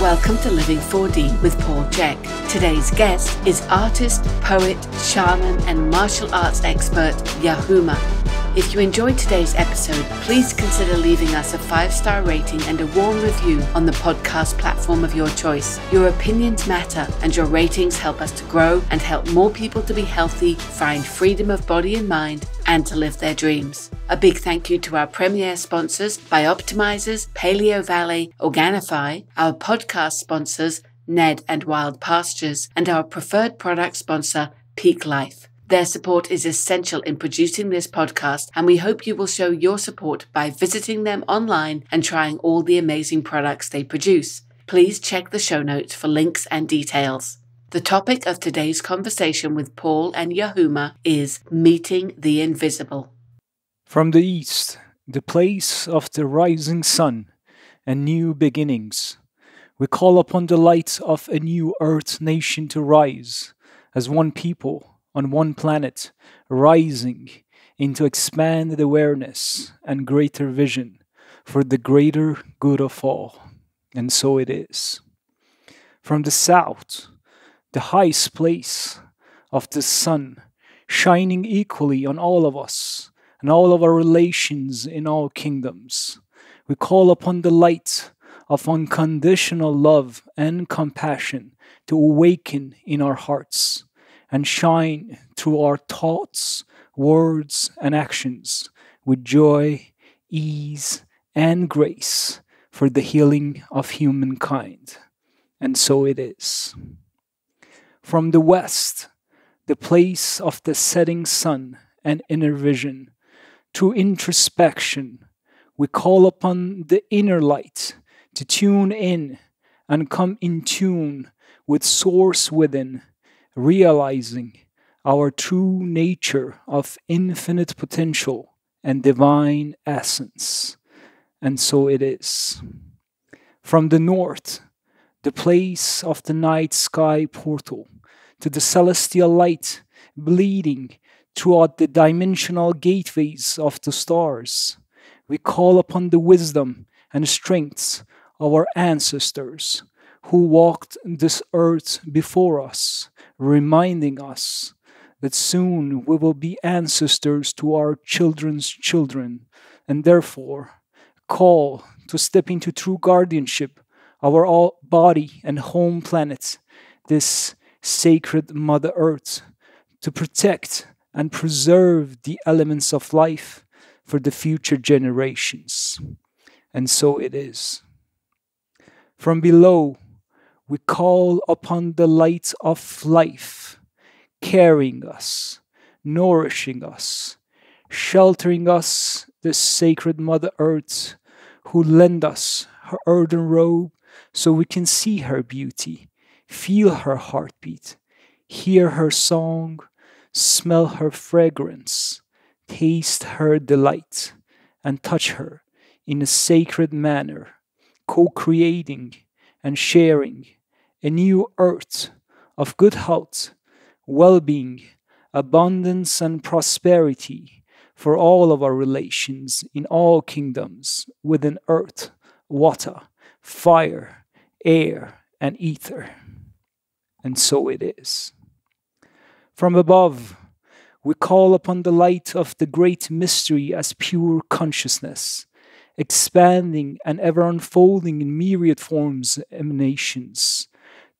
Welcome to Living 4D with Paul Chek. Today's guest is artist, poet, shaman, and martial arts expert YaHuMa. If you enjoyed today's episode, please consider leaving us a 5-star rating and a warm review on the podcast platform of your choice. Your opinions matter, and your ratings help us to grow and help more people to be healthy, find freedom of body and mind, and to live their dreams. A big thank you to our premier sponsors, Bioptimizers, Paleo Valley, Organifi, our podcast sponsors, Ned and Wild Pastures, and our preferred product sponsor, Peak Life. Their support is essential in producing this podcast, and we hope you will show your support by visiting them online and trying all the amazing products they produce. Please check the show notes for links and details. The topic of today's conversation with Paul and YaHuMa is meeting the invisible. From the east, the place of the rising sun and new beginnings, we call upon the light of a new earth nation to rise as one people on one planet, rising into expanded awareness and greater vision for the greater good of all. And so it is. From the south, the highest place of the sun, shining equally on all of us and all of our relations in all kingdoms, we call upon the light of unconditional love and compassion to awaken in our hearts and shine through our thoughts, words, and actions with joy, ease, and grace for the healing of humankind. And so it is. From the west, the place of the setting sun and inner vision, through introspection, we call upon the inner light to tune in and come in tune with Source within, realizing our true nature of infinite potential and divine essence. And so it is. From the north, the place of the night sky portal, to the celestial light bleeding throughout the dimensional gateways of the stars, we call upon the wisdom and strengths of our ancestors who walked this earth before us, reminding us that soon we will be ancestors to our children's children, and therefore call to step into true guardianship of our body and home planet, this sacred Mother Earth, to protect and preserve the elements of life for the future generations. And so it is. From below, we call upon the light of life, carrying us, nourishing us, sheltering us, the sacred Mother Earth, who lend us her earthen robe so we can see her beauty, feel her heartbeat, hear her song, smell her fragrance, taste her delight, and touch her in a sacred manner, co-creating and sharing a new earth of good health, well-being, abundance, and prosperity for all of our relations in all kingdoms within earth, water, fire, air, and ether. And so it is. From above, we call upon the light of the great mystery as pure consciousness, expanding and ever unfolding in myriad forms, emanations,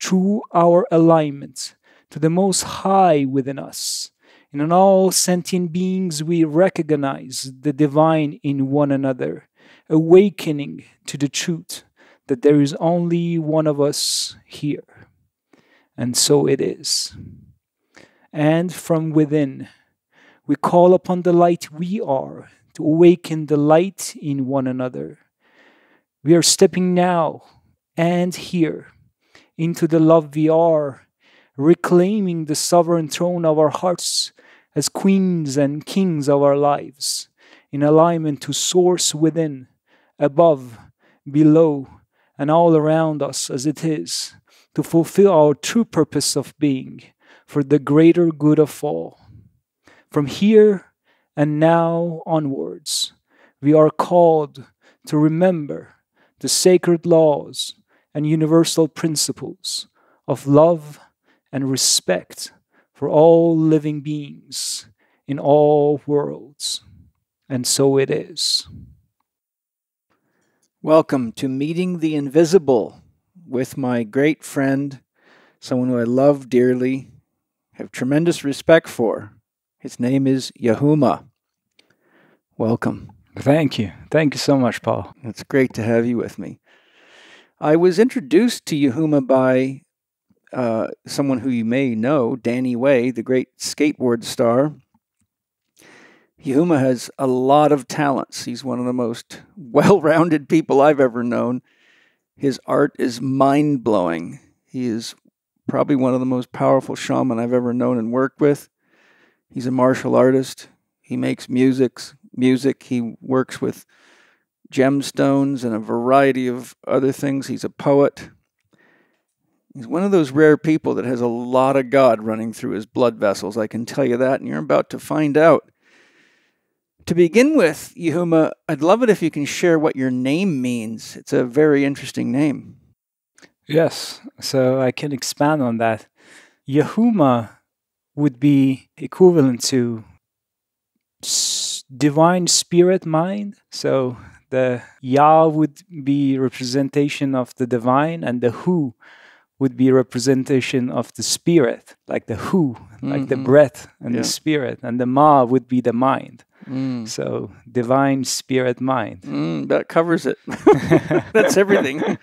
through our alignment to the Most High within us. And in all sentient beings, we recognize the divine in one another, awakening to the truth that there is only one of us here. And so it is. And from within, we call upon the light we are to awaken the light in one another. We are stepping now and here into the love we are, reclaiming the sovereign throne of our hearts as queens and kings of our lives, in alignment to Source within, above, below, and all around us as it is, to fulfill our true purpose of being, for the greater good of all. From here and now onwards, we are called to remember the sacred laws and universal principles of love and respect for all living beings in all worlds. And so it is. Welcome to Meeting the Invisible with my great friend, someone who I love dearly, have tremendous respect for. His name is YaHuMa. Welcome. Thank you. Thank you so much, Paul. It's great to have you with me. I was introduced to YaHuMa by someone who you may know, Danny Way, the great skateboard star. YaHuMa has a lot of talents. He's one of the most well-rounded people I've ever known. His art is mind-blowing. He is probably one of the most powerful shaman I've ever known and worked with. He's a martial artist. He makes music. He works with gemstones and a variety of other things. He's a poet. He's one of those rare people that has a lot of God running through his blood vessels. I can tell you that, and you're about to find out. To begin with, YaHuMa, I'd love it if you can share what your name means. It's a very interesting name. Yes, so I can expand on that. YaHuMa would be equivalent to divine spirit mind. So the Ya would be representation of the divine, and the Hu would be representation of the spirit, like the Hu, like the breath and the spirit, and the Ma would be the mind. So divine spirit mind. That covers it. That's everything.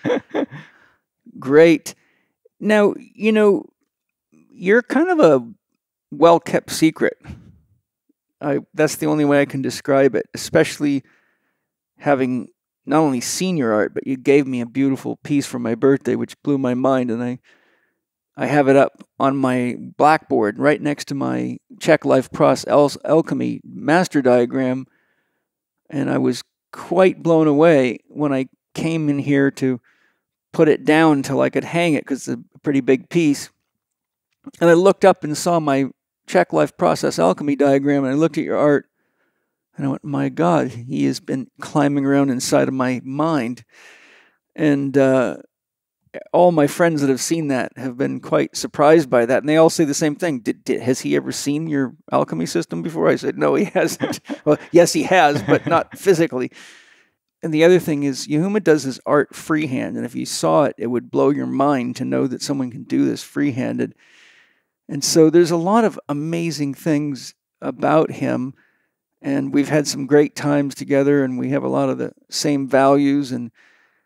Great. Now, you're kind of a well-kept secret. That's the only way I can describe it, especially having not only seen your art, but you gave me a beautiful piece for my birthday, which blew my mind, and I have it up on my blackboard right next to my Chek Life Process Alchemy master diagram, and I was quite blown away when I came in here to put it down until I could hang it, because it's a pretty big piece. And I looked up and saw my Chek Life Process Alchemy diagram, and I looked at your art, and I went, my God, he has been climbing around inside of my mind. And all my friends that have seen that have been quite surprised by that. And they all say the same thing. Has he ever seen your alchemy system before? I said, no, he hasn't. Well, yes, he has, but not physically. And the other thing is, YaHuMa does his art freehand. And if you saw it, it would blow your mind to know that someone can do this free-handed. And so there's a lot of amazing things about him. And we've had some great times together, and we have a lot of the same values, and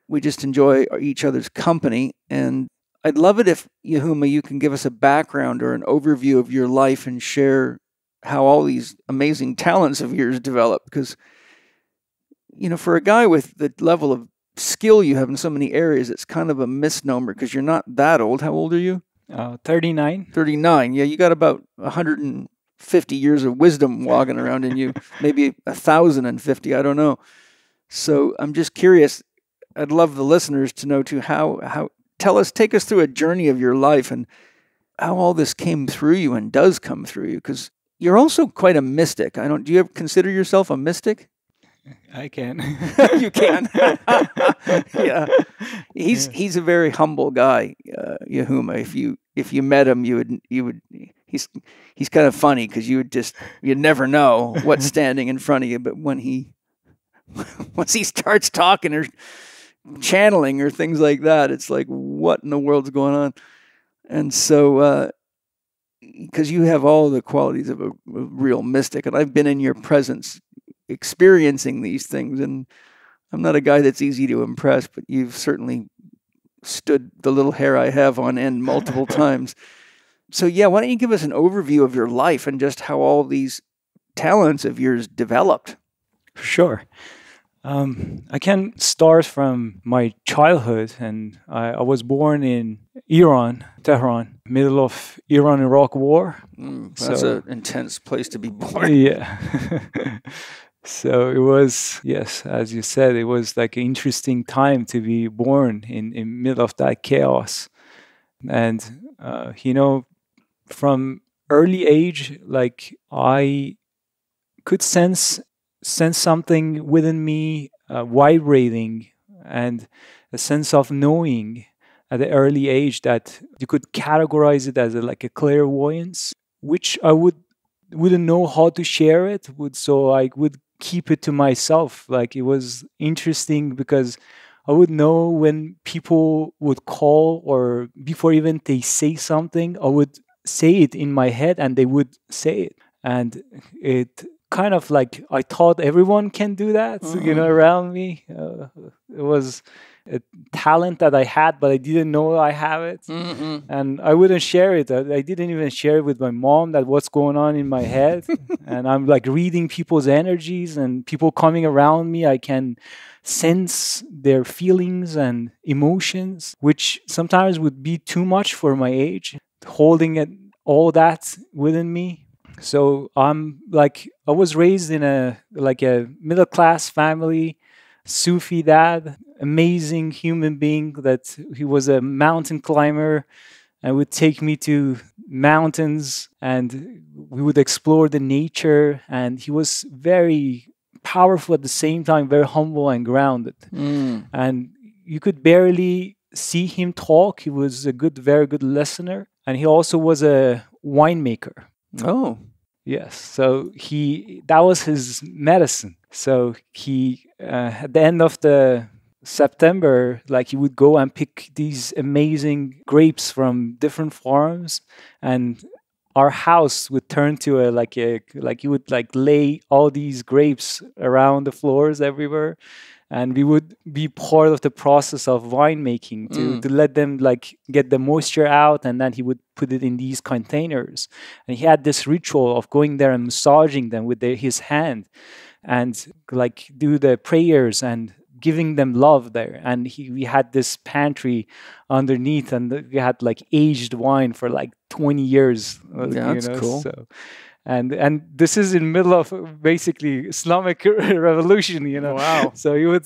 we just enjoy each other's company. And I'd love it if, YaHuMa, you can give us a background or an overview of your life and share how all these amazing talents of yours developed. Because, for a guy with the level of skill you have in so many areas, it's kind of a misnomer because you're not that old. How old are you? 39. 39. Yeah, you got about 150 years of wisdom walking around in you. Maybe 1,050, I don't know. So I'm just curious. I'd love the listeners to know too take us through a journey of your life and how all this came through you and does come through you, because you're also quite a mystic. Do you ever consider yourself a mystic? I can. You can. Yeah. He's a very humble guy, YaHuMa. If you met him, he's kind of funny because you'd never know what's standing in front of you, but once he starts talking or channeling or things like that, it's like, what in the world's going on? And so because you have all the qualities of a real mystic, and I've been in your presence experiencing these things, and I'm not a guy that's easy to impress, but you've certainly stood the little hair I have on end multiple times. So yeah, why don't you give us an overview of your life and just how all these talents of yours developed? Sure. I can start from my childhood, and I was born in Iran, Tehran, middle of Iran-Iraq war. That's an intense place to be born. Yeah. So it was, yes, as you said, it was like an interesting time to be born in middle of that chaos. And, from early age, like I could sense something within me vibrating, and a sense of knowing at an early age that you could categorize it as like a clairvoyance, which I wouldn't know how to share it. So I would keep it to myself. Like it was interesting because I would know when people would call, or before even they say something, I would say it in my head and they would say it. And it kind of like, I thought everyone can do that, around me. It was a talent that I had, but I didn't know I have it. And I wouldn't share it. I didn't even share it with my mom, that what's going on in my head. And I'm like reading people's energies and people coming around me. I can sense their feelings and emotions, which sometimes would be too much for my age, holding it, all that within me. So I'm like, I was raised in a middle class family, Sufi dad, amazing human being, that he was a mountain climber and would take me to mountains and we would explore the nature. And he was very powerful at the same time, very humble and grounded. And you could barely see him talk. He was a very good listener. And he also was a winemaker. Oh. Yes. So that was his medicine. So he, at the end of the September, like he would go and pick these amazing grapes from different farms, and our house would turn to like he would like lay all these grapes around the floors everywhere. And we would be part of the process of winemaking to let them like get the moisture out, and then he would put it in these containers. And he had this ritual of going there and massaging them with his hand, and like do the prayers and giving them love there. And we had this pantry underneath, and we had like aged wine for like 20 years. Yeah, that's cool. So, and this is in middle of basically Islamic revolution, Wow. So he would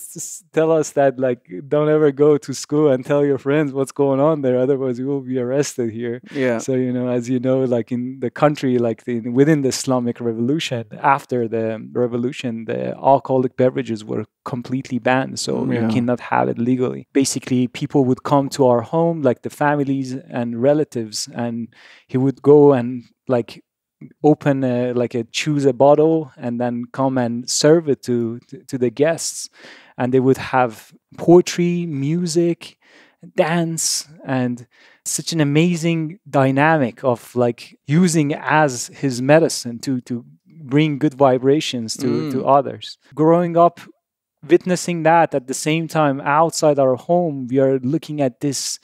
tell us that like, don't ever go to school and tell your friends what's going on there, otherwise you will be arrested here. Yeah. So as you know, like in the country, like within the Islamic revolution, after the revolution, the alcoholic beverages were completely banned, so you cannot have it legally. Basically, people would come to our home, like the families and relatives, and he would go and like open choose a bottle and then come and serve it to the guests. And they would have poetry, music, dance, and such an amazing dynamic of like using as his medicine to bring good vibrations to others. Growing up witnessing that, at the same time outside our home we are looking at this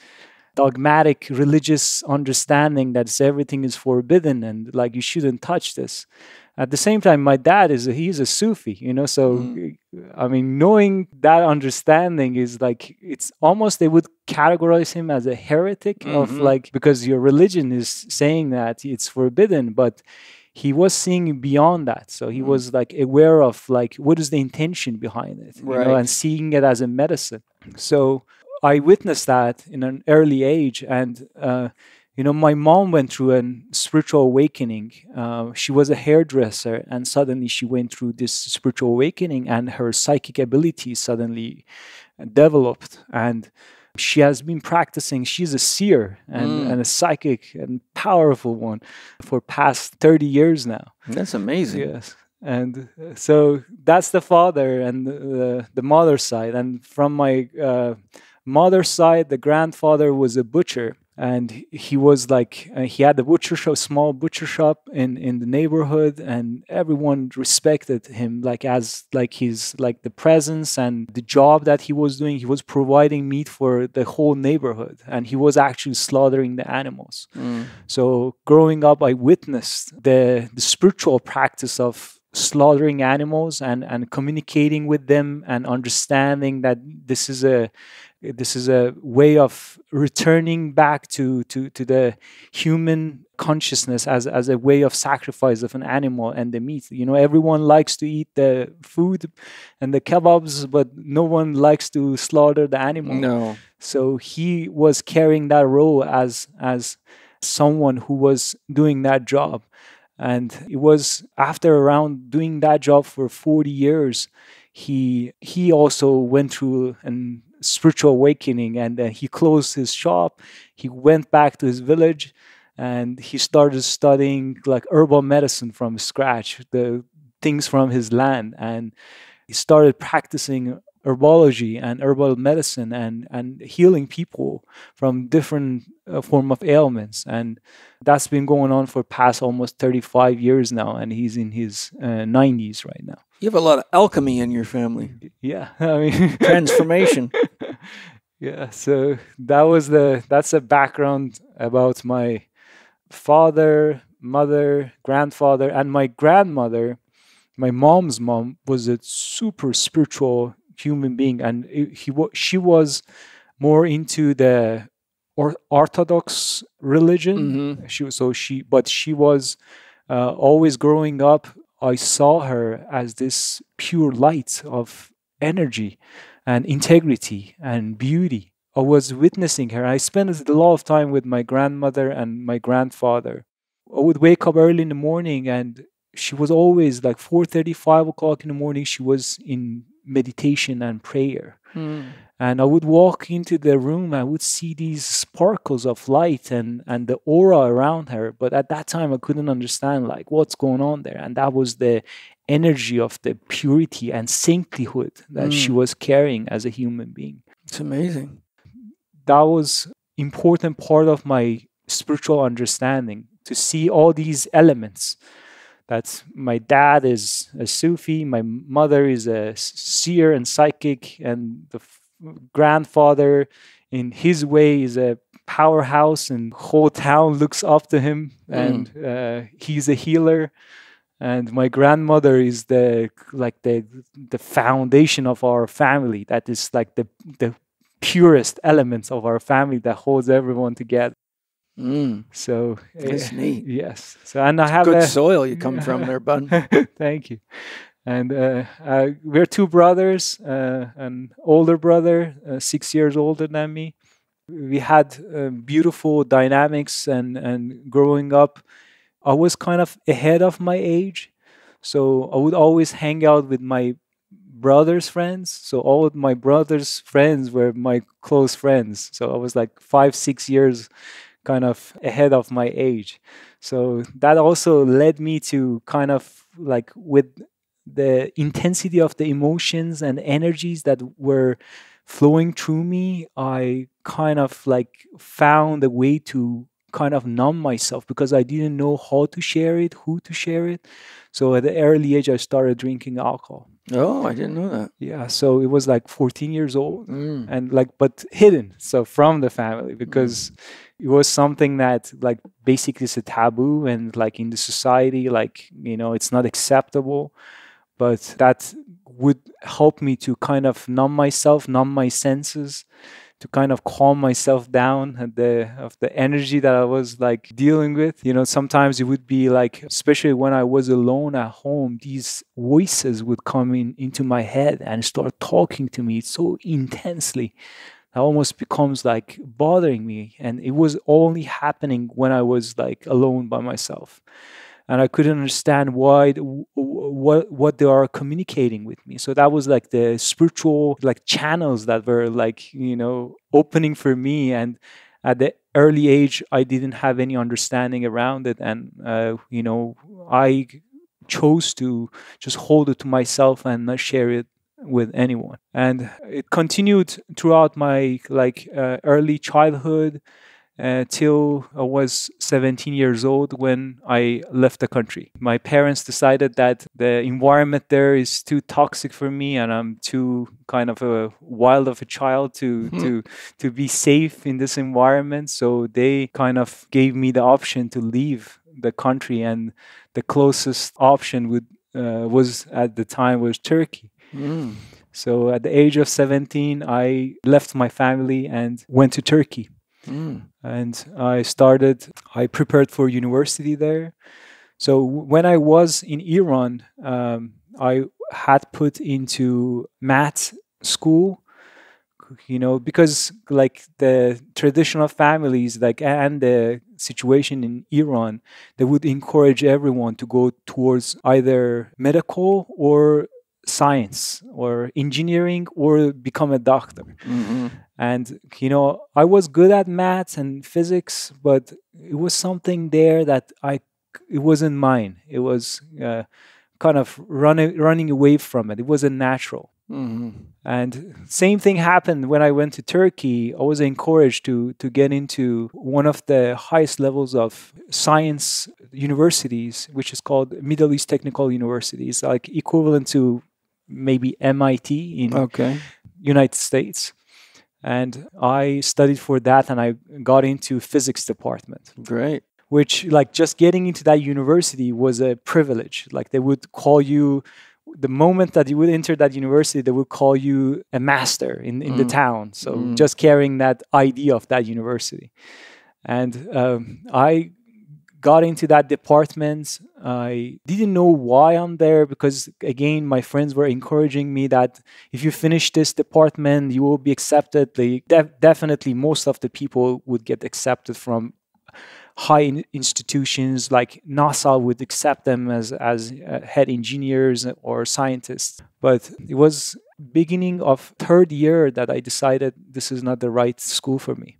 dogmatic religious understanding that everything is forbidden and like you shouldn't touch this. At the same time, my dad he's a Sufi, so I mean, knowing that understanding is like, it's almost, they would categorize him as a heretic of like, because your religion is saying that it's forbidden, but he was seeing beyond that. So he was like aware of like, what is the intention behind it, and seeing it as a medicine. So I witnessed that in an early age. And, my mom went through a spiritual awakening. She was a hairdresser, and suddenly she went through this spiritual awakening, and her psychic abilities suddenly developed. And she has been practicing. She's a seer and a psychic and powerful one for past 30 years now. That's amazing. Yes. And so that's the father and the mother's side. And from my mother's side, the grandfather was a butcher, and he was like, he had a butcher shop, small butcher shop in the neighborhood, and everyone respected him like as like his like the presence and the job that he was doing. He was providing meat for the whole neighborhood, and he was actually slaughtering the animals. So growing up, I witnessed the spiritual practice of slaughtering animals and communicating with them and understanding that this is a way of returning back to the human consciousness as a way of sacrifice of an animal and the meat. Everyone likes to eat the food and the kebabs, but no one likes to slaughter the animal. No. So he was carrying that role as someone who was doing that job. And it was after around doing that job for 40 years, he also went through a spiritual awakening, and he closed his shop. He went back to his village, and he started studying like herbal medicine from scratch, the things from his land, and he started practicing herbology and herbal medicine and healing people from different form of ailments. And that's been going on for past almost 35 years now, and he's in his 90s right now. You have a lot of alchemy in your family. Yeah, I mean Transformation. Yeah, so that's a background about my father, mother, grandfather, and my grandmother. My mom's mom was a super spiritual human being, and she was more into the Orthodox religion. She was always growing up. I saw her as this pure light of energy and integrity and beauty. I was witnessing her. I spent a lot of time with my grandmother and my grandfather. I would wake up early in the morning, and she was always like 4:30, 5 o'clock in the morning. She was in meditation and prayer. And I would walk into the room. I would see these sparkles of light and the aura around her. But at that time, I couldn't understand like what's going on there. And that was the energy of the purity and saintlyhood that she was carrying as a human being. It's amazing. That was important part of my spiritual understanding, to see all these elements. That my dad is a Sufi, my mother is a seer and psychic, and the grandfather in his way is a powerhouse, and whole town looks up to him, and he's a healer. And my grandmother is the foundation of our family. That is like the purest elements of our family that holds everyone together. So that's neat. Yes. So, and I have good soil you come from there, bud. Thank you. And we're two brothers, an older brother, 6 years older than me. We had beautiful dynamics, and growing up, I was kind of ahead of my age. So I would always hang out with my brother's friends. So all of my brother's friends were my close friends. So I was like 5, 6 years kind of ahead of my age. So that also led me to kind of like, with the intensity of the emotions and energies that were flowing through me, I kind of like found a way to kind of numb myself, because I didn't know how to share it, who to share it. So at the early age, I started drinking alcohol. Oh, I didn't know that. Yeah, so it was like 14 years old, and like, but hidden, so from the family, because it was something that like basically is a taboo, and like in the society, like, you know, it's not acceptable. But that would help me to kind of numb myself, numb my senses, to kind of calm myself down of the energy that I was like dealing with. You know, sometimes it would be like, especially when I was alone at home, these voices would come into my head and start talking to me so intensely. That almost becomes like bothering me. And it was only happening when I was like alone by myself. And I couldn't understand what they are communicating with me. So that was like the spiritual like channels that were like, you know, opening for me. And at the early age, I didn't have any understanding around it. And, you know, I chose to just hold it to myself and not share it with anyone. And it continued throughout my like early childhood, till I was 17 years old when I left the country. My parents decided that the environment there is too toxic for me, and I'm too kind of a wild of a child to be safe in this environment. So they kind of gave me the option to leave the country, and the closest option was at the time was Turkey. So at the age of 17, I left my family and went to Turkey. And I prepared for university there. So when I was in Iran, I had put into math school, you know, because like the traditional families, like, and the situation in Iran, they would encourage everyone to go towards either medical or science or engineering or become a doctor. Mm-hmm. And, I was good at maths and physics, but it was something there that it wasn't mine. It was kind of running away from it. It wasn't natural. Mm-hmm. And same thing happened when I went to Turkey. I was encouraged to get into one of the highest levels of science universities, which is called Middle East Technical University. It's like equivalent to maybe MIT in United States. And I studied for that, and I got into physics department. Great. Which, like, just getting into that university was a privilege. Like, they would call you, the moment that you would enter that university, they would call you a master in the town. So just carrying that ID of that university. And I got into that department. I didn't know why I'm there because, again, my friends were encouraging me that if you finish this department, you will be accepted. Definitely, most of the people would get accepted from high institutions, like NASA would accept them as head engineers or scientists. But it was beginning of third year that I decided this is not the right school for me.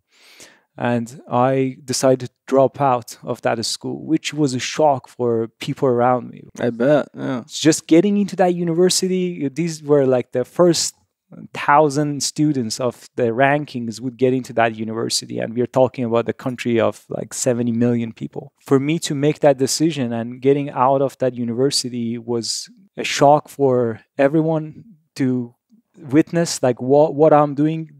And I decided to drop out of that school, which was a shock for people around me. I bet, yeah. Just getting into that university, these were like the first 1,000 students of the rankings would get into that university. And we're talking about a country of like 70 million people. For me to make that decision and getting out of that university was a shock for everyone to witness, like what I'm doing.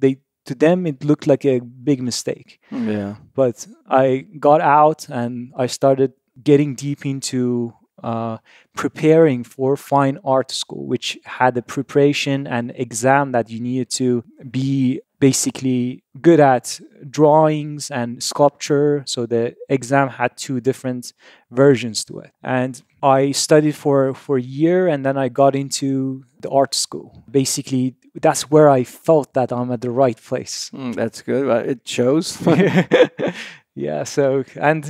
To them, it looked like a big mistake. Yeah. But I got out and I started getting deep into preparing for fine art school, which had a preparation and exam that you needed to be basically good at drawings and sculpture. So the exam had two different versions to it. And I studied for a year, and then I got into the art school. Basically, that's where I felt that I'm at the right place. That's good. It shows. Yeah, so, and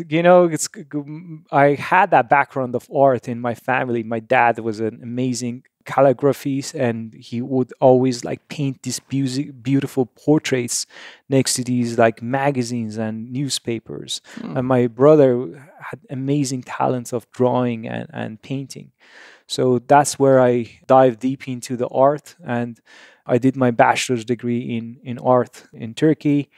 I had that background of art in my family. My dad was an amazing calligraphist, and he would always like paint these beautiful portraits next to these like magazines and newspapers. And my brother had amazing talents of drawing and painting. So that's where I dived deep into the art, and I did my bachelor's degree in art in Turkey.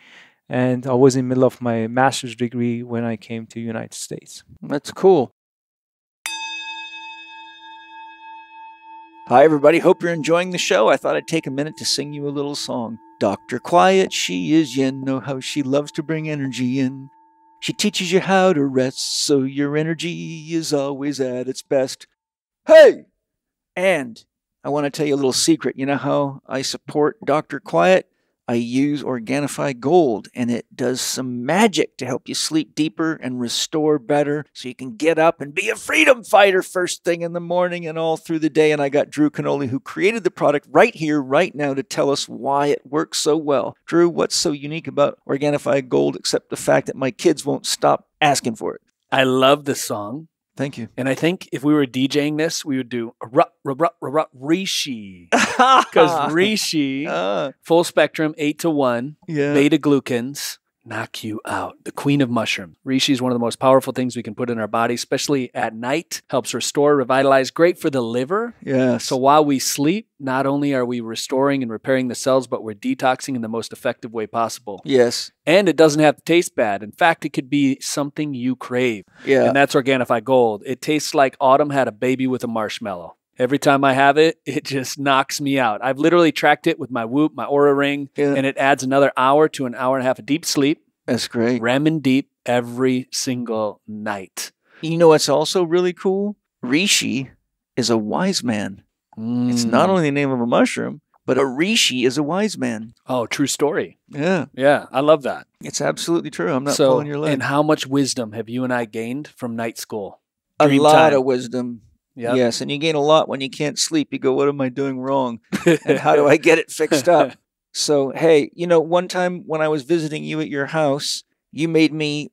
And I was in the middle of my master's degree when I came to the United States. That's cool. Hi, everybody. Hope you're enjoying the show. I thought I'd take a minute to sing you a little song. Dr. Quiet, she is yin. Know how she loves to bring energy in. She teaches you how to rest, so your energy is always at its best. Hey! And I want to tell you a little secret. You know how I support Dr. Quiet? I use Organifi Gold, and it does some magic to help you sleep deeper and restore better so you can get up and be a freedom fighter first thing in the morning and all through the day. And I got Drew Canoli, who created the product right here, right now, to tell us why it works so well. Drew, what's so unique about Organifi Gold except the fact that my kids won't stop asking for it? I love this song. Thank you. And I think if we were DJing this, we would do Reishi. Because Reishi, full spectrum, 8-to-1, beta glucans, knock you out. The queen of mushrooms. Reishi is one of the most powerful things we can put in our body, especially at night. Helps restore, revitalize. Great for the liver. Yes. So while we sleep, not only are we restoring and repairing the cells, but we're detoxing in the most effective way possible. Yes. And it doesn't have to taste bad. In fact, it could be something you crave. Yeah. And that's Organifi Gold. It tastes like autumn had a baby with a marshmallow. Every time I have it, it just knocks me out. I've literally tracked it with my Whoop, my Aura Ring, and it adds another hour to an hour and a half of deep sleep. That's great. REM deep every single night. You know what's also really cool? Reishi is a wise man. It's not only the name of a mushroom, but a Reishi is a wise man. Oh, true story. Yeah. Yeah, I love that. It's absolutely true. I'm not pulling your leg. And how much wisdom have you and I gained from night school? A lot of wisdom. Yep. Yes, and you gain a lot when you can't sleep. You go, what am I doing wrong? And how do I get it fixed up? So, hey, one time when I was visiting you at your house, you made me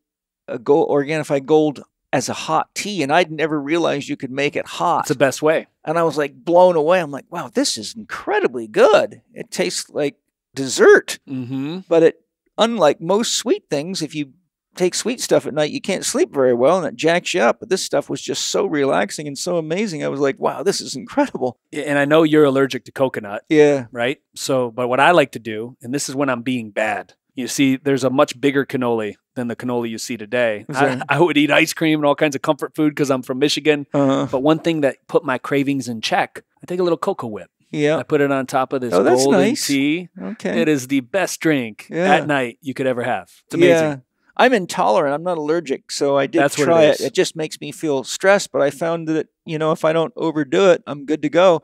a Organifi Gold as a hot tea, and I'd never realized you could make it hot. It's the best way. And I was like blown away. I'm like, wow, this is incredibly good. It tastes like dessert. But it, unlike most sweet things, if you take sweet stuff at night, you can't sleep very well and it jacks you up. But this stuff was just so relaxing and so amazing. I was like, wow, this is incredible. And I know you're allergic to coconut. Yeah. Right? So, but what I like to do, and this is when I'm being bad, you see, there's a much bigger cannoli than the cannoli you see today. I would eat ice cream and all kinds of comfort food because I'm from Michigan. But one thing that put my cravings in check, I take a little cocoa whip. Yeah. I put it on top of this that's golden nice. tea. Okay. It is the best drink at night you could ever have. It's amazing. Yeah. I'm intolerant. I'm not allergic, so I did try it. It just makes me feel stressed, but I found that, if I don't overdo it, I'm good to go.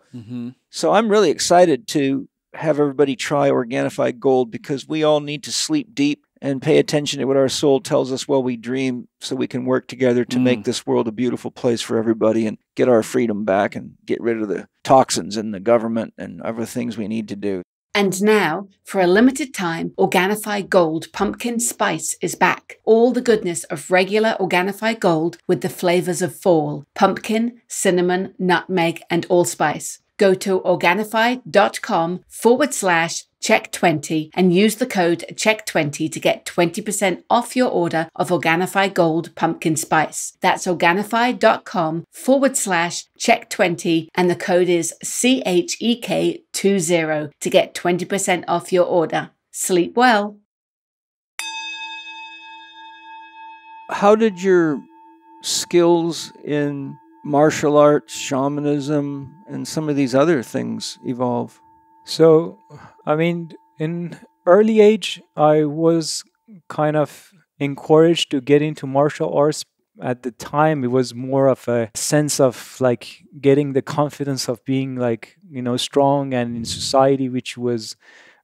So I'm really excited to have everybody try Organifi Gold because we all need to sleep deep and pay attention to what our soul tells us while we dream so we can work together to make this world a beautiful place for everybody and get our freedom back and get rid of the toxins in the government and other things we need to do. And now, for a limited time, Organifi Gold Pumpkin Spice is back. All the goodness of regular Organifi Gold with the flavors of fall, pumpkin, cinnamon, nutmeg, and allspice. Go to Organifi.com/Chek20 and use the code Chek20 to get 20% off your order of Organifi Gold Pumpkin Spice. That's Organifi.com/Chek20 and the code is CHEK20 to get 20% off your order. Sleep well. How did your skills in martial arts, shamanism, and some of these other things evolve? So, I mean, in early age, I was kind of encouraged to get into martial arts. At the time, it was more of a sense of like getting the confidence of being like, strong and in society, which was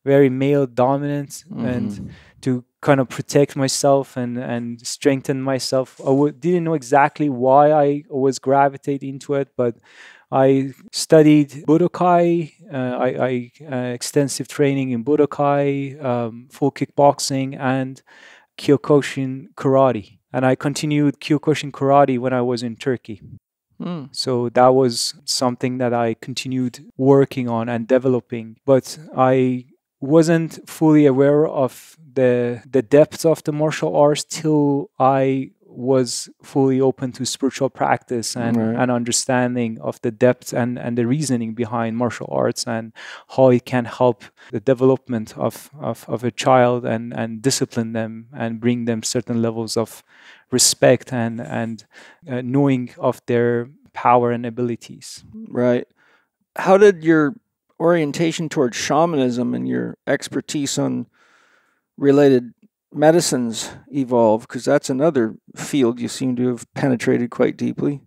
very male dominant, and to kind of protect myself and strengthen myself. I didn't know exactly why I always gravitate into it, but I studied Budokai. I extensive training in Budokai, full kickboxing, and Kyokushin karate. And I continued Kyokushin karate when I was in Turkey. So that was something that I continued working on and developing. But I wasn't fully aware of the depth of the martial arts till I was fully open to spiritual practice and understanding of the depth and the reasoning behind martial arts and how it can help the development of a child and discipline them and bring them certain levels of respect and knowing of their power and abilities. Right. How did your orientation towards shamanism and your expertise on related medicines evolve? Because that's another field you seem to have penetrated quite deeply.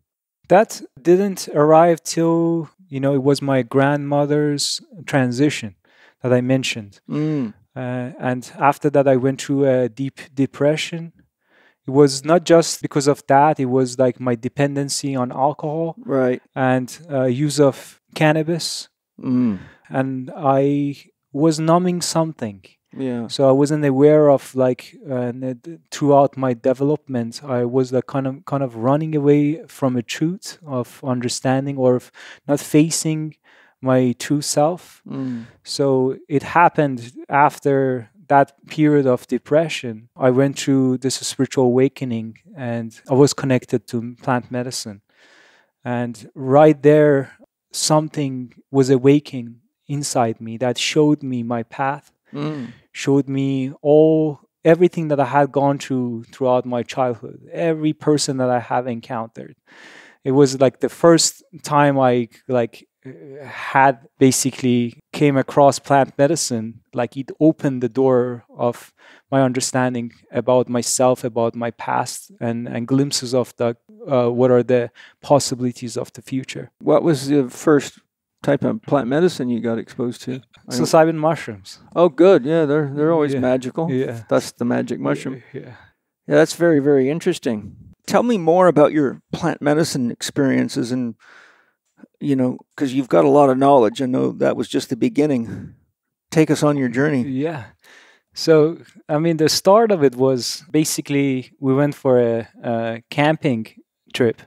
That didn't arrive till, it was my grandmother's transition that I mentioned. And after that, I went through a deep depression. It was not just because of that. It was like my dependency on alcohol and use of cannabis. And I was numbing something. Yeah. So I wasn't aware of like throughout my development, I was like kind of running away from a truth of understanding or of not facing my true self. So it happened after that period of depression. I went through this spiritual awakening and I was connected to plant medicine. And right there, something was awakening inside me that showed me my path, showed me everything that I had gone throughout my childhood, every person that I have encountered. It was like the first time I had basically came across plant medicine. Like it opened the door of my understanding about myself, about my past, and glimpses of what are the possibilities of the future. What was the first type of plant medicine you got exposed to? Psilocybin mushrooms. Oh, good. Yeah, they're always magical. Yeah, that's the magic mushroom. Yeah, that's very, very interesting. Tell me more about your plant medicine experiences, and because you've got a lot of knowledge. I know that was just the beginning. Take us on your journey. Yeah. So, I mean, the start of it was basically we went for a camping trip.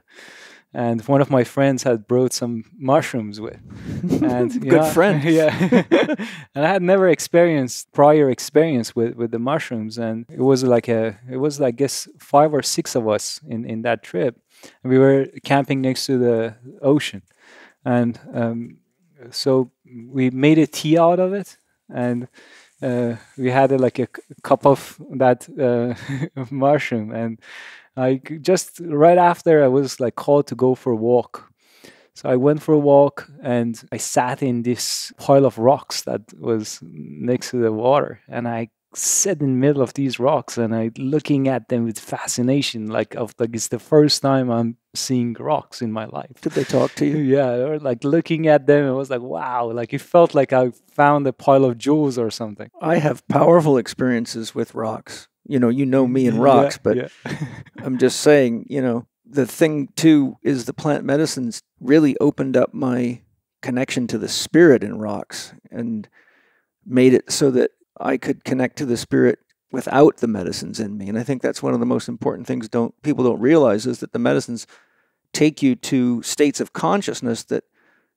and one of my friends had brought some mushrooms with. And good friend. Yeah. And I had never prior experience with the mushrooms, and it was I guess 5 or 6 of us in that trip, and we were camping next to the ocean, and so we made a tea out of it, and we had a cup of that mushroom, and just right after I was called to go for a walk. So I went for a walk and I sat in this pile of rocks that was next to the water, and I sat in the middle of these rocks and I looking at them with fascination, it's the first time I'm seeing rocks in my life. Did they talk to you? Yeah, or looking at them, it was wow, it felt like I found a pile of jewels or something. I have powerful experiences with rocks. You know me and rocks, but I'm just saying, the thing too is the plant medicines really opened up my connection to the spirit in rocks and made it so that I could connect to the spirit without the medicines in me. And I think that's one of the most important things people don't realize, is that the medicines take you to states of consciousness that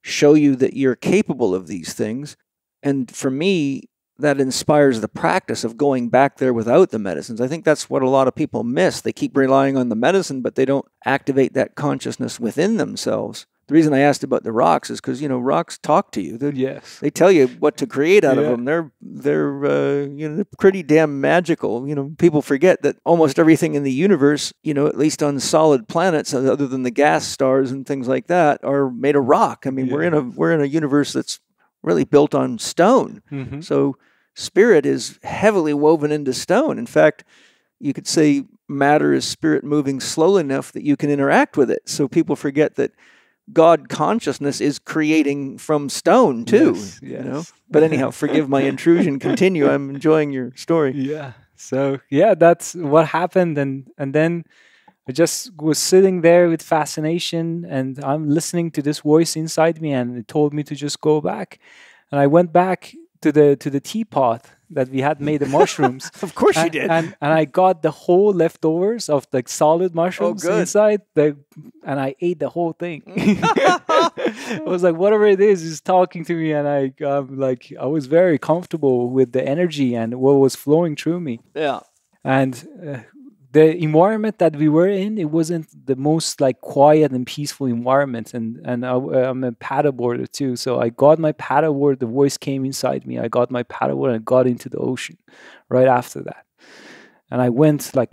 show you that you're capable of these things. And for me, that inspires the practice of going back there without the medicines. I think that's what a lot of people miss. They keep relying on the medicine, but they don't activate that consciousness within themselves. The reason I asked about the rocks is because, rocks talk to you. Yes. They tell you what to create out of them. They're pretty damn magical. People forget that almost everything in the universe, at least on solid planets, other than the gas stars and things like that, are made of rock. I mean, we're in a universe that's really built on stone. Mm-hmm. So spirit is heavily woven into stone. In fact, you could say matter is spirit moving slowly enough that you can interact with it. So people forget that God consciousness is creating from stone too. Yes. But anyhow, forgive my intrusion. Continue. I'm enjoying your story. Yeah. So that's what happened, and then I just was sitting there with fascination, and I'm listening to this voice inside me, and it told me to just go back. And I went back to the teapot that we had made the mushrooms. Of course you did. And I got the whole leftovers of solid mushrooms inside, and I ate the whole thing. I was whatever it is talking to me, and I was very comfortable with the energy and what was flowing through me. Yeah. And the environment that we were in, it wasn't the most quiet and peaceful environment. And I'm a paddleboarder too. So I got my paddleboard, the voice came inside me. I got my paddleboard and got into the ocean right after that. And I went, I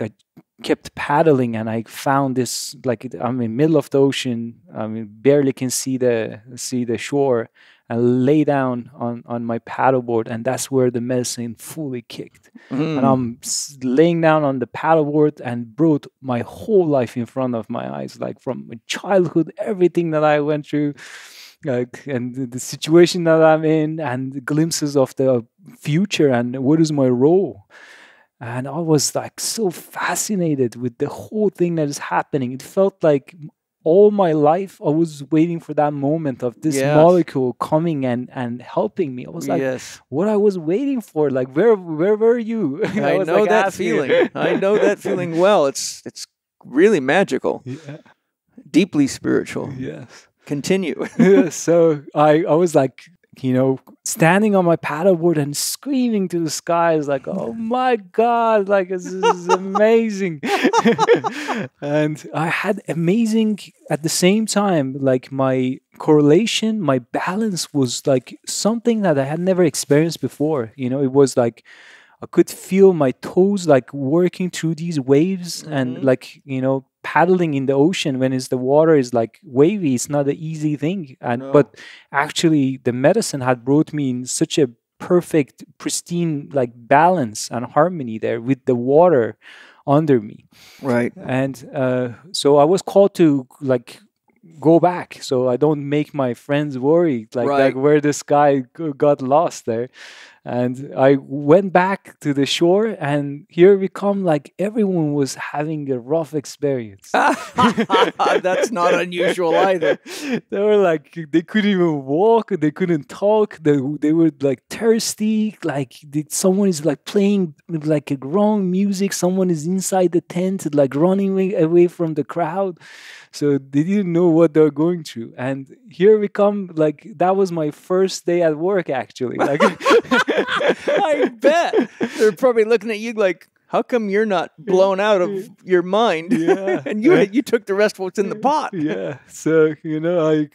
kept paddling, and I found this, I'm in the middle of the ocean. I mean, barely can see the shore. I lay down on my paddleboard, and that's where the medicine fully kicked. And I'm laying down on the paddleboard and brought my whole life in front of my eyes, from childhood, everything that I went through, and the situation that I'm in, and glimpses of the future and what is my role. And I was so fascinated with the whole thing that is happening. It felt like all my life I was waiting for that moment of this molecule coming and helping me. I was what I was waiting for, where were you? I know that feeling. I know that feeling well. It's really magical. Yeah. Deeply spiritual. Yes. Continue. So I was standing on my paddleboard and screaming to the skies, oh my God, this is amazing. And I had amazing, at the same time, my correlation, my balance was something that I had never experienced before. It was I could feel my toes working through these waves, and paddling in the ocean when the water is wavy, it's not an easy thing. And but actually the medicine had brought me in such a perfect, pristine balance and harmony there with the water under me. Right. And so I was called to go back so I don't make my friends worry where this guy got lost there. And I went back to the shore, and here we come, like everyone was having a rough experience. That's not unusual either. They were like, they couldn't even walk, they couldn't talk, they were like thirsty, like someone is like playing like a wrong music, someone is inside the tent, like running away from the crowd. So they didn't know what they're going through. And here we come, like that was my first day at work, actually. Like, I bet. They're probably looking at you like, how come you're not blown out of your mind? Yeah. And you took the rest of what's in the pot. Yeah. So,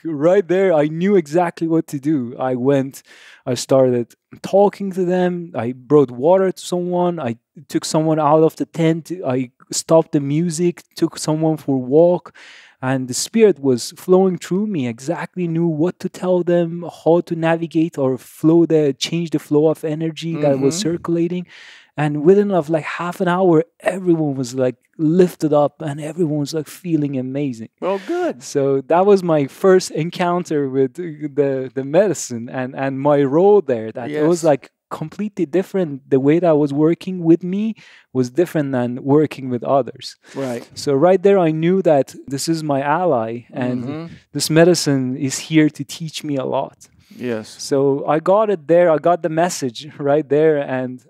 right there, I knew exactly what to do. I started talking to them. I brought water to someone. I took someone out of the tent. I stopped the music, took someone for a walk. And the spirit was flowing through me, exactly knew what to tell them, how to navigate or change the flow of energy that was circulating. And within of like half an hour, everyone was like lifted up and everyone was like feeling amazing. Well, good. So that was my first encounter with the medicine and my role there. That it was like completely different. The way that was working with me was different than working with others. Right. So right there, I knew that this is my ally and this medicine is here to teach me a lot. Yes. So I got it there. I got the message right there. And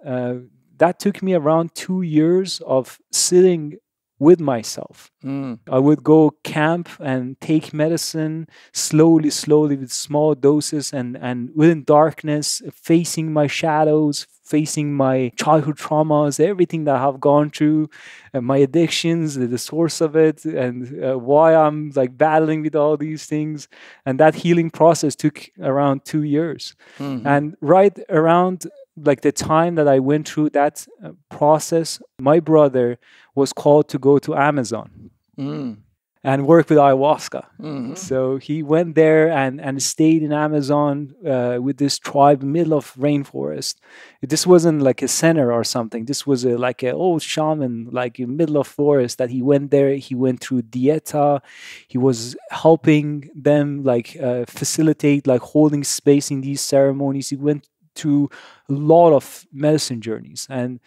that took me around 2 years of sitting with myself. I would go camp and take medicine slowly with small doses and within darkness, facing my shadows, facing my childhood traumas, everything that I've gone through, my addictions, the source of it, and why I'm like battling with all these things. And that healing process took around 2 years. And right around like the time that I went through that process, my brother was called to go to Amazon and work with ayahuasca. So he went there and stayed in Amazon with this tribe, middle of rainforest. This wasn't like a center or something. This was like an old shaman, like in middle of forest that he went there. He went through dieta. He was helping them like facilitate, like holding space in these ceremonies. He went through a lot of medicine journeys, and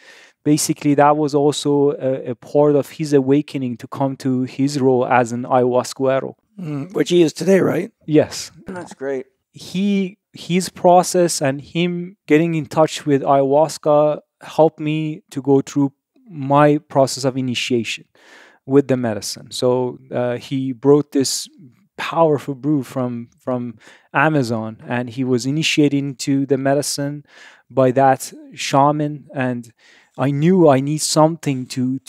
basically that was also a part of his awakening to come to his role as an ayahuasquero, which he is today, right? Yes. That's great. His process and him getting in touch with ayahuasca helped me to go through my process of initiation with the medicine. So he brought this powerful brew from Amazon, and he was initiated into the medicine by that shaman, and I knew I need something to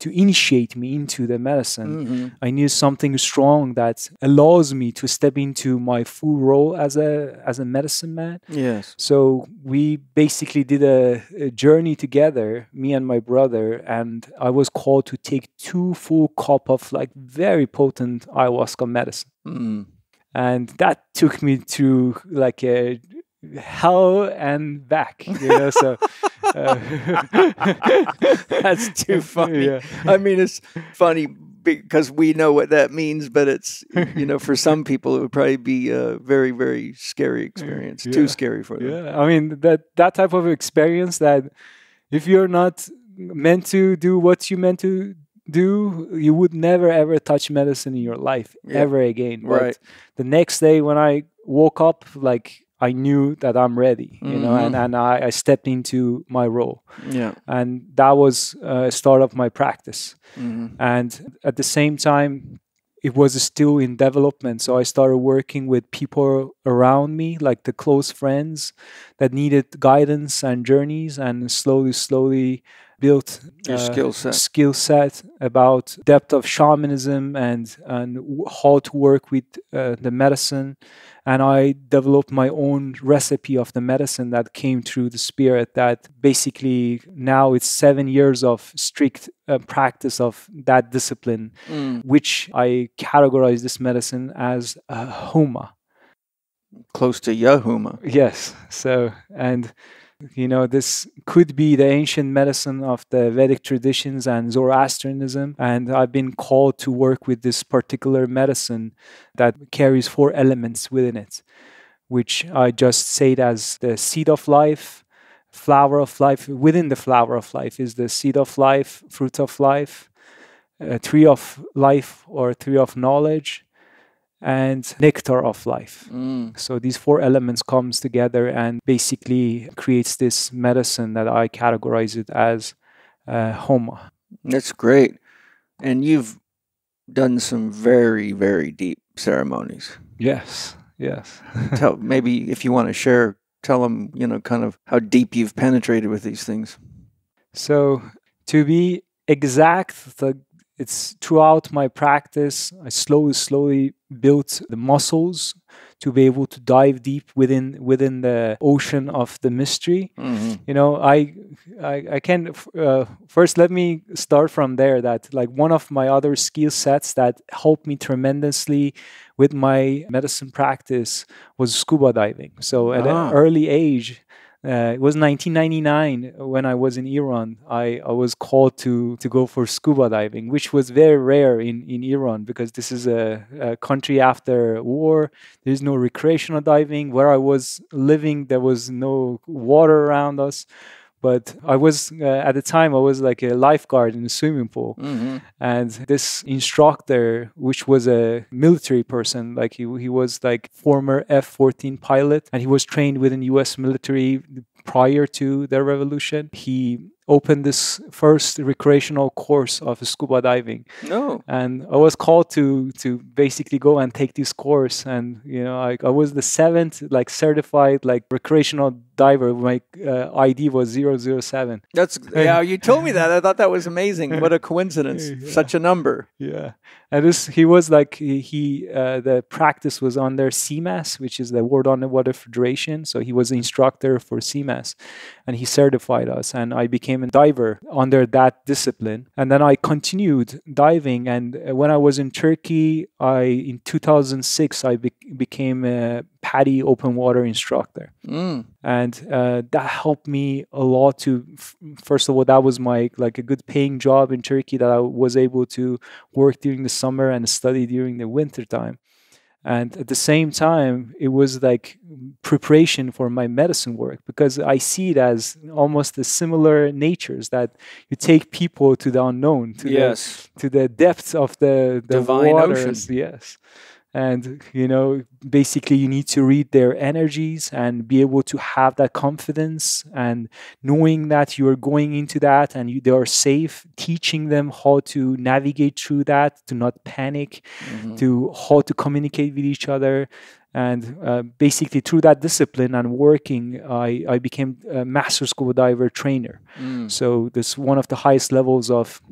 initiate me into the medicine. I need something strong that allows me to step into my full role as a medicine man. Yes. So we basically did a journey together, me and my brother, and I was called to take 2 full cup of like very potent ayahuasca medicine. And that took me to like a hell and back, so that's too funny. Yeah. I mean, it's funny because we know what that means, but it's, for some people it would probably be a very, very scary experience. Too scary for them. Yeah, I mean that type of experience that if you're not meant to do what you meant to do, you would never ever touch medicine in your life ever again. Right. But the next day when I woke up, like I knew that I'm ready, and I stepped into my role. Yeah. And that was a start of my practice. And at the same time, it was still in development. So I started working with people around me, like the close friends that needed guidance and journeys, and slowly built your skill set about depth of shamanism and how to work with the medicine. And I developed my own recipe of the medicine that came through the spirit, that basically now it's 7 years of strict practice of that discipline, which I categorize this medicine as YaHuMa. Close to YaHuMa. Yes. So, and this could be the ancient medicine of the Vedic traditions and Zoroastrianism. And I've been called to work with this particular medicine that carries 4 elements within it, which I just say it as the seed of life, flower of life. Within the flower of life is the seed of life, fruit of life, tree of life or tree of knowledge, and nectar of life. So these 4 elements comes together and basically creates this medicine that I categorize it as YaHuMa. That's great. And you've done some very, very deep ceremonies. Yes. Maybe if you want to share, tell them, kind of how deep you've penetrated with these things. So to be exact, it's throughout my practice, I slowly built the muscles to be able to dive deep within the ocean of the mystery. I can first let me start from there. That like one of my other skill sets that helped me tremendously with my medicine practice was scuba diving. So at an early age, it was 1999 when I was in Iran. I was called to go for scuba diving, which was very rare in Iran because this is a country after war. There is no recreational diving. Where I was living, there was no water around us. But I was, at the time, I was like a lifeguard in a swimming pool. And this instructor, which was a military person, like he was like former F-14 pilot, and he was trained within US military prior to the revolution. He opened this first recreational course of scuba diving. And I was called to basically go and take this course. And, I was the 7th like certified like recreational diver. My ID was 007. You told me that. I thought that was amazing. What a coincidence. Such a number. Yeah. And he was like, the practice was under CMAS, which is the World Underwater Federation. So he was the instructor for CMAS and he certified us. And I became a diver under that discipline. And then I continued diving. And when I was in Turkey, in 2006, I became a PADI open water instructor. And that helped me a lot to, first of all, that was my like a good paying job in Turkey that I was able to work during the summer and study during the winter time. And at the same time, it was like preparation for my medicine work because I see it as almost the similar natures that you take people to the unknown, to the depths of the divine waters. Ocean. Yes. And, basically you need to read their energies and be able to have that confidence and knowing that you are going into that and they are safe, teaching them how to navigate through that, to not panic, to how to communicate with each other. And basically through that discipline and working, I became a master scuba diver trainer. So this one of the highest levels of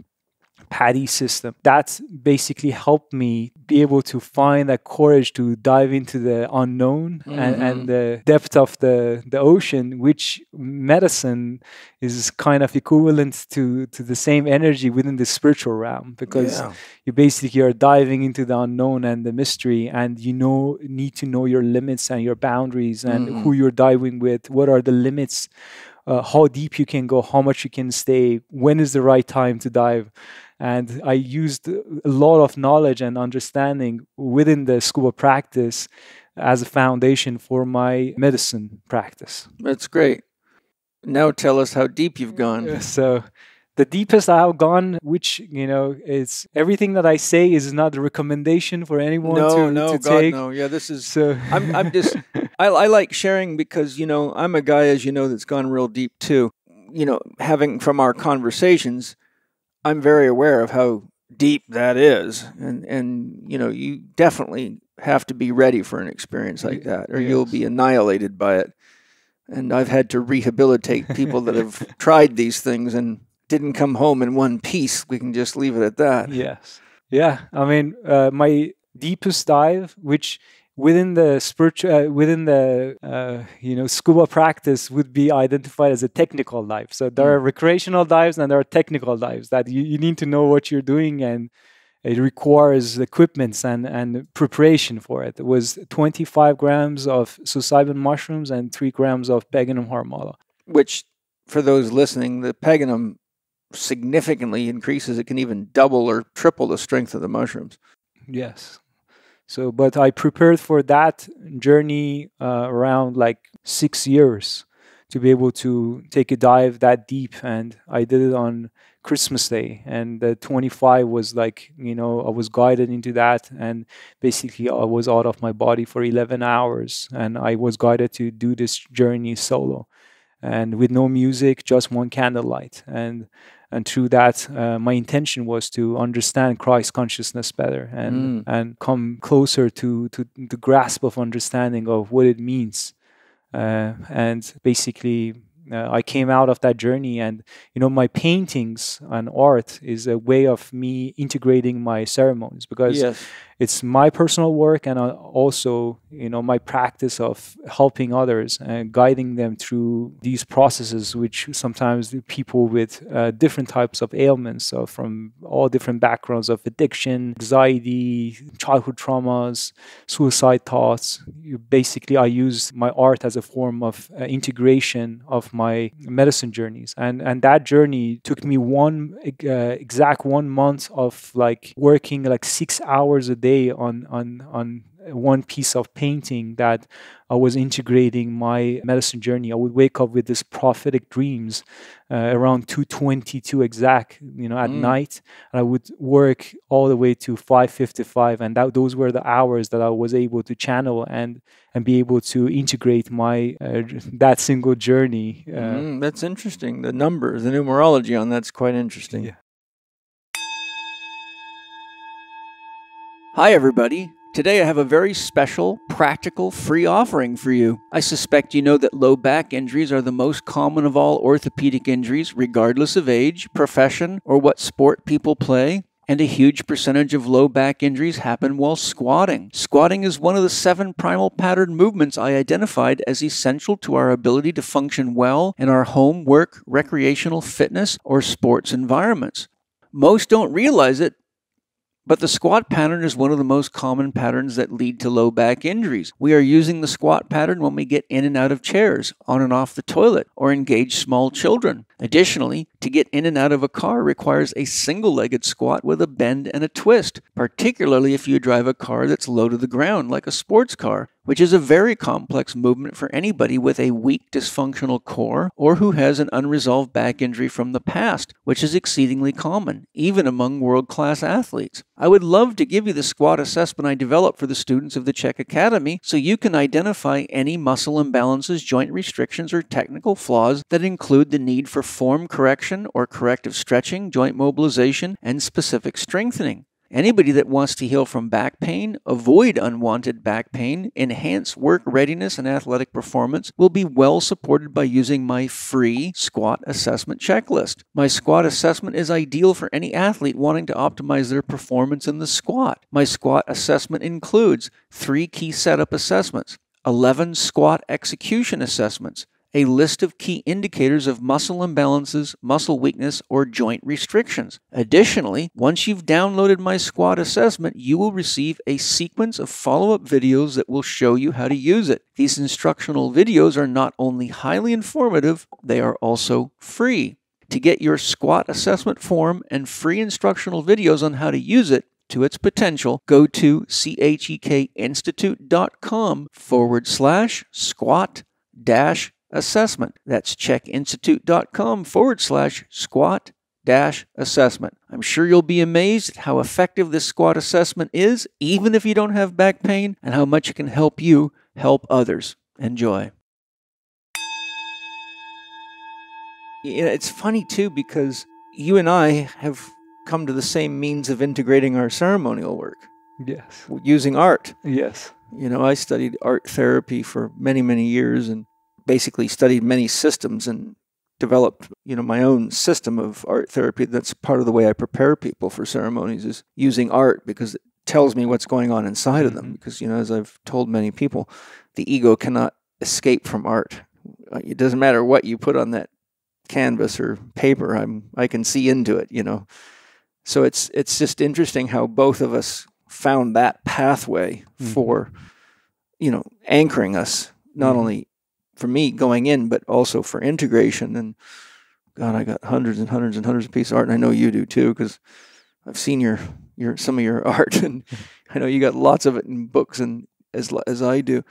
PADI system. That basically helped me be able to find that courage to dive into the unknown and the depth of the ocean, which medicine is kind of equivalent to the same energy within the spiritual realm because you basically are diving into the unknown and the mystery, and need to know your limits and your boundaries and who you're diving with, what are the limits, how deep you can go, how much you can stay, when is the right time to dive. And I used a lot of knowledge and understanding within the scuba practice as a foundation for my medicine practice. That's great. Now tell us how deep you've gone. So the deepest I have gone, which, is everything that I say is not a recommendation for anyone to take. No. Yeah, this is... So I'm just... I like sharing because, I'm a guy, as you know, that's gone real deep too. Having from our conversations... I'm very aware of how deep that is. And you definitely have to be ready for an experience like that or you'll be annihilated by it. And I've had to rehabilitate people that have tried these things and didn't come home in one piece. We can just leave it at that. Yes. Yeah. I mean, my deepest dive, which within the scuba practice would be identified as a technical dive. So there are recreational dives and there are technical dives that you need to know what you're doing, and it requires equipments and preparation for it. It was 25 grams of psilocybin mushrooms and 3 grams of paganum harmala. Which, for those listening, the paganum significantly increases. It can even double or triple the strength of the mushrooms. Yes. So, but I prepared for that journey around like 6 years to be able to take a dive that deep. And I did it on Christmas Day. And the 25 was like, I was guided into that. And basically, I was out of my body for 11 hours. And I was guided to do this journey solo. And with no music, just one candlelight. And through that, my intention was to understand Christ consciousness better and come closer to the grasp of understanding of what it means. And basically, I came out of that journey, and my paintings and art is a way of me integrating my ceremonies, because it's my personal work, and also my practice of helping others and guiding them through these processes, which sometimes people with different types of ailments, so from all different backgrounds of addiction, anxiety, childhood traumas, suicide thoughts. Basically, I use my art as a form of integration of my medicine journeys, and that journey took me exact 1 month of like working like 6 hours a day on one piece of painting that I was integrating my medicine journey. I would wake up with this prophetic dreams around 2:22 exact, at night, and I would work all the way to 5:55, and those were the hours that I was able to channel and be able to integrate my that single journey. That's interesting. The numbers, the numerology on that's quite interesting. Yeah. Hi, everybody. Today I have a very special, practical, free offering for you. I suspect you know that low back injuries are the most common of all orthopedic injuries, regardless of age, profession, or what sport people play. And a huge percentage of low back injuries happen while squatting. Squatting is one of the 7 primal pattern movements I identified as essential to our ability to function well in our home, work, recreational, fitness, or sports environments. Most don't realize it, but the squat pattern is one of the most common patterns that lead to low back injuries. We are using the squat pattern when we get in and out of chairs, on and off the toilet, or engage small children. Additionally, to get in and out of a car requires a single-legged squat with a bend and a twist, particularly if you drive a car that's low to the ground, like a sports car, which is a very complex movement for anybody with a weak dysfunctional core or who has an unresolved back injury from the past, which is exceedingly common, even among world-class athletes. I would love to give you the squat assessment I developed for the students of the Chek Academy so you can identify any muscle imbalances, joint restrictions, or technical flaws that include the need for form correction or corrective stretching, joint mobilization, and specific strengthening. Anybody that wants to heal from back pain, avoid unwanted back pain, enhance work readiness and athletic performance will be well supported by using my free squat assessment checklist. My squat assessment is ideal for any athlete wanting to optimize their performance in the squat. My squat assessment includes 3 key setup assessments, 11 squat execution assessments, a list of key indicators of muscle imbalances, muscle weakness, or joint restrictions. Additionally, once you've downloaded my squat assessment, you will receive a sequence of follow-up videos that will show you how to use it. These instructional videos are not only highly informative, they are also free. To get your squat assessment form and free instructional videos on how to use it to its potential, go to chekinstitute.com/squat-assessment. That's chekinstitute.com/squat-assessment. I'm sure you'll be amazed at how effective this squat assessment is, even if you don't have back pain, and how much it can help you help others. Enjoy. It's funny too, because you and I have come to the same means of integrating our ceremonial work. Yes. Using art. Yes. I studied art therapy for many, many years and basically studied many systems and developed, my own system of art therapy. That's part of the way I prepare people for ceremonies, is using art, because it tells me what's going on inside of them. Because, as I've told many people, the ego cannot escape from art. It doesn't matter what you put on that canvas or paper. I can see into it, So it's just interesting how both of us found that pathway for, anchoring us, not only for me going in, but also for integration. And God, I got hundreds and hundreds and hundreds of pieces of art, and I know you do too, because I've seen some of your art, and I know you got lots of it in books, and as I do.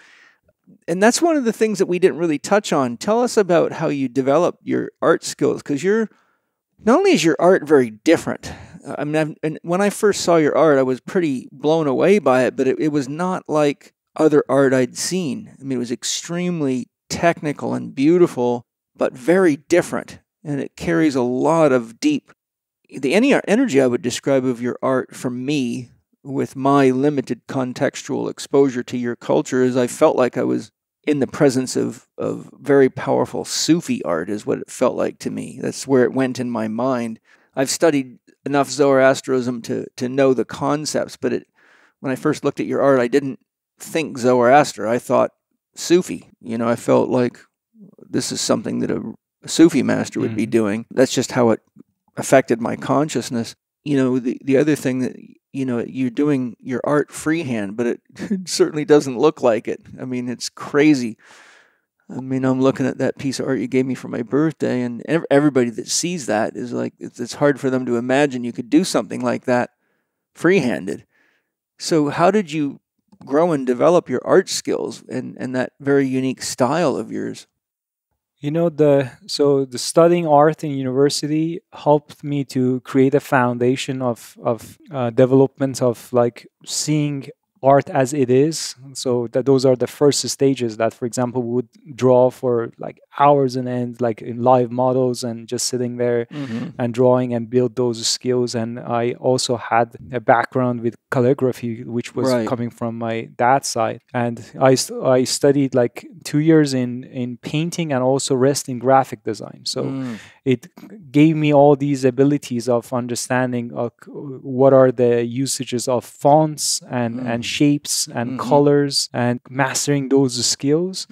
And that's one of the things that we didn't really touch on. Tell us about how you developed your art skills, because not only is your art very different. I mean, and when I first saw your art, I was pretty blown away by it, but it was not like other art I'd seen. I mean, it was extremely technical and beautiful, but very different. And it carries a lot of deep, the energy I would describe of your art for me, with my limited contextual exposure to your culture, is I felt like I was in the presence of very powerful Sufi art, is what it felt like to me. That's where it went in my mind. I've studied enough Zoroastrianism to know the concepts, but when I first looked at your art, I didn't think Zoroaster. I thought Sufi. I felt like this is something that a Sufi master would be doing. That's just how it affected my consciousness. The other thing that, you're doing your art freehand, but it certainly doesn't look like it. I mean, it's crazy. I mean, I'm looking at that piece of art you gave me for my birthday, and everybody that sees that is like, it's hard for them to imagine you could do something like that freehanded. So how did you grow and develop your art skills and that very unique style of yours? The studying art in university helped me to create a foundation of development of like seeing art as it is. So that those are the first stages that, for example, we would draw for like hours and end, like in live models, and just sitting there and drawing and build those skills. And I also had a background with calligraphy, which was coming from my dad's side. And I studied like 2 years in painting and also rest in graphic design. So it gave me all these abilities of understanding what are the usages of fonts and shapes and colors, and mastering those skills.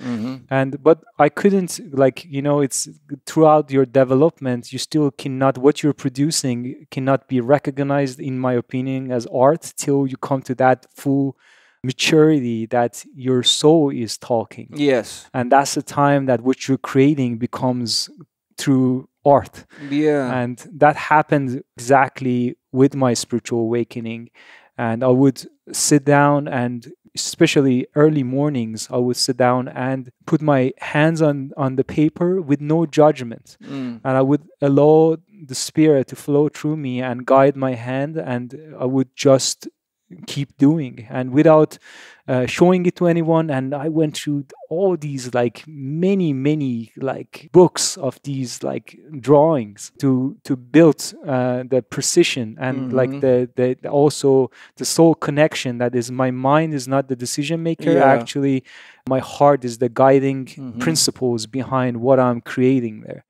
But I couldn't, it's throughout your development, you still cannot, what you're producing cannot be recognized, in my opinion, as art till you come to that full maturity that your soul is talking. Yes. And that's the time that what you're creating becomes through art. Yeah. And that happened exactly with my spiritual awakening. And I would sit down, and especially early mornings, I would sit down and put my hands on the paper with no judgment. And I would allow the spirit to flow through me and guide my hand, and I would just keep doing, and without showing it to anyone. And I went through all these like many like books of these like drawings to build the precision and like the also the soul connection, that is, my mind is not the decision maker. Actually, my heart is the guiding principles behind what I'm creating there,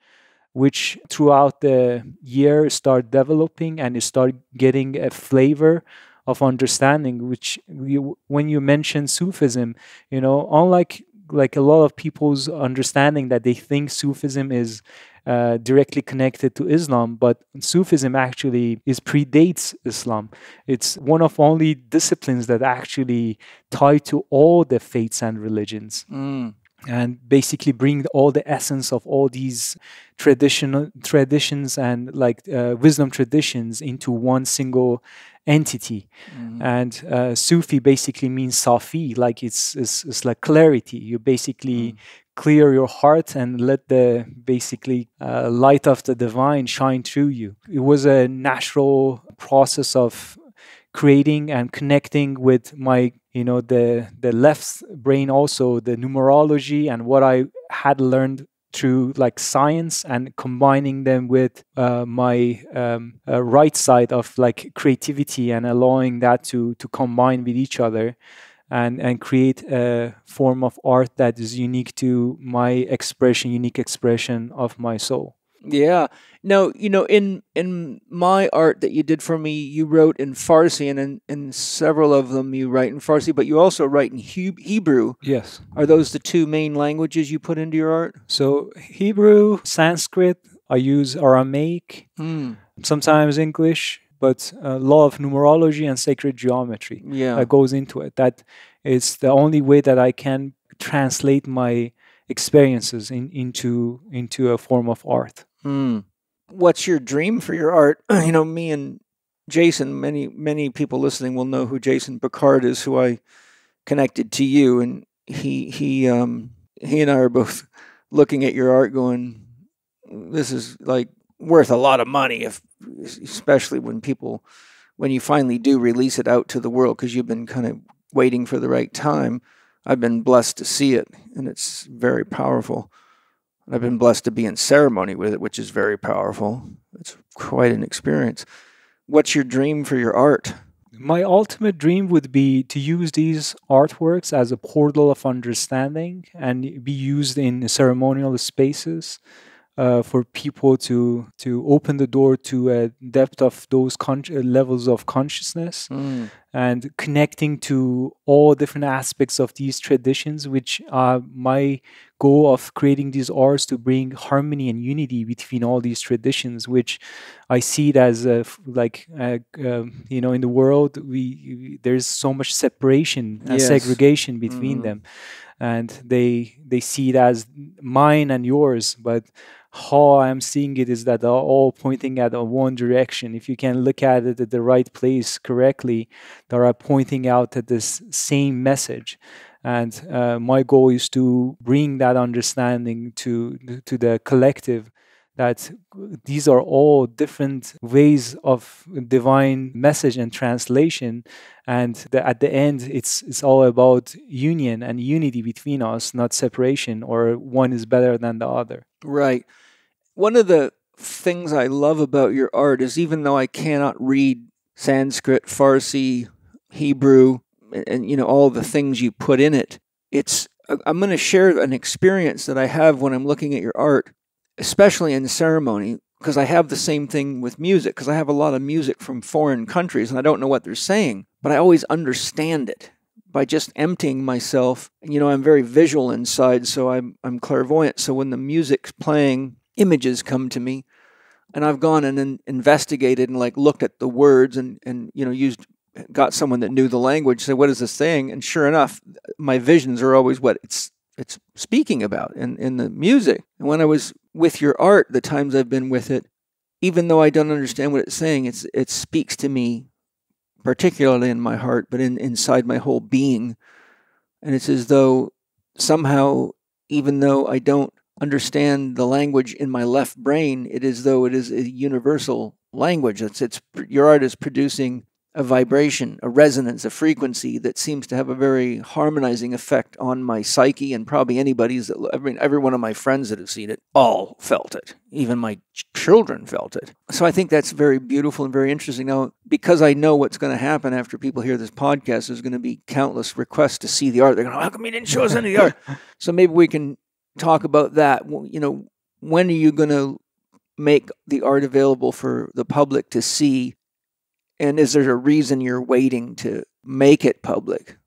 which throughout the year start developing, and you start getting a flavor of understanding, which when you mention Sufism, unlike like a lot of people's understanding that they think Sufism is directly connected to Islam, but Sufism actually predates Islam. It's one of only disciplines that actually tie to all the faiths and religions. And basically bring all the essence of all these traditions and like wisdom traditions into one single entity. And Sufi basically means Safi, like it's like clarity. You basically clear your heart and let the basically light of the divine shine through you. It was a natural process of creating and connecting with my the left brain, also the numerology and what I had learned through like science, and combining them with my right side of like creativity, and allowing that to combine with each other and create a form of art that is unique to my unique expression of my soul. Yeah. Now, in my art that you did for me, you wrote in Farsi, and in several of them you write in Farsi, but you also write in Hebrew. Yes. Are those the two main languages you put into your art? So Hebrew, Sanskrit, I use Aramaic, sometimes English, but a lot of numerology and sacred geometry that goes into it. That is the only way that I can translate my experiences into a form of art. What's your dream for your art? Me and Jason, many people listening will know who Jason Picard is, who I connected to you, and he and I are both looking at your art going, this is like worth a lot of money, especially when you finally do release it out to the world, because you've been kind of waiting for the right time. I've been blessed to see it, and it's very powerful. I've been blessed to be in ceremony with it, which is very powerful. It's quite an experience. What's your dream for your art? My ultimate dream would be to use these artworks as a portal of understanding and be used in ceremonial spaces for people to open the door to a depth of those levels of consciousness and connecting to all different aspects of these traditions, which are my goal of creating these arts to bring harmony and unity between all these traditions, which I see it as in the world there's so much separation and segregation between them, and they see it as mine and yours, but how I'm seeing it is that they're all pointing at one direction. If you can look at it at the right place correctly, they are pointing out at this same message. And my goal is to bring that understanding to the collective, that these are all different ways of divine message and translation, and at the end it's all about union and unity between us, not separation or one is better than the other. Right. One of the things I love about your art is, even though I cannot read Sanskrit, Farsi, Hebrew, and all the things you put in it, I'm going to share an experience that I have when I'm looking at your art, especially in ceremony, because I have the same thing with music, because I have a lot of music from foreign countries and I don't know what they're saying, but I always understand it by just emptying myself. And I'm very visual inside, so I'm clairvoyant. So when the music's playing, images come to me, and I've gone and investigated and looked at the words and got someone that knew the language, say, what is this saying? And sure enough, my visions are always what it's speaking about in the music. And when I was with your art, the times I've been with it, even though I don't understand what it's saying, it speaks to me, particularly in my heart, but inside my whole being. And it's as though somehow, even though I don't understand the language in my left brain, it is though it is a universal language. Your art is producing a vibration, a resonance, a frequency that seems to have a very harmonizing effect on my psyche, and probably every one of my friends that have seen it all felt it. Even my children felt it. So I think that's very beautiful and very interesting. Now, because I know what's going to happen after people hear this podcast, there's going to be countless requests to see the art. They're going, how come you didn't show us any of the art? So maybe we can talk about that. When are you going to make the art available for the public to see? And is there a reason you're waiting to make it public?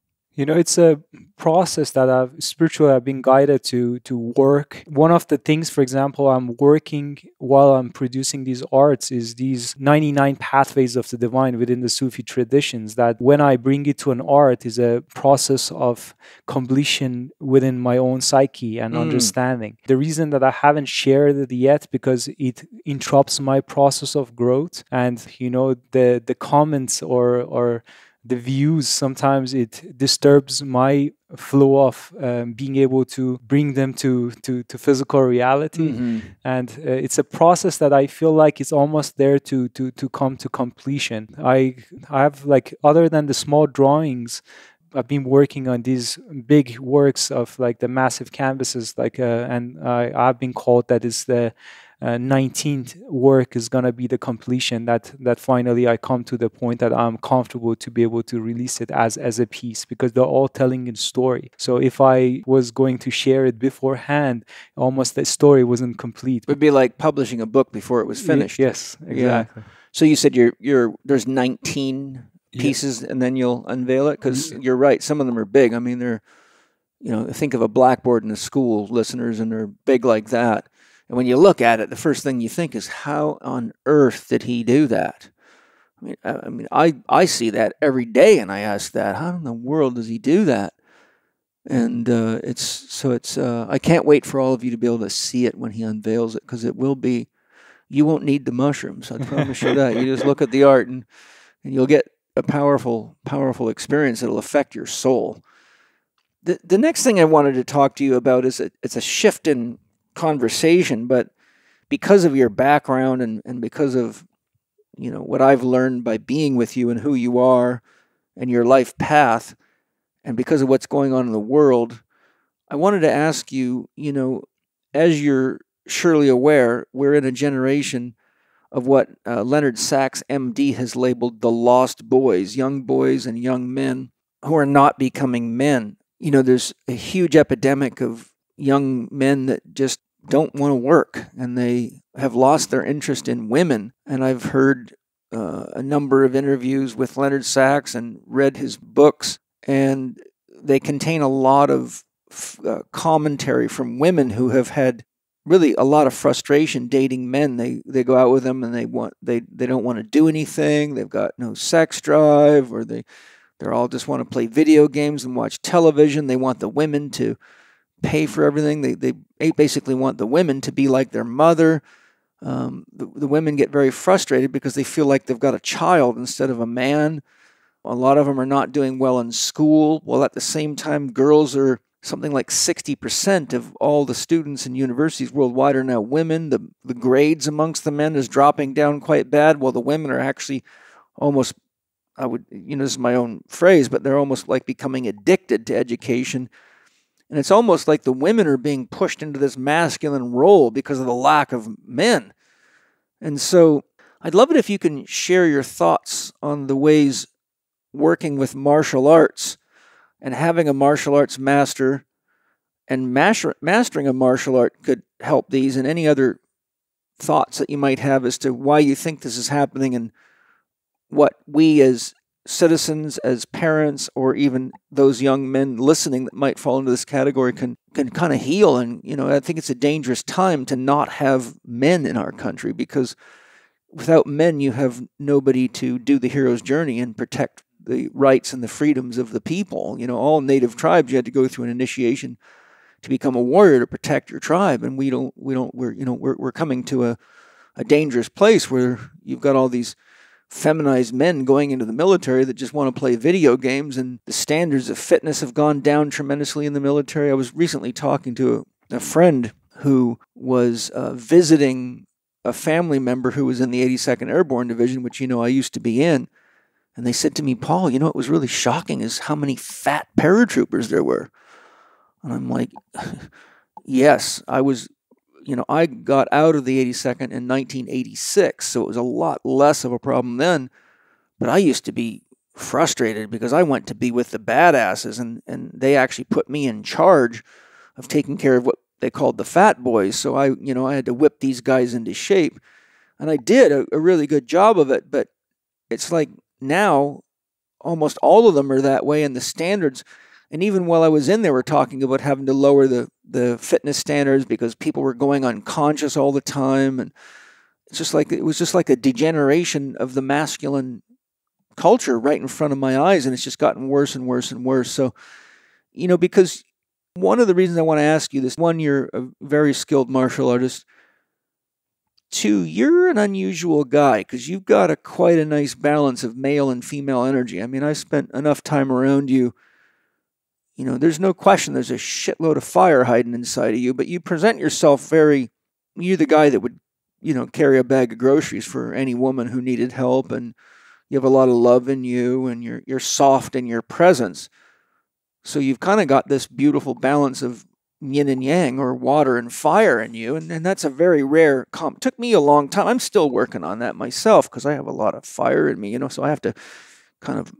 It's a process that I've been guided to work. One of the things, for example, I'm working while I'm producing these arts is these 99 pathways of the divine within the Sufi traditions, that when I bring it to an art is a process of completion within my own psyche and understanding. The reason that I haven't shared it yet, because it interrupts my process of growth, and the comments or the views, sometimes it disturbs my flow of being able to bring them to physical reality. And it's a process that I feel like it's almost there to come to completion. I have, other than the small drawings, I've been working on these big works of the massive canvases, and I've been called that is the 19th work is going to be the completion, that finally I come to the point that I'm comfortable to be able to release it as a piece, because they're all telling a story. So if I was going to share it beforehand, almost the story wasn't complete. It would be like publishing a book before it was finished. Yes, exactly. Yeah. So you said there's 19 pieces, and then you'll unveil it? Because you're right, some of them are big. I mean, they're, think of a blackboard in a school, listeners, and they're big like that. And when you look at it, the first thing you think is, how on earth did he do that? I see that every day, and I ask that, how in the world does he do that? And I can't wait for all of you to be able to see it when he unveils it, because it will be you won't need the mushrooms. I promise you that. You just look at the art and you'll get a powerful, powerful experience that'll affect your soul. The next thing I wanted to talk to you about is it's a shift in conversation, but because of your background and because of, you know, what I've learned by being with you and who you are and your life path, and because of what's going on in the world, I wanted to ask you, you know, as you're surely aware, we're in a generation of what Leonard Sachs, MD, has labeled the lost boys, young boys and young men who are not becoming men. You know, there's a huge epidemic of young men that just don't want to work, and they have lost their interest in women. And I've heard a number of interviews with Leonard Sachs and read his books, and they contain a lot of commentary from women who have had really a lot of frustration dating men. They go out with them and they don't want to do anything. They've got no sex drive, or they're all just want to play video games and watch television. They want the women to pay for everything. They basically want the women to be like their mother. The women get very frustrated because they feel like they've got a child instead of a man. A lot of them are not doing well in school. Well, at the same time, girls are something like 60% of all the students in universities worldwide are now women. The grades amongst the men is dropping down quite bad, while the women are actually almost, this is my own phrase, but they're almost like becoming addicted to education. And it's almost like the women are being pushed into this masculine role because of the lack of men. And so I'd love it if you can share your thoughts on the ways working with martial arts and having a martial arts master and mastering a martial art could help these, and any other thoughts that you might have as to why you think this is happening and what we as citizens, as parents, or even those young men listening that might fall into this category can kind of heal. And, you know, I think it's a dangerous time to not have men in our country, because without men, you have nobody to do the hero's journey and protect the rights and the freedoms of the people. You know, all native tribes, you had to go through an initiation to become a warrior to protect your tribe. And we're coming to a dangerous place where you've got all these feminized men going into the military that just want to play video games, and the standards of fitness have gone down tremendously in the military. I was recently talking to a friend who was visiting a family member who was in the 82nd Airborne Division, which, you know, I used to be in. And they said to me, Paul, you know what was really shocking is how many fat paratroopers there were. And I'm like, yes, I got out of the 82nd in 1986, so it was a lot less of a problem then. But I used to be frustrated because I went to be with the badasses, and they actually put me in charge of taking care of what they called the fat boys. So I had to whip these guys into shape. And I did a really good job of it, but it's like now almost all of them are that way, and the standards. And even while I was in there, we're talking about having to lower the fitness standards because people were going unconscious all the time. And it was just like a degeneration of the masculine culture right in front of my eyes. And it's just gotten worse and worse and worse. So, you know, because one of the reasons I want to ask you this, one, you're a very skilled martial artist. Two, you're an unusual guy because you've got quite a nice balance of male and female energy. I mean, I spent enough time around you. You know, there's no question there's a shitload of fire hiding inside of you, but you present yourself you're the guy that would, you know, carry a bag of groceries for any woman who needed help, and you have a lot of love in you, and you're soft in your presence. So you've kind of got this beautiful balance of yin and yang, or water and fire in you, and that's a very rare It took me a long time. I'm still working on that myself because I have a lot of fire in me, you know, so I have to kind of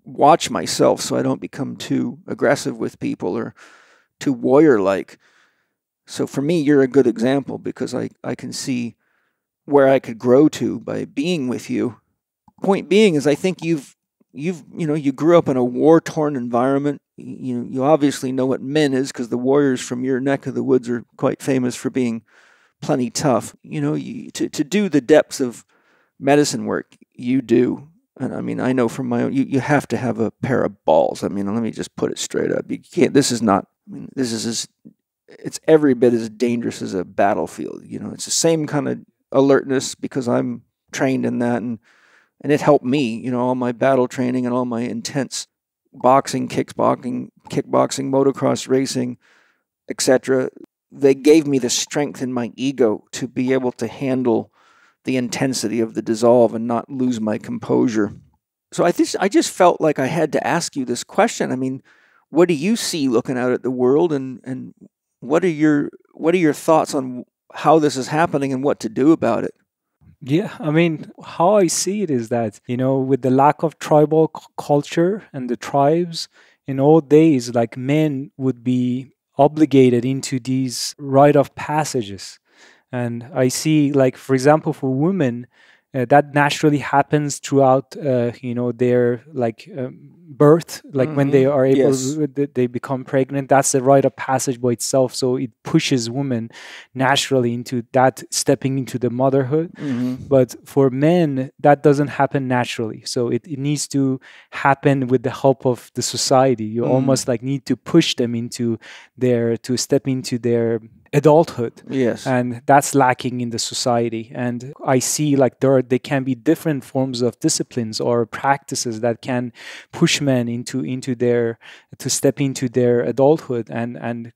watch myself so I don't become too aggressive with people or too warrior-like. So for me, you're a good example because I can see where I could grow to by being with you. Point being is I think you grew up in a war-torn environment. You obviously know what men is because the warriors from your neck of the woods are quite famous for being plenty tough. You know, to do the depths of medicine work you do. And I mean, I know from my own, you have to have a pair of balls. I mean, let me just put it straight up. You can't, it's every bit as dangerous as a battlefield. You know, it's the same kind of alertness because I'm trained in that, and it helped me, all my battle training and all my intense boxing, kickboxing, motocross racing, etc. They gave me the strength in my ego to be able to handle the intensity of the dissolve and not lose my composure. So I just felt like I had to ask you this question. I mean, what do you see looking out at the world, and what are your thoughts on how this is happening and what to do about it? Yeah, I mean, how I see it is that, with the lack of tribal culture and the tribes, in old days, like men would be obligated into these rite of passages. And I see, like, for example, for women, that naturally happens throughout, their birth, like when they are able, they become pregnant. That's a rite of passage by itself. So it pushes women naturally into that, stepping into the motherhood. But for men, that doesn't happen naturally. So it needs to happen with the help of the society. You almost like need to push them into to step into their adulthood. Yes. And that's lacking in the society. And I see like there can be different forms of disciplines or practices that can push men to step into their adulthood and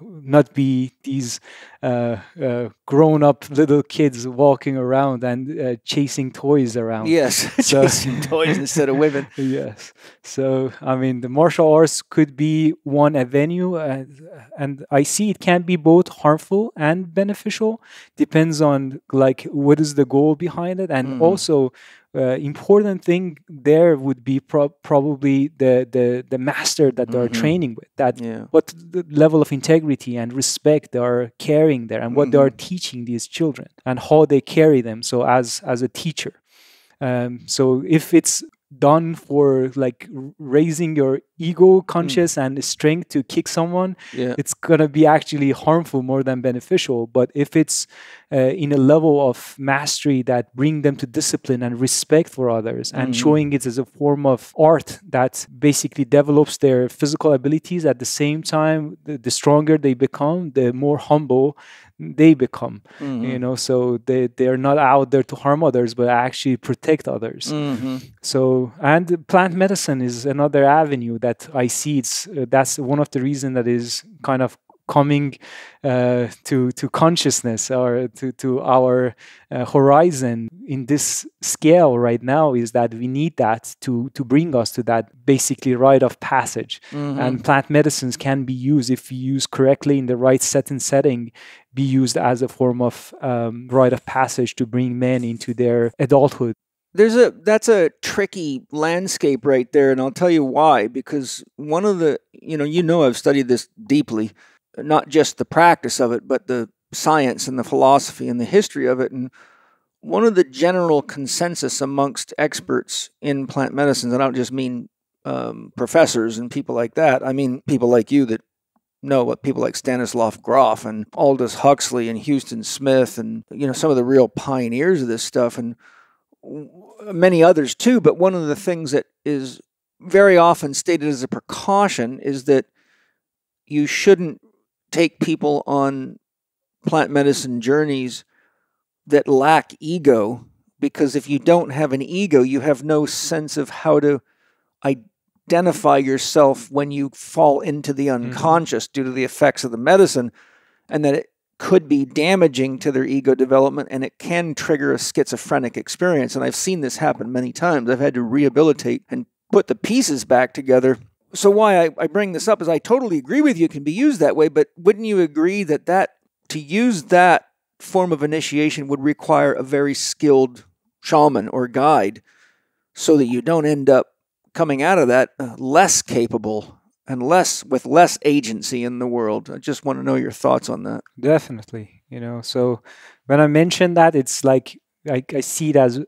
not be these grown-up little kids walking around and chasing toys around. Yes, chasing toys instead of women. Yes. So, I mean, the martial arts could be one avenue, and I see it can be both harmful and beneficial. Depends on like what is the goal behind it, and also important thing there would be probably the master that they're training with, what the level of integrity and respect they are carrying there, and what they are teaching these children and how they carry them. So as a teacher, so if it's done for like raising your ego conscious and strength to kick someone, it's gonna be actually harmful more than beneficial. But if it's in a level of mastery that bring them to discipline and respect for others, and showing it as a form of art that basically develops their physical abilities, at the same time the stronger they become, the more humble they become, so they're not out there to harm others but actually protect others. So, and plant medicine is another avenue that I see. That's one of the reasons that is kind of coming to consciousness or to our horizon in this scale right now, is that we need that to bring us to that basically rite of passage. And plant medicines can be used, if used correctly in the right setting, be used as a form of rite of passage to bring men into their adulthood. That's a tricky landscape right there, and I'll tell you why. Because one of the, I've studied this deeply, not just the practice of it, but the science and the philosophy and the history of it. And one of the general consensus amongst experts in plant medicines, and I don't just mean professors and people like that, I mean people like you that know what people like Stanislav Grof and Aldous Huxley and Houston Smith and, some of the real pioneers of this stuff, and many others too. But one of the things that is very often stated as a precaution is that you shouldn't take people on plant medicine journeys that lack ego, because if you don't have an ego, you have no sense of how to identify yourself when you fall into the unconscious due to the effects of the medicine, and that it could be damaging to their ego development, and it can trigger a schizophrenic experience. And I've seen this happen many times. I've had to rehabilitate and put the pieces back together. So why I bring this up is I totally agree with you, it can be used that way, but wouldn't you agree that to use that form of initiation would require a very skilled shaman or guide, so that you don't end up coming out of that less capable and with less agency in the world? I just want to know your thoughts on that. Definitely. So when I mention that, it's like I see it as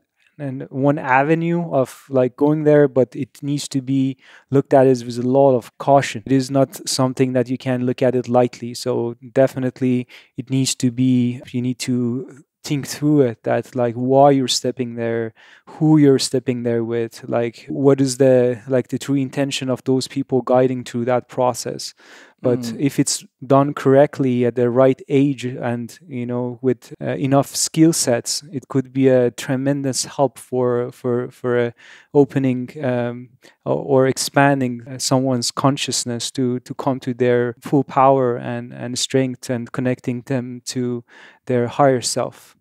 one avenue of like going there, but it needs to be looked at as with a lot of caution. It is not something that you can look at it lightly. So definitely it needs to be, you need to think through it, that like why you're stepping there, who you're stepping there with, like what is the true intention of those people guiding through that process. But if it's done correctly at the right age and, with enough skill sets, it could be a tremendous help for opening or expanding someone's consciousness to come to their full power and strength, and connecting them to their higher self.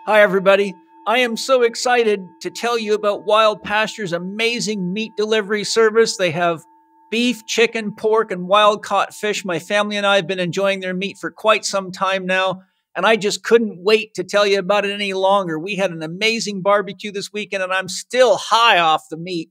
Hi, everybody. I am so excited to tell you about Wild Pasture's amazing meat delivery service. They have beef, chicken, pork, and wild-caught fish. My family and I have been enjoying their meat for quite some time now, and I just couldn't wait to tell you about it any longer. We had an amazing barbecue this weekend, and I'm still high off the meat.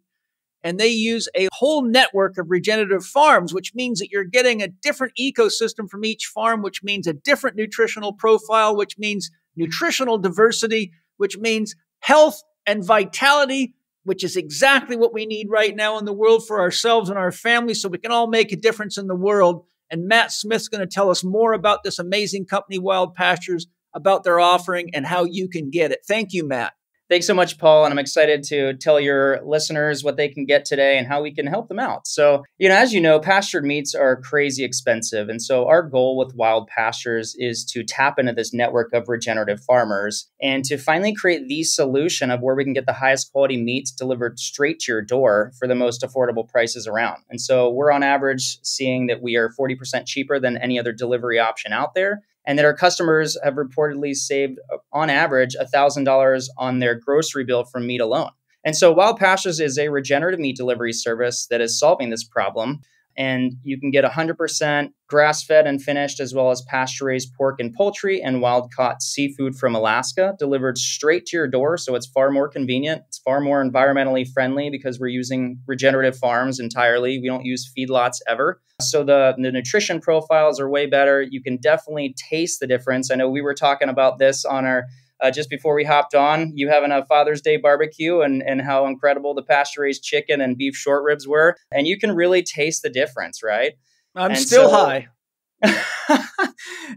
And they use a whole network of regenerative farms, which means that you're getting a different ecosystem from each farm, which means a different nutritional profile, which means nutritional diversity, which means health and vitality, which is exactly what we need right now in the world for ourselves and our families, so we can all make a difference in the world. And Matt Smith's going to tell us more about this amazing company, Wild Pastures, about their offering and how you can get it. Thank you, Matt. Thanks so much, Paul. And I'm excited to tell your listeners what they can get today and how we can help them out. So, as you know, pastured meats are crazy expensive. And so our goal with Wild Pastures is to tap into this network of regenerative farmers and to finally create the solution of where we can get the highest quality meats delivered straight to your door for the most affordable prices around. And so we're on average seeing that we are 40% cheaper than any other delivery option out there, and that our customers have reportedly saved, on average, $1,000 on their grocery bill from meat alone. And so Wild Pastures is a regenerative meat delivery service that is solving this problem. And you can get 100% grass-fed and finished, as well as pasture-raised pork and poultry and wild-caught seafood from Alaska delivered straight to your door. So it's far more convenient. It's far more environmentally friendly because we're using regenerative farms entirely. We don't use feedlots ever. So the nutrition profiles are way better. You can definitely taste the difference. I know we were talking about this on our just before we hopped on, you having a Father's Day barbecue and how incredible the pasture-raised chicken and beef short ribs were. And you can really taste the difference, right? I'm still high.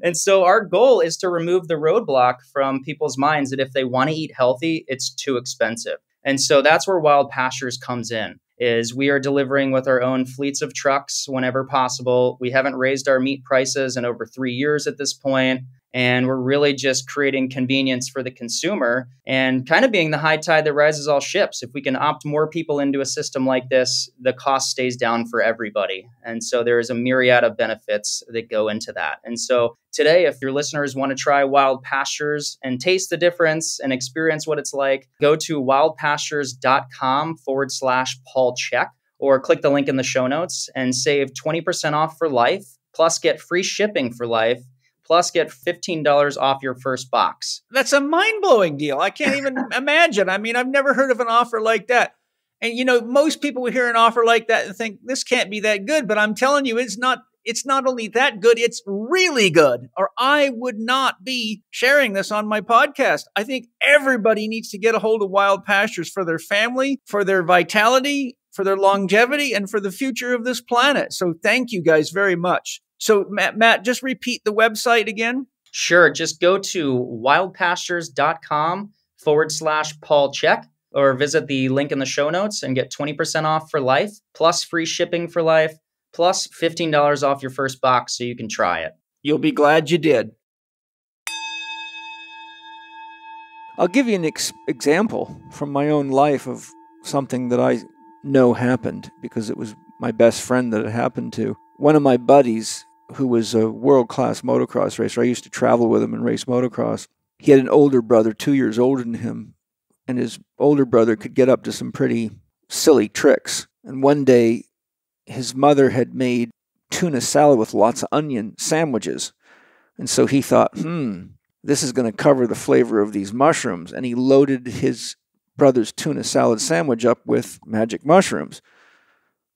And so our goal is to remove the roadblock from people's minds that if they want to eat healthy, it's too expensive. And so that's where Wild Pastures comes in, is we are delivering with our own fleets of trucks whenever possible. We haven't raised our meat prices in over 3 years at this point. And we're really just creating convenience for the consumer and kind of being the high tide that rises all ships. If we can opt more people into a system like this, the cost stays down for everybody. And so there is a myriad of benefits that go into that. And so today, if your listeners want to try Wild Pastures and taste the difference and experience what it's like, go to wildpastures.com/Paul Chek or click the link in the show notes and save 20% off for life, plus get free shipping for life, plus get $15 off your first box. That's a mind-blowing deal. I can't even imagine. I mean, I've never heard of an offer like that. And, most people will hear an offer like that and think, this can't be that good. But I'm telling you, it's not only that good, it's really good. Or I would not be sharing this on my podcast. I think everybody needs to get a hold of Wild Pastures for their family, for their vitality, for their longevity, and for the future of this planet. So thank you guys very much. So Matt, just repeat the website again. Sure. Just go to wildpastures.com/Paul Chek or visit the link in the show notes and get 20% off for life, plus free shipping for life, plus $15 off your first box so you can try it. You'll be glad you did. I'll give you an example from my own life of something that I know happened because it was my best friend that it happened to. One of my buddies, who was a world-class motocross racer, I used to travel with him and race motocross. He had an older brother, 2 years older than him, and his older brother could get up to some pretty silly tricks. And one day, his mother had made tuna salad with lots of onion sandwiches. And so he thought, this is going to cover the flavor of these mushrooms. And he loaded his brother's tuna salad sandwich up with magic mushrooms.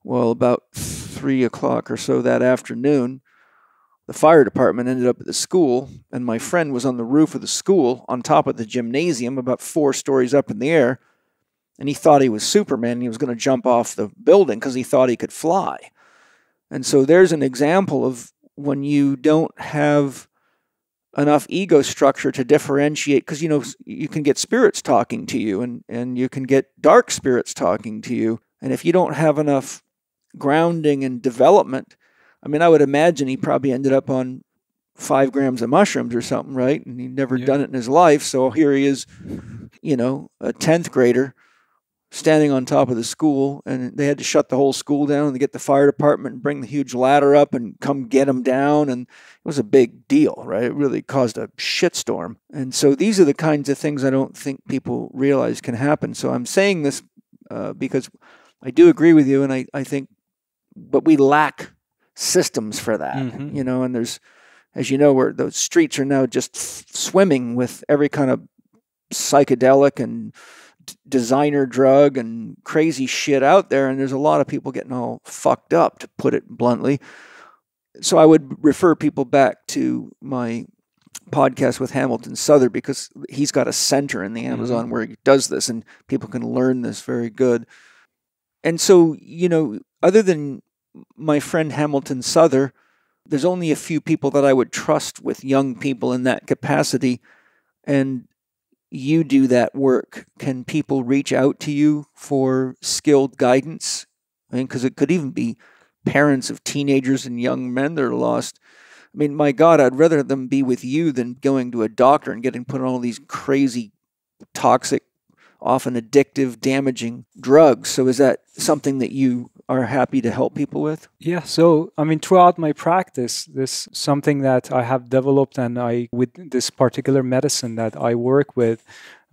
Well, about 3 o'clock or so that afternoon, the fire department ended up at the school, and my friend was on the roof of the school on top of the gymnasium about 4 stories up in the air, and he thought he was Superman, and he was going to jump off the building because he thought he could fly. And so there's an example of when you don't have enough ego structure to differentiate, because, you can get spirits talking to you, and you can get dark spirits talking to you. And if you don't have enough grounding and development, I mean, I would imagine he probably ended up on 5 grams of mushrooms or something, right? And he'd never done it in his life. So here he is, a 10th grader standing on top of the school, and they had to shut the whole school down and get the fire department and bring the huge ladder up and come get him down. And it was a big deal, right? It really caused a shitstorm. And so these are the kinds of things I don't think people realize can happen. So I'm saying this because I do agree with you, and I think, but we lack systems for that, and there's, as you know, where those streets are now just swimming with every kind of psychedelic and designer drug and crazy shit out there, and there's a lot of people getting all fucked up, to put it bluntly. So I would refer people back to my podcast with Hamilton Souther, because he's got a center in the Amazon where he does this, and people can learn this very good. And so, other than my friend Hamilton Souther, there's only a few people that I would trust with young people in that capacity. And you do that work. Can people reach out to you for skilled guidance? I mean, because it could even be parents of teenagers and young men that are lost. I mean, my God, I'd rather them be with you than going to a doctor and getting put on all these crazy, toxic, often addictive, damaging drugs. So is that something that you are happy to help people with? Yeah. So, I mean, throughout my practice, this is something that I have developed, and with this particular medicine that I work with,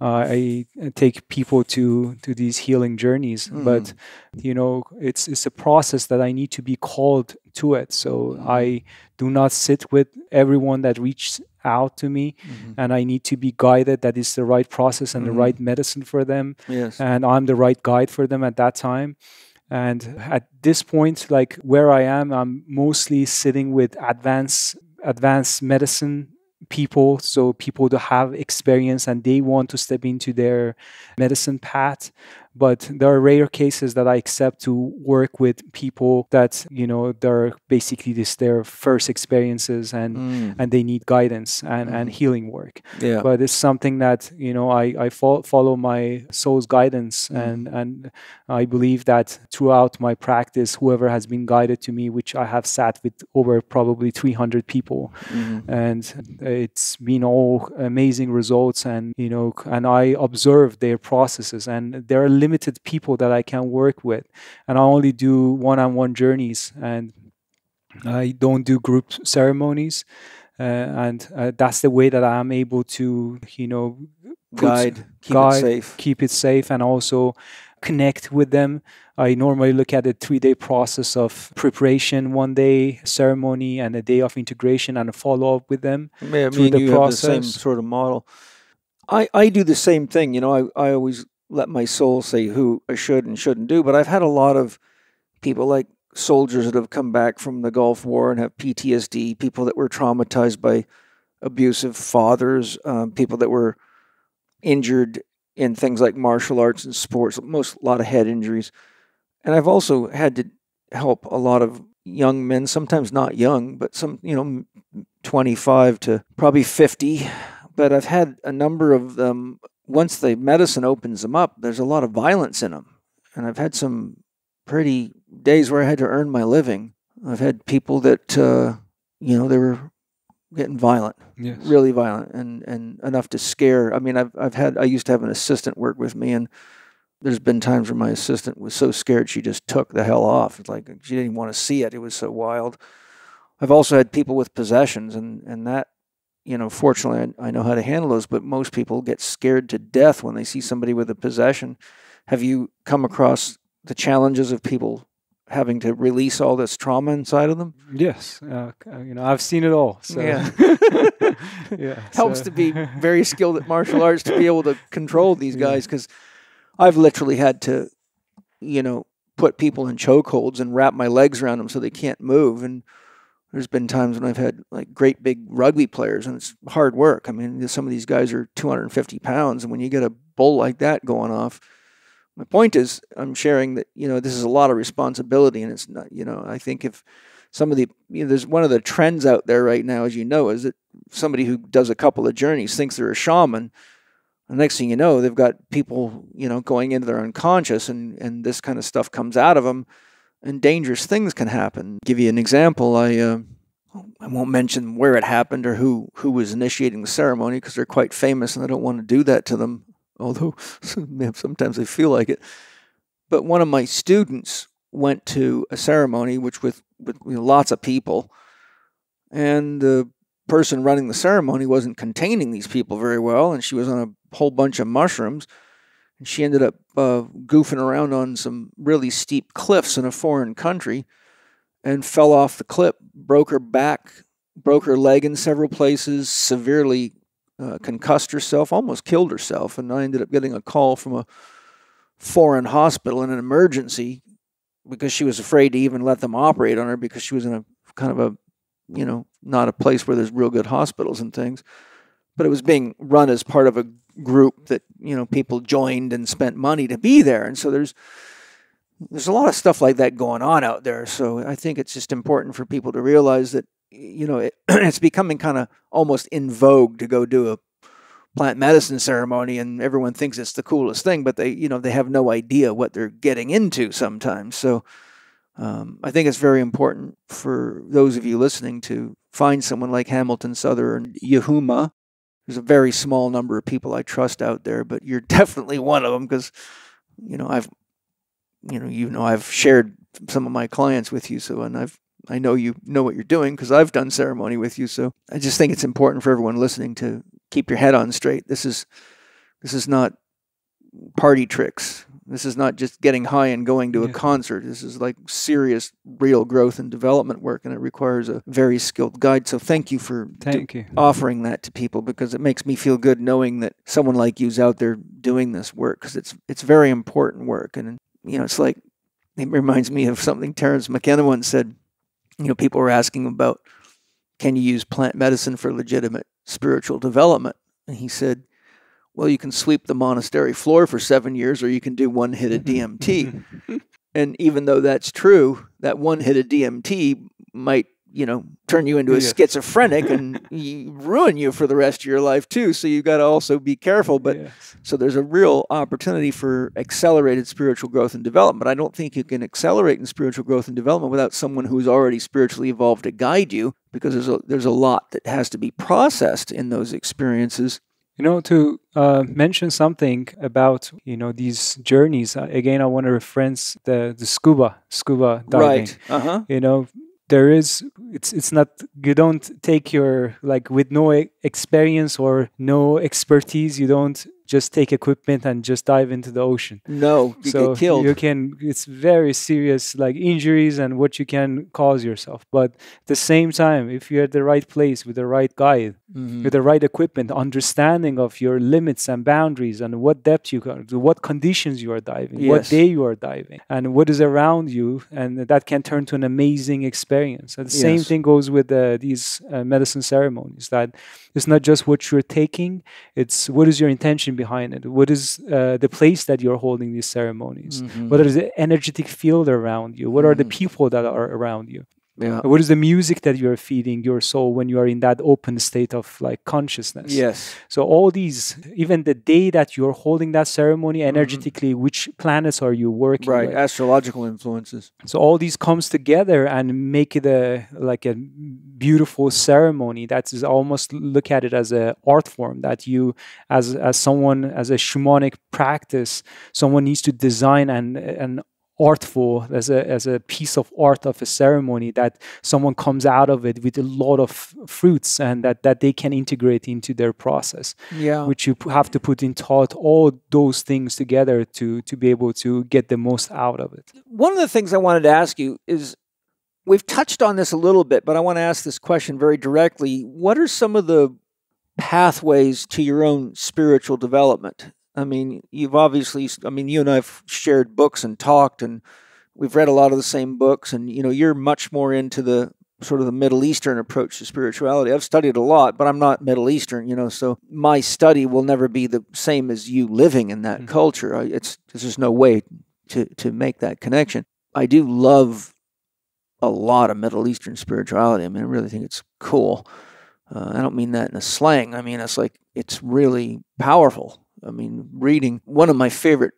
I take people to these healing journeys. But, it's a process that I need to be called to it. So I do not sit with everyone that reaches out to me, and I need to be guided that is the right process and the right medicine for them. Yes. And I'm the right guide for them at that time. And at this point, like where I am, I'm mostly sitting with advanced medicine people, so people that have experience and they want to step into their medicine path. But there are rare cases that I accept to work with people that, they're basically their first experiences and they need guidance and healing work. Yeah. But it's something that, I follow my soul's guidance, and I believe that throughout my practice, whoever has been guided to me, which I have sat with over probably 300 people, and it's been all amazing results, and, and I observe their processes, and there are limited people that I can work with, and I only do one-on-one journeys, and I don't do group ceremonies, and that's the way that I'm able to, keep it safe, and also connect with them. I normally look at a 3-day process of preparation, 1-day ceremony, and a day of integration, and a follow-up with them through the process. Have the same sort of model. I do the same thing. I always let my soul say who I should and shouldn't do. But I've had a lot of people, like soldiers that have come back from the Gulf War and have PTSD, people that were traumatized by abusive fathers, people that were injured in things like martial arts and sports, a lot of head injuries. And I've also had to help a lot of young men, sometimes not young, but some, 25 to probably 50. But I've had a number of them. Once the medicine opens them up, there's a lot of violence in them. And I've had some pretty days where I had to earn my living. I've had people that, they were getting violent, really violent, and enough to scare. I mean, I used to have an assistant work with me, and there's been times where my assistant was so scared she just took the hell off. It's like she didn't even want to see it. It was so wild. I've also had people with possessions, and that, fortunately, I know how to handle those, but most people get scared to death when they see somebody with a possession. Have you come across the challenges of people having to release all this trauma inside of them? Yes. I've seen it all. So. Yeah. Helps to be very skilled at martial arts to be able to control these guys, because I've literally had to, put people in chokeholds and wrap my legs around them so they can't move. And there's been times when I've had like great big rugby players, and it's hard work. I mean, some of these guys are 250 pounds, and when you get a bull like that going off, my point is, I'm sharing that, this is a lot of responsibility, and it's not, I think if some of the, there's one of the trends out there right now, as you know, is that somebody who does a couple of journeys thinks they're a shaman. The next thing you know, they've got people, going into their unconscious, and this kind of stuff comes out of them, and dangerous things can happen. Give you an example. I won't mention where it happened or who was initiating the ceremony, because they're quite famous, and I don't want to do that to them, although sometimes I feel like it. But one of my students went to a ceremony with lots of people, and the person running the ceremony wasn't containing these people very well, and she was on a whole bunch of mushrooms, and she ended up goofing around on some really steep cliffs in a foreign country and fell off the cliff, broke her back, broke her leg in several places, severely concussed herself, almost killed herself. And I ended up getting a call from a foreign hospital in an emergency, because she was afraid to even let them operate on her, because she was in a kind of a, not a place where there's real good hospitals and things. But it was being run as part of a group that, people joined and spent money to be there. And so there's a lot of stuff like that going on out there. So I think it's just important for people to realize that, it's becoming kind of almost in vogue to go do a plant medicine ceremony, and everyone thinks it's the coolest thing, but they have no idea what they're getting into sometimes. So I think it's very important for those of you listening to find someone like Hamilton Souther and YaHuMa. There's a very small number of people I trust out there, but you're definitely one of them, because I've shared some of my clients with you, and I know you know what you're doing, because I've done ceremony with you. So I just think it's important for everyone listening to keep your head on straight. This is not party tricks. This is not just getting high and going to a concert. This is like serious, real growth and development work, and it requires a very skilled guide. So thank you for offering that to people, because it makes me feel good knowing that someone like you's out there doing this work, because it's very important work. And it's like, it reminds me of something Terence McKenna once said. People were asking about, can you use plant medicine for legitimate spiritual development? And he said, well, you can sweep the monastery floor for 7 years, or you can do one hit of DMT. And even though that's true, that one hit of DMT might, turn you into a schizophrenic and ruin you for the rest of your life too. So you got to also be careful. But so there's a real opportunity for accelerated spiritual growth and development. I don't think you can accelerate in spiritual growth and development without someone who's already spiritually evolved to guide you, because there's a lot that has to be processed in those experiences. To mention something about, these journeys, again, I want to reference the scuba diving. Right. It's not, you don't take with no experience or no expertise, you don't just take equipment and just dive into the ocean. No, you get killed. It's very serious, injuries and what you can cause yourself. But at the same time, if you're at the right place with the right guide, with the right equipment, understanding of your limits and boundaries and what depth you can do, what conditions you are diving, what day you are diving, and what is around you, and that can turn to an amazing experience. And the same thing goes with these medicine ceremonies, that it's not just what you're taking, it's what is your intention behind it, what is the place that you're holding these ceremonies, what is the energetic field around you, what are the people that are around you. What is the music that you're feeding your soul when you are in that open state of consciousness? Yes. So all these, even the day that you're holding that ceremony, energetically, which planets are you working with? Right, astrological influences. So all these comes together and make it a beautiful ceremony that is almost, look at it as an art form that you, as someone, as a shamanic practice, someone needs to design an artful as a piece of art of a ceremony, that someone comes out of it with a lot of fruits, and that they can integrate into their process, which you have to put in thought all those things together to be able to get the most out of it. One of the things I wanted to ask you is, we've touched on this a little bit, but I want to ask this question very directly. What are some of the pathways to your own spiritual development? I mean, you and I have shared books and talked, and we've read a lot of the same books, and, you're much more into the sort of the Middle Eastern approach to spirituality. I've studied a lot, but I'm not Middle Eastern, so my study will never be the same as you living in that culture. There's just no way to make that connection. I do love a lot of Middle Eastern spirituality. I mean, I really think it's cool. I don't mean that in a slang. I mean, it's really powerful. I mean, reading one of my favorite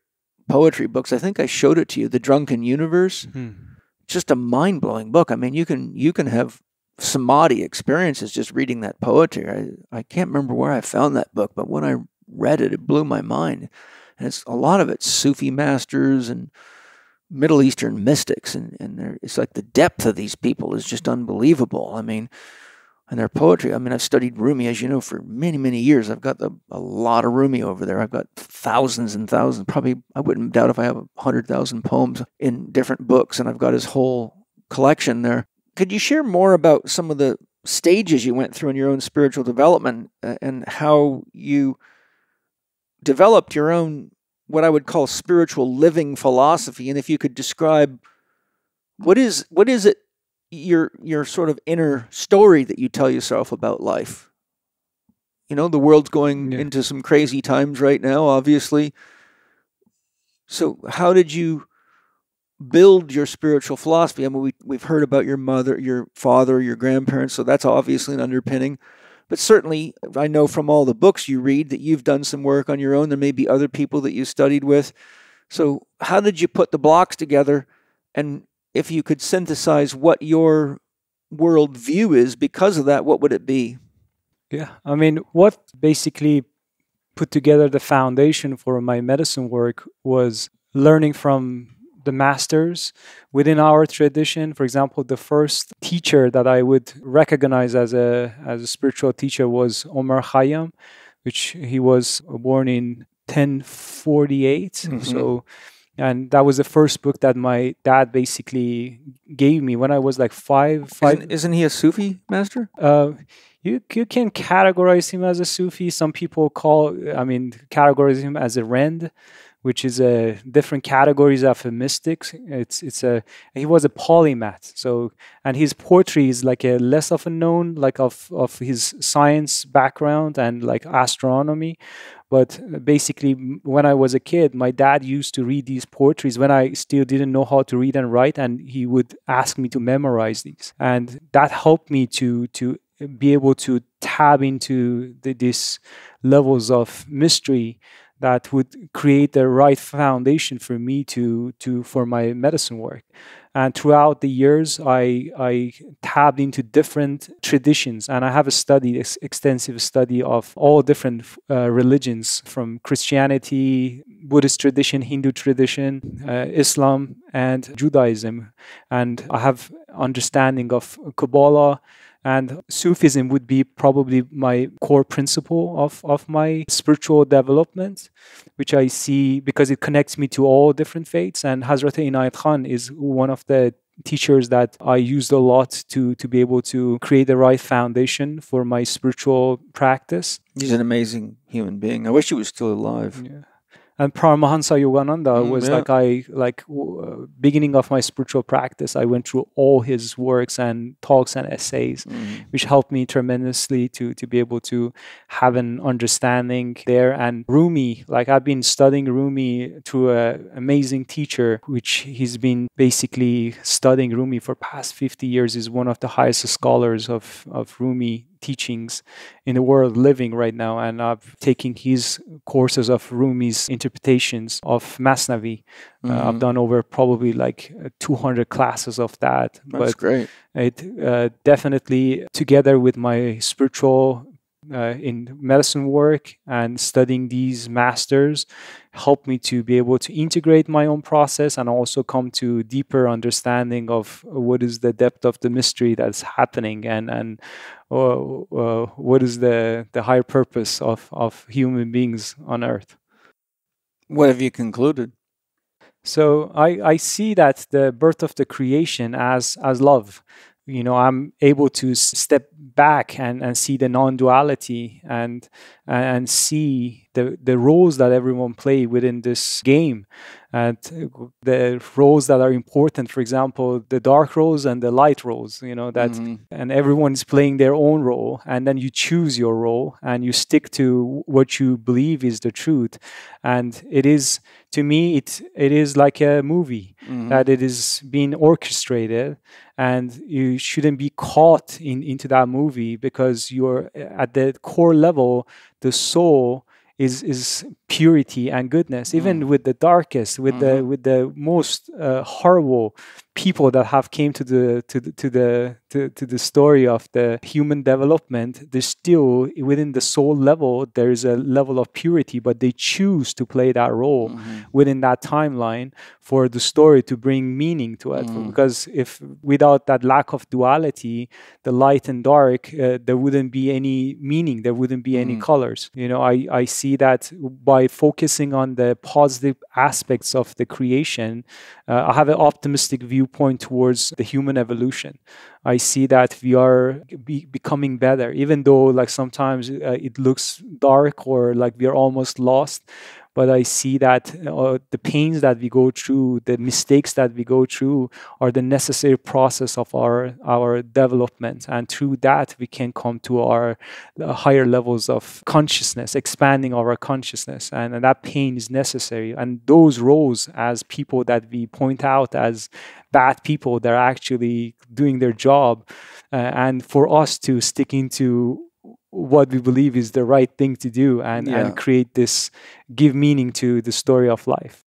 poetry books, I think I showed it to you, The Drunken Universe. Just a mind-blowing book. I mean, you can have samadhi experiences just reading that poetry. I can't remember where I found that book, but when I read it, it blew my mind. And it's a lot of it's Sufi masters and Middle Eastern mystics, and it's like the depth of these people is just unbelievable. I mean, and their poetry. I mean, I've studied Rumi, as you know, for many, many years. I've got a lot of Rumi over there. I've got thousands and thousands. Probably, I wouldn't doubt if I have 100,000 poems in different books, and I've got his whole collection there. Could you share more about some of the stages you went through in your own spiritual development and how you developed your own, what I would call spiritual living philosophy? And if you could describe what is it, your sort of inner story that you tell yourself about life? You know, the world's going into some crazy times right now, obviously. So how did you build your spiritual philosophy? I mean, we've heard about your mother, your father, your grandparents, so that's obviously an underpinning. But certainly, I know from all the books you read that you've done some work on your own. There may be other people that you studied with. So how did you put the blocks together? And if you could synthesize what your worldview is because of that, what would it be? Yeah, I mean, what basically put together the foundation for my medicine work was learning from the masters within our tradition. For example, the first teacher that I would recognize as a spiritual teacher was Omar Khayyam, which he was born in 1048. So, and that was the first book that my dad basically gave me when I was like five. Isn't he a Sufi master? You can categorize him as a Sufi. Some people categorize him as a Rend, which is a different categories of a mystics. He was a polymath. So, and his poetry is like a less of a known, like of his science background and like astronomy. But basically, when I was a kid, my dad used to read these poetries when I still didn't know how to read and write, and he would ask me to memorize these. And that helped me to be able to tap into these levels of mystery that would create the right foundation for me for my medicine work. And throughout the years, I tapped into different traditions, and I have extensive study of all different religions, from Christianity, Buddhist tradition, Hindu tradition, Islam, and Judaism. And I have understanding of Kabbalah, and Sufism would be probably my core principle of my spiritual development, which I see because it connects me to all different faiths. And Hazrat Inayat Khan is one of the teachers that I used a lot to be able to create the right foundation for my spiritual practice. He's an amazing human being. I wish he was still alive. Yeah. And Paramahansa Yogananda was beginning of my spiritual practice. I went through all his works and talks and essays, which helped me tremendously to be able to have an understanding there. And Rumi, like I've been studying Rumi through an amazing teacher, which he's been basically studying Rumi for past 50 years. He's one of the highest scholars of Rumi teachings in the world living right now, and I'm taking his courses of Rumi's interpretations of Masnavi. I've done over probably like 200 classes of that. That's great. It definitely, together with my spiritual in medicine work and studying these masters, helped me to be able to integrate my own process and also come to deeper understanding of what is the depth of the mystery that's happening and what is the higher purpose of human beings on earth. What have you concluded? So I see that the birth of the creation as love. You know, I'm able to step back and see the non-duality and see the roles that everyone play within this game, and the roles that are important. For example, the dark roles and the light roles. You know that, and everyone is playing their own role, and then you choose your role and you stick to what you believe is the truth. And it is, to me, it is like a movie that it is being orchestrated, and you shouldn't be caught into that movie, because you're at the core level, the soul is purity and goodness. Even with the darkest, with the most horrible people that have came to the story of the human development, there's still within the soul level there's a level of purity, but they choose to play that role within that timeline for the story to bring meaning to it. Because if without that lack of duality, the light and dark, there wouldn't be any meaning, there wouldn't be any colors. You know, I see that by focusing on the positive aspects of the creation, I have an optimistic viewpoint towards the human evolution. I see that we are becoming better, even though like sometimes it looks dark or like we are almost lost. But I see that the pains that we go through, the mistakes that we go through are the necessary process of our development. And through that, we can come to our higher levels of consciousness, expanding our consciousness. And that pain is necessary. And those roles as people that we point out as bad people, they're actually doing their job. And for us to stick into what we believe is the right thing to do and create this, give meaning to the story of life.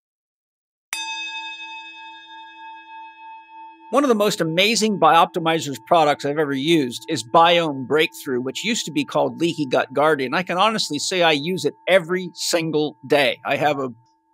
One of the most amazing Bioptimizer's products I've ever used is Biome Breakthrough, which used to be called Leaky Gut Guardian. I can honestly say I use it every single day. I have a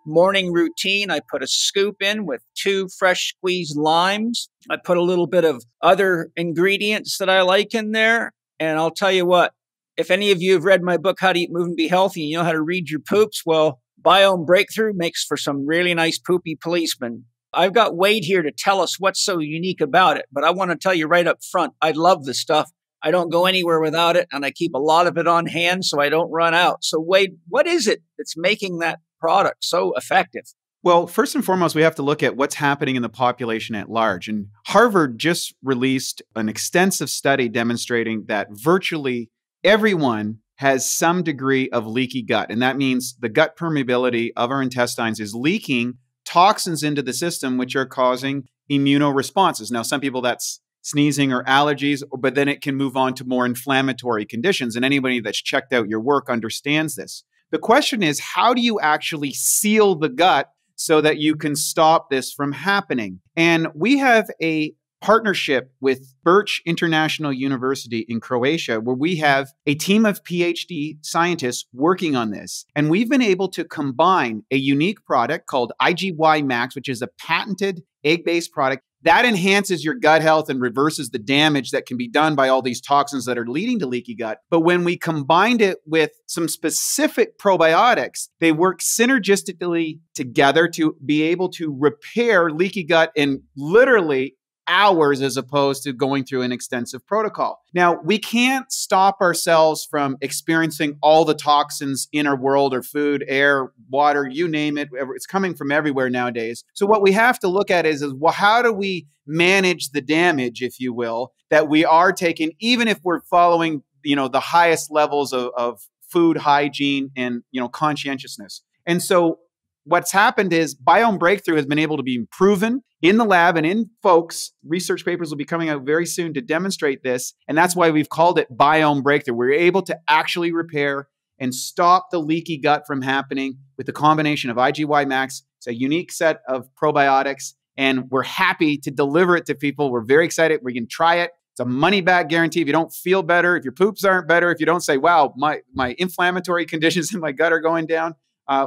morning routine. I put a scoop in with 2 fresh squeezed limes. I put a little bit of other ingredients that I like in there. And I'll tell you what, if any of you have read my book, How to Eat, Move, and Be Healthy, and you know how to read your poops, well, Biome Breakthrough makes for some really nice poopy policemen. I've got Wade here to tell us what's so unique about it, but I want to tell you right up front, I love this stuff. I don't go anywhere without it, and I keep a lot of it on hand so I don't run out. So Wade, what is it that's making that product so effective? Well, first and foremost, we have to look at what's happening in the population at large. And Harvard just released an extensive study demonstrating that virtually everyone has some degree of leaky gut. And that means the gut permeability of our intestines is leaking toxins into the system, which are causing immunoresponses. Now, some people that's sneezing or allergies, but then it can move on to more inflammatory conditions. And anybody that's checked out your work understands this. The question is, how do you actually seal the gut so that you can stop this from happening? And we have a partnership with Birch International University in Croatia, where we have a team of PhD scientists working on this. And we've been able to combine a unique product called IGY Max, which is a patented egg-based product that enhances your gut health and reverses the damage that can be done by all these toxins that are leading to leaky gut. But when we combined it with some specific probiotics, they work synergistically together to be able to repair leaky gut in literally hours as opposed to going through an extensive protocol. Now, we can't stop ourselves from experiencing all the toxins in our world, or food, air, water, you name it. It's coming from everywhere nowadays. So what we have to look at is well, how do we manage the damage, if you will, that we are taking, even if we're following, the highest levels of food hygiene and, conscientiousness. And so what's happened is Biome Breakthrough has been able to be proven in the lab and in folks. Research papers will be coming out very soon to demonstrate this. And that's why we've called it Biome Breakthrough. We're able to actually repair and stop the leaky gut from happening with the combination of IGY Max. It's a unique set of probiotics, and we're happy to deliver it to people. We're very excited. We can try it. It's a money-back guarantee. If you don't feel better, if your poops aren't better, if you don't say, wow, my inflammatory conditions in my gut are going down,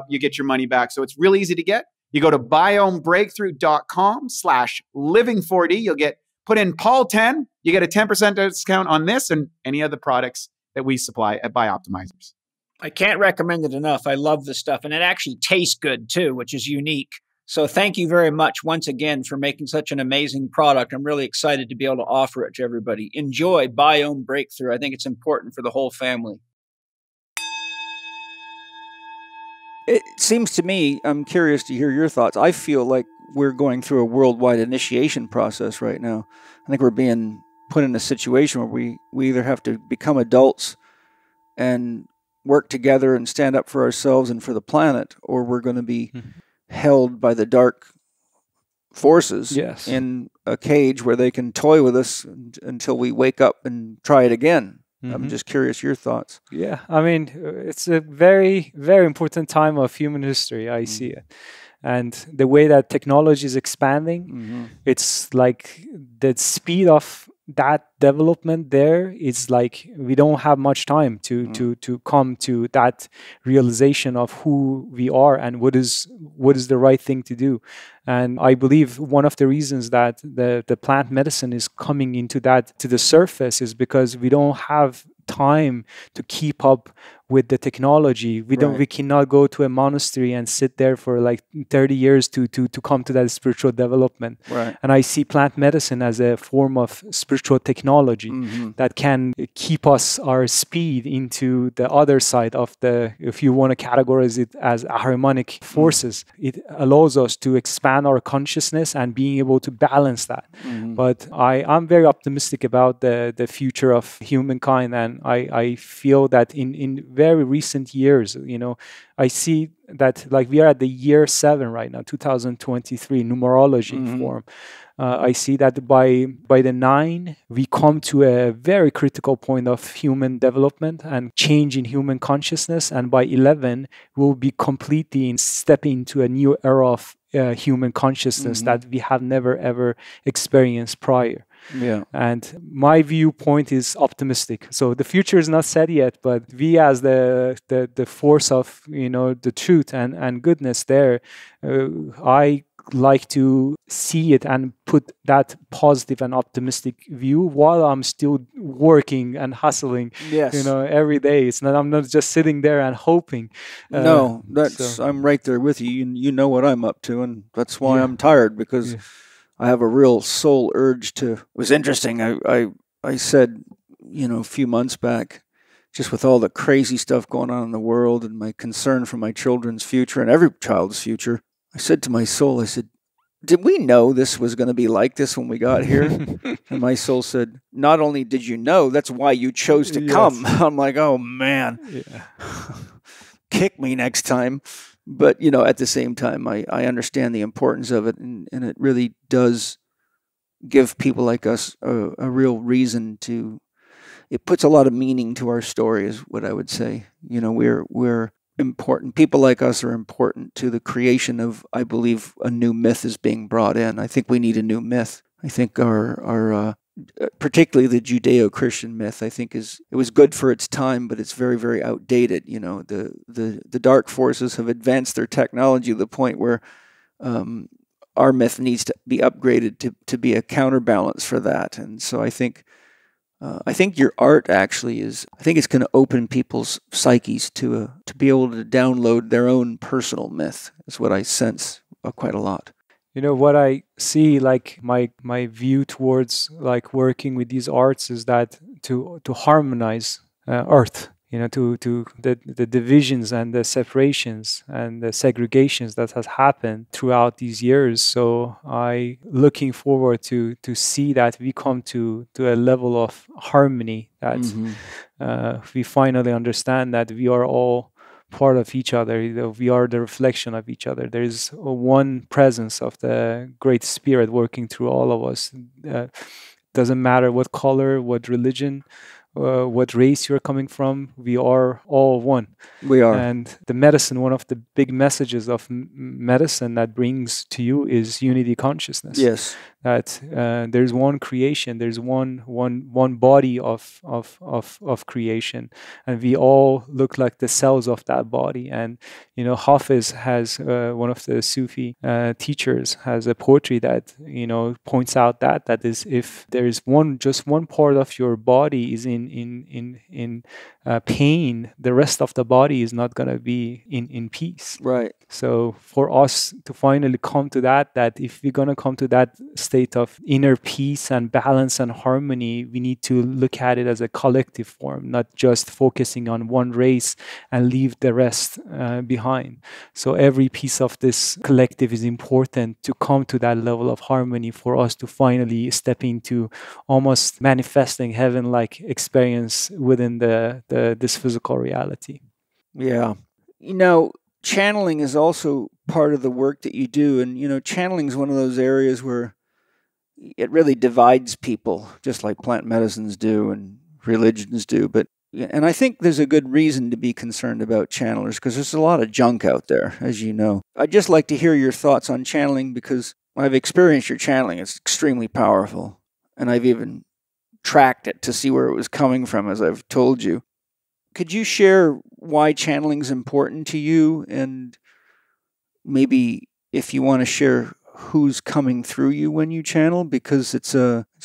you get your money back. So it's really easy to get. You go to biomebreakthrough.com/living4D. You'll put in Paul 10. You get a 10% discount on this and any other products that we supply at Bioptimizers. I can't recommend it enough. I love this stuff. And it actually tastes good too, which is unique. So thank you very much once again for making such an amazing product. I'm really excited to be able to offer it to everybody. Enjoy Biome Breakthrough. I think it's important for the whole family. It seems to me, I'm curious to hear your thoughts. I feel like we're going through a worldwide initiation process right now. I think we're being put in a situation where we either have to become adults and work together and stand up for ourselves and for the planet, or we're going to be held by the dark forces in a cage where they can toy with us until we wake up and try it again. I'm just curious your thoughts. Yeah, I mean, it's a very, very important time of human history. I see it. And the way that technology is expanding, it's like the speed of that development there is like we don't have much time to come to that realization of who we are and what is the right thing to do. And I believe one of the reasons that the plant medicine is coming into that to the surface is because we don't have time to keep up with the technology. We cannot go to a monastery and sit there for like 30 years to come to that spiritual development. And I see plant medicine as a form of spiritual technology that can keep our speed into the other side of the, if you want to categorize it as harmonic forces, it allows us to expand our consciousness and being able to balance that. But I'm very optimistic about the future of humankind, and I feel that in very recent years, I see that like we are at the year 7 right now, 2023 numerology form. I see that by the 9 we come to a very critical point of human development and change in human consciousness, and by 11 we'll be completely stepping into a new era of human consciousness that we have never ever experienced prior. And my viewpoint is optimistic. So the future is not set yet, but we as the force of the truth and goodness there, I like to see it and put that positive and optimistic view while I'm still working and hustling. Every day. I'm not just sitting there and hoping. No, I'm right there with you. You know what I'm up to, and that's why I'm tired, because I have a real soul urge to. It was interesting. I said, a few months back, just with all the crazy stuff going on in the world and my concern for my children's future and every child's future, I said to my soul, I said, did we know this was going to be like this when we got here? And my soul said, not only did you know, that's why you chose to come. I'm like, oh man, kick me next time. But, at the same time, I understand the importance of it, and it really does give people like us a real reason to. It puts a lot of meaning to our story, is what I would say. We're important. People like us are important to the creation of, I believe, a new myth is being brought in. I think we need a new myth. I think our particularly the Judeo-Christian myth, I think it was good for its time, but it's very, very outdated. The dark forces have advanced their technology to the point where our myth needs to be upgraded to be a counterbalance for that. And so I think your art actually is. I think it's going to open people's psyches to be able to download their own personal myth. Is what I sense quite a lot. What I see, like my view towards like working with these arts is that to harmonize Earth, to the divisions and the separations and the segregations that has happened throughout these years. So I looking forward to see that we come to a level of harmony that we finally understand that we are all part of each other. We are the reflection of each other. There is one presence of the Great Spirit working through all of us. Doesn't matter what color, what religion, what race you're coming from, we are all one. We are. And the medicine, one of the big messages of medicine that brings to you is unity consciousness. Yes. That there's one creation, there's one body of creation, and we all look like the cells of that body. And Hafiz has one of the Sufi teachers has a poetry that points out that is, if there is just one part of your body is in pain, the rest of the body is not going to be in peace. Right. So for us to finally come to that if we're going to come to that state of inner peace and balance and harmony, we need to look at it as a collective form, not just focusing on one race and leave the rest behind. So every piece of this collective is important to come to that level of harmony for us to finally step into almost manifesting heaven-like experience within this physical reality. Yeah. Channeling is also part of the work that you do. And, channeling is one of those areas where it really divides people, just like plant medicines do. And religions do. And I think there's a good reason to be concerned about channelers, because there's a lot of junk out there, as you know. I'd just like to hear your thoughts on channeling, because I've experienced your channeling. It's extremely powerful. And I've even tracked it to see where it was coming from, as I've told you. Could you share why channeling is important to you? And maybe if you want to share who's coming through you when you channel, because it's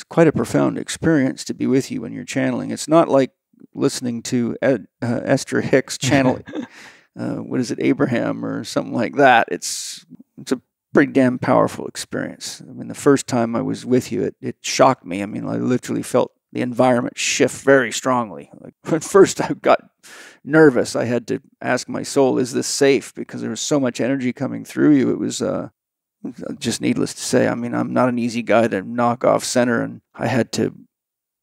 quite a profound experience to be with you when you're channeling. It's not like listening to Esther Hicks channel, what is it, Abraham or something like that. It's a pretty damn powerful experience. I mean, the first time I was with you, it shocked me. I mean, I literally felt the environment shift very strongly. Like, at first I got nervous. I had to ask my soul, is this safe? Because there was so much energy coming through you. It was just needless to say. I mean, I'm not an easy guy to knock off center, and I had to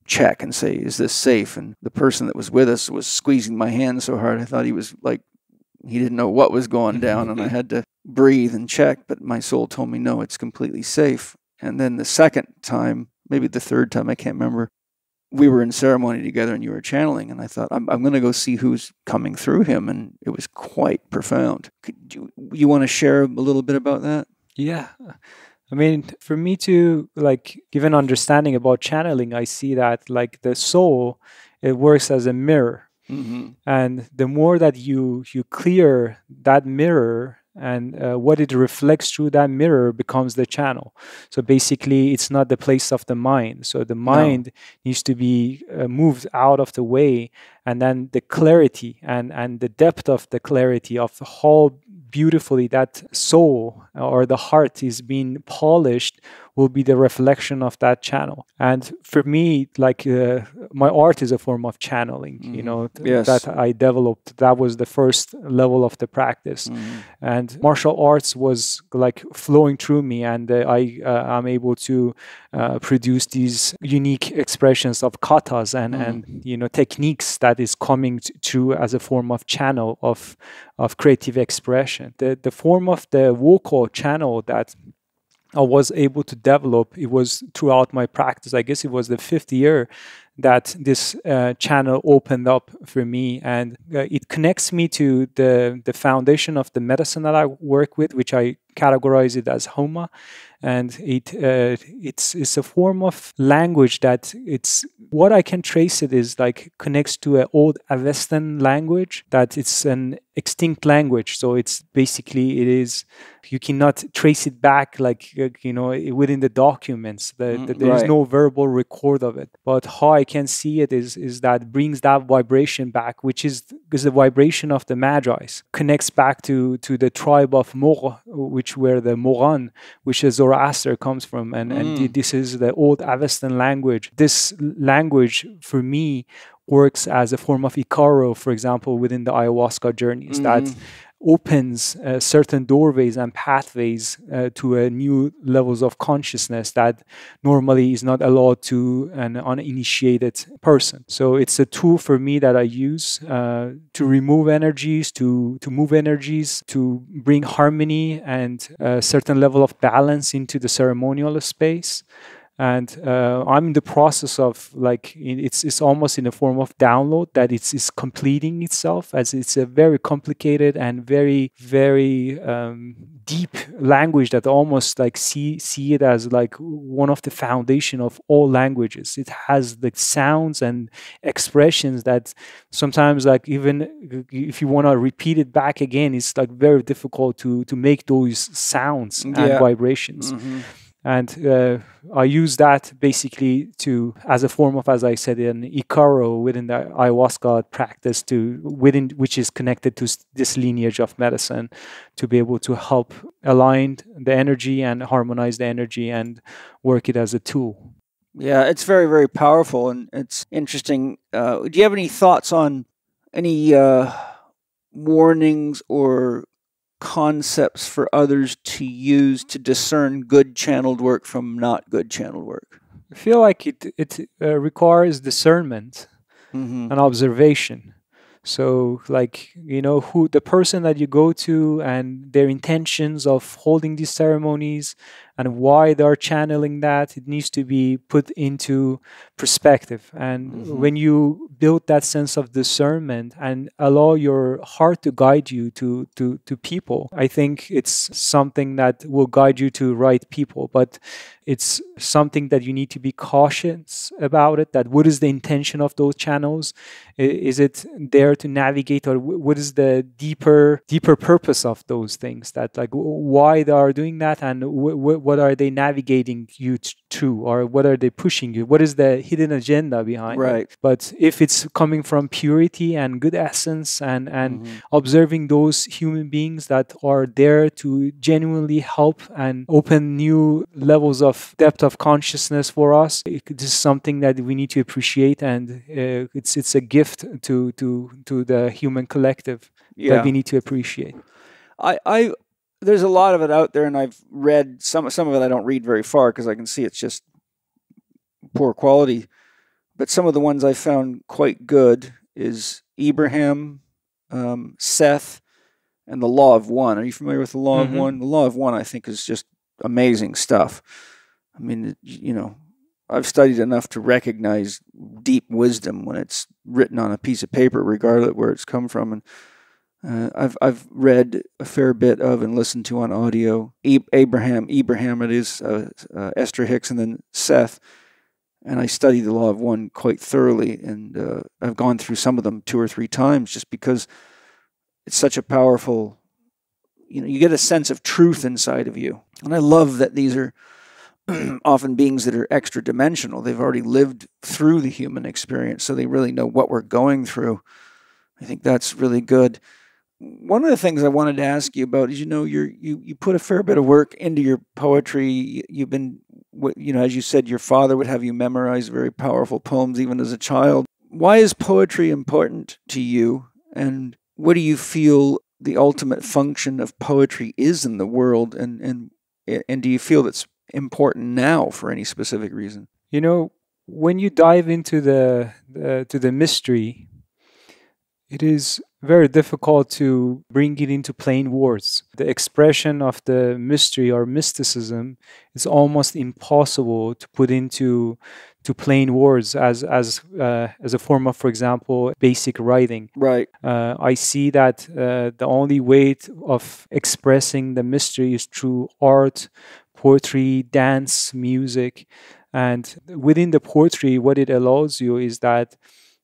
check and say, is this safe? And the person that was with us was squeezing my hand so hard, I thought he was like, he didn't know what was going down, and I had to breathe and check, but my soul told me, no, it's completely safe. And then the second time, maybe the third time, I can't remember, we were in ceremony together and you were channeling, and I thought, I'm going to go see who's coming through him, and it was quite profound. You want to share a little bit about that? Yeah. I mean, for me to give an understanding about channeling, I see that the soul, it works as a mirror. Mm-hmm. And the more that you clear that mirror, and what it reflects through that mirror becomes the channel. So basically, it's not the place of the mind. So the mind needs to be moved out of the way, and then the clarity and the depth of the clarity of how beautifully that soul or the heart is being polished will be the reflection of that channel. And for me, my art is a form of channeling, that I developed. That was the first level of the practice. And martial arts was flowing through me, and I'm able to produce these unique expressions of katas and techniques that is coming through as a form of channel of creative expression. The form of the vocal channel that I was able to develop, it was throughout my practice. I guess it was the 5th year that this channel opened up for me, and it connects me to the foundation of the medicine that I work with, which I categorize it as YaHuMa. And it's a form of language that it's what I can trace it is connects to an old Avestan language that it's an extinct language. So it's basically you cannot trace it back within the documents. There is no verbal record of it. But how I can see it is that it brings that vibration back, which is the vibration of the Magi's, connects back to the tribe of Mor, which were the Moran, which is Zoroaster comes from, and this is the old Avestan language. This language for me works as a form of Icaro, for example, within the ayahuasca journeys, that opens certain doorways and pathways to new levels of consciousness that normally is not allowed to an uninitiated person. So it's a tool for me that I use to remove energies, to move energies, to bring harmony and a certain level of balance into the ceremonial space. And I'm in the process of it's almost in a form of download that it's completing itself, as it's a very complicated and very, very deep language that almost see it as one of the foundation of all languages. It has sounds and expressions that sometimes even if you want to repeat it back again, it's very difficult to make those sounds and vibrations. And I use that basically as a form of, as I said, an Icaro within the ayahuasca practice, which is connected to this lineage of medicine, to be able to help align the energy and harmonize the energy and work it as a tool. Yeah, it's very, very powerful, and it's interesting. Do you have any thoughts on any warnings or concepts for others to use to discern good channeled work from not good channeled work? I feel like it requires discernment and observation. So who the person that you go to and their intentions of holding these ceremonies and why they're channeling that, it needs to be put into perspective. And when you build that sense of discernment and allow your heart to guide you to people, I think it's something that will guide you to right people. But it's something that you need to be cautious about it, that what is the intention of those channels? Is it there to navigate, or what is the deeper purpose of those things? That, like, why they are doing that, and what are they navigating you to, or what are they pushing you? What is the hidden agenda behind it? But if it's coming from purity and good essence and observing those human beings that are there to genuinely help and open new levels of depth of consciousness for us, it is something that we need to appreciate, and it's a gift to the human collective that we need to appreciate. There's a lot of it out there, and I've read some of it. I don't read very far because I can see it's just poor quality. But some of the ones I found quite good is Abraham, Seth, and the Law of One. Are you familiar with the Law of One? The Law of One, I think, is just amazing stuff. I mean, I've studied enough to recognize deep wisdom when it's written on a piece of paper, regardless of where it's come from. And I've read a fair bit of and listened to on audio Abraham it is, Esther Hicks, and then Seth. And I studied the Law of One quite thoroughly, and I've gone through some of them 2 or 3 times just because it's such a powerful, you get a sense of truth inside of you. And I love that these are often beings that are extra dimensional. They've already lived through the human experience, so they really know what we're going through. I think that's really good. One of the things I wanted to ask you about is, you put a fair bit of work into your poetry. You've been, as you said, your father would have you memorize very powerful poems even as a child. Why is poetry important to you, and what do you feel the ultimate function of poetry is in the world, and do you feel that's important now for any specific reason? When you dive into the mystery, it is very difficult to bring it into plain words. The expression of the mystery or mysticism is almost impossible to put into plain words as a form of, for example, basic writing. Right. I see that the only way of expressing the mystery is through art, poetry, dance, music. And within the poetry, what it allows you is that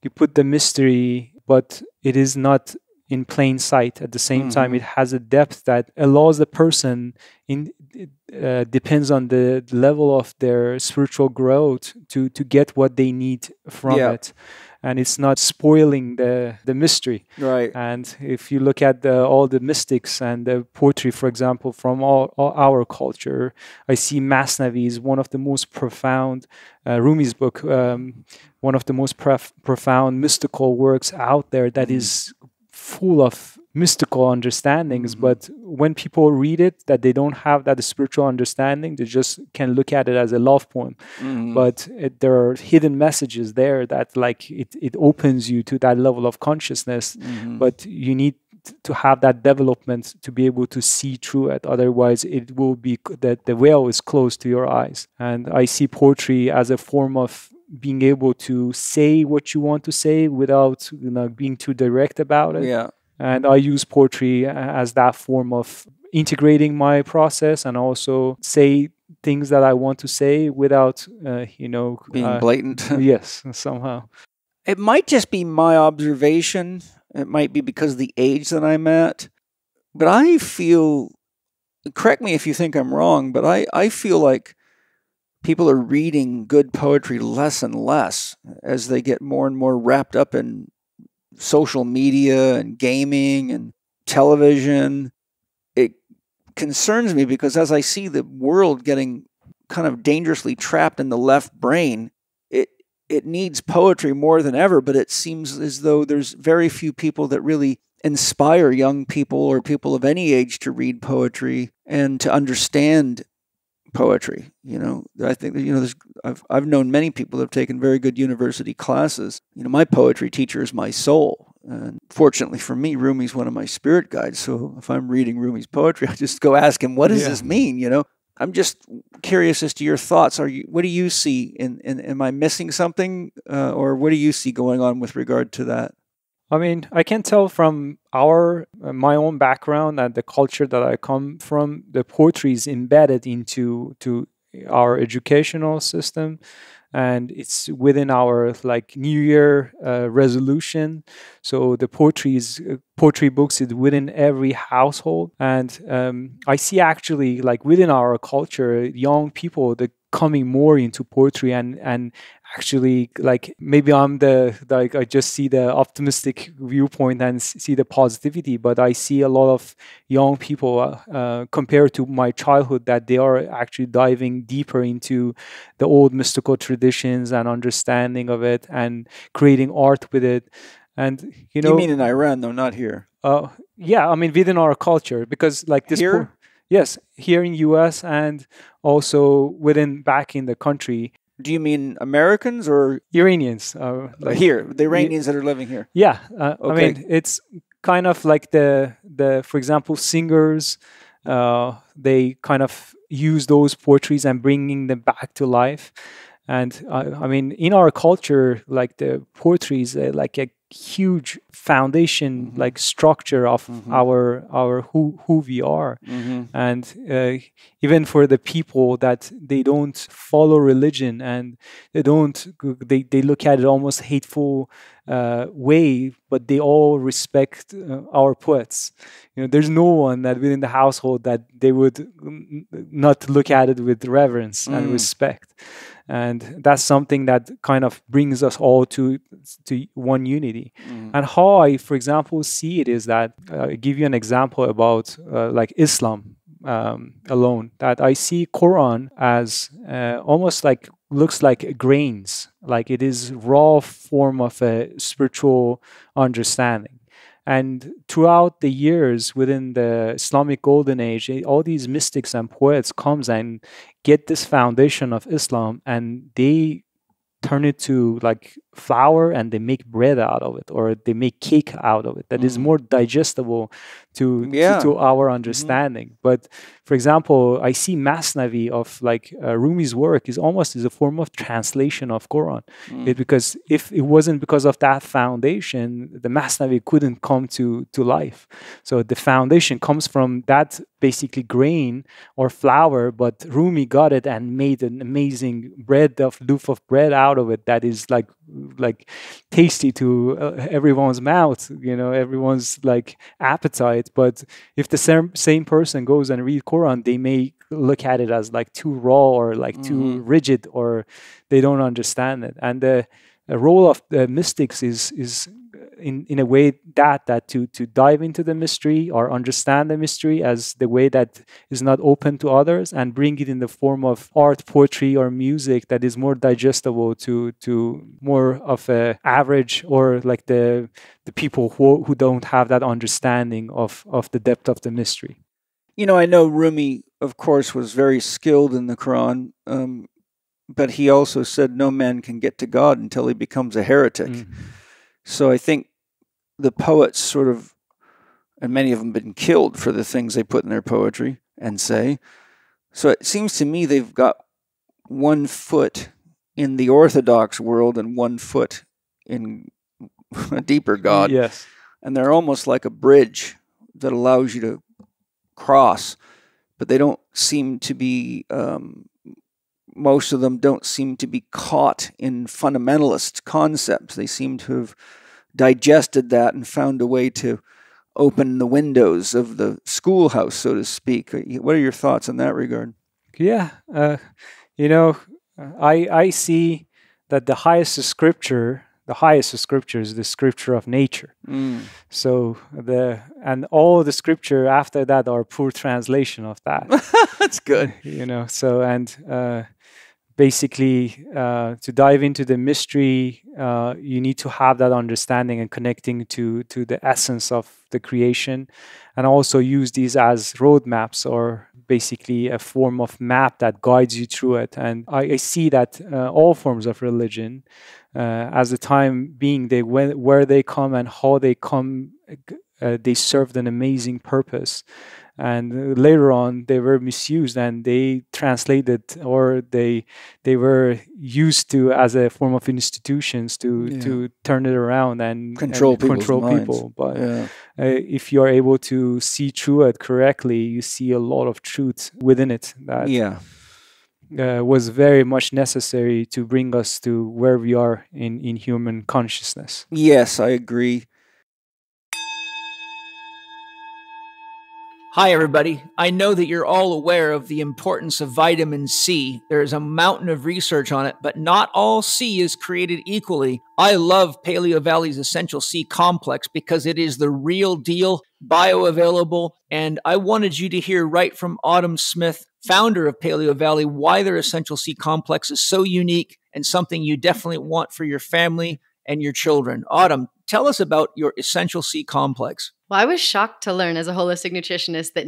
you put the mystery, but it is not in plain sight. At the same time, it has a depth that allows the person, depends on the level of their spiritual growth, to get what they need from it. And it's not spoiling the mystery. Right. And if you look at all the mystics and the poetry, for example, from all our culture, I see Masnavi is one of the most profound, Rumi's book, one of the most profound mystical works out there that is full of mystical understandings. But when people read it, that they don't have that spiritual understanding, they just can look at it as a love poem. But there are hidden messages there that, like, it opens you to that level of consciousness. But you need to have that development to be able to see through it. Otherwise, it will be that the veil is closed to your eyes. And I see poetry as a form of being able to say what you want to say without being too direct about it. Yeah. And I use poetry as that form of integrating my process, and also say things that I want to say without, being blatant. Yes, somehow. It might just be my observation. It might be because of the age that I'm at. But I feel, correct me if you think I'm wrong, but I feel like people are reading good poetry less and less as they get more and more wrapped up in social media and gaming and television. It concerns me because as I see the world getting kind of dangerously trapped in the left brain, it needs poetry more than ever, but it seems as though there's very few people that really inspire young people or people of any age to read poetry and to understand poetry. I think that, I've known many people that have taken very good university classes. My poetry teacher is my soul. And fortunately for me, Rumi's one of my spirit guides. So if I'm reading Rumi's poetry, I just go ask him, what does this mean? I'm just curious as to your thoughts. What do you see am I missing something, or what do you see going on with regard to that? I mean, I can tell from my own background and the culture that I come from, the poetry is embedded into our educational system, and it's within our like New Year resolution. So the poetry books is within every household, and I see actually like within our culture, young people coming more into poetry and actually like maybe I'm I just see the optimistic viewpoint and see the positivity, but I see a lot of young people compared to my childhood that they are actually diving deeper into the old mystical traditions and understanding of it and creating art with it. And you mean in Iran though, not here? Yeah, I mean within our culture, because like this here. Yes, here in US and also back in the country. Do you mean Americans or Iranians? Like here, the Iranians that are living here. Yeah, okay. I mean it's kind of like the for example singers. They kind of use those poetries and bringing them back to life. And I mean, in our culture, like the poetry is like a huge foundation, like structure of our who we are. And even for the people that they don't follow religion and they look at it almost hateful way, but they all respect our poets. There's no one that within the household that they would not look at it with reverence and respect. And that's something that kind of brings us all to one unity. And how I, for example, see it is that I give you an example about like Islam alone. That I see Quran as almost like looks like grains, like it is raw form of a spiritual understanding. And throughout the years within the Islamic Golden Age, all these mystics and poets comes and get this foundation of Islam, and they turn it to like flour and they make bread out of it, or they make cake out of it that is more digestible to our understanding. But for example, I see Masnavi of like Rumi's work is almost a form of translation of Quran. Because if it wasn't because of that foundation, the Masnavi couldn't come to life. So the foundation comes from that basically grain or flour, but Rumi got it and made an amazing loaf of bread out of it that is like tasty to everyone's mouth, everyone's like appetite. But if the same person goes and read Quran, they may look at it as like too raw or like too rigid, or they don't understand it. And the role of the mystics is in a way that to dive into the mystery or understand the mystery as the way that is not open to others, and bring it in the form of art, poetry, or music that is more digestible to more of a average, or like the people who don't have that understanding of the depth of the mystery. I know Rumi, of course, was very skilled in the Quran, but he also said no man can get to God until he becomes a heretic. So I think the poets sort of, and many of them have been killed for the things they put in their poetry and say. So it seems to me they've got 1 foot in the orthodox world and 1 foot in a deeper God. Yes. And they're almost like a bridge that allows you to cross, but they don't seem to be, most of them don't seem to be caught in fundamentalist concepts. They seem to have digested that and found a way to open the windows of the schoolhouse, so to speak. What are your thoughts in that regard? Yeah, I see that the highest scripture is the scripture of nature. So and all the scripture after that are poor translation of that. That's good. So and basically to dive into the mystery, you need to have that understanding and connecting to the essence of the creation, and also use these as roadmaps, or basically a form of map that guides you through it. And I see that all forms of religion, as the time being, where they come and how they come, they served an amazing purpose. And later on, they were misused, and they translated, or they were used to as a form of institutions to turn it around and control people. But if you are able to see through it correctly, you see a lot of truth within it that was very much necessary to bring us to where we are in human consciousness. Yes, I agree. Hi, everybody. I know that you're all aware of the importance of vitamin C. There is a mountain of research on it, but not all C is created equally. I love Paleo Valley's Essential C Complex because it is the real deal, bioavailable, and I wanted you to hear right from Autumn Smith, founder of Paleo Valley, why their Essential C Complex is so unique and something you definitely want for your family and your children. Autumn, tell us about your Essential C Complex. Well, I was shocked to learn as a holistic nutritionist that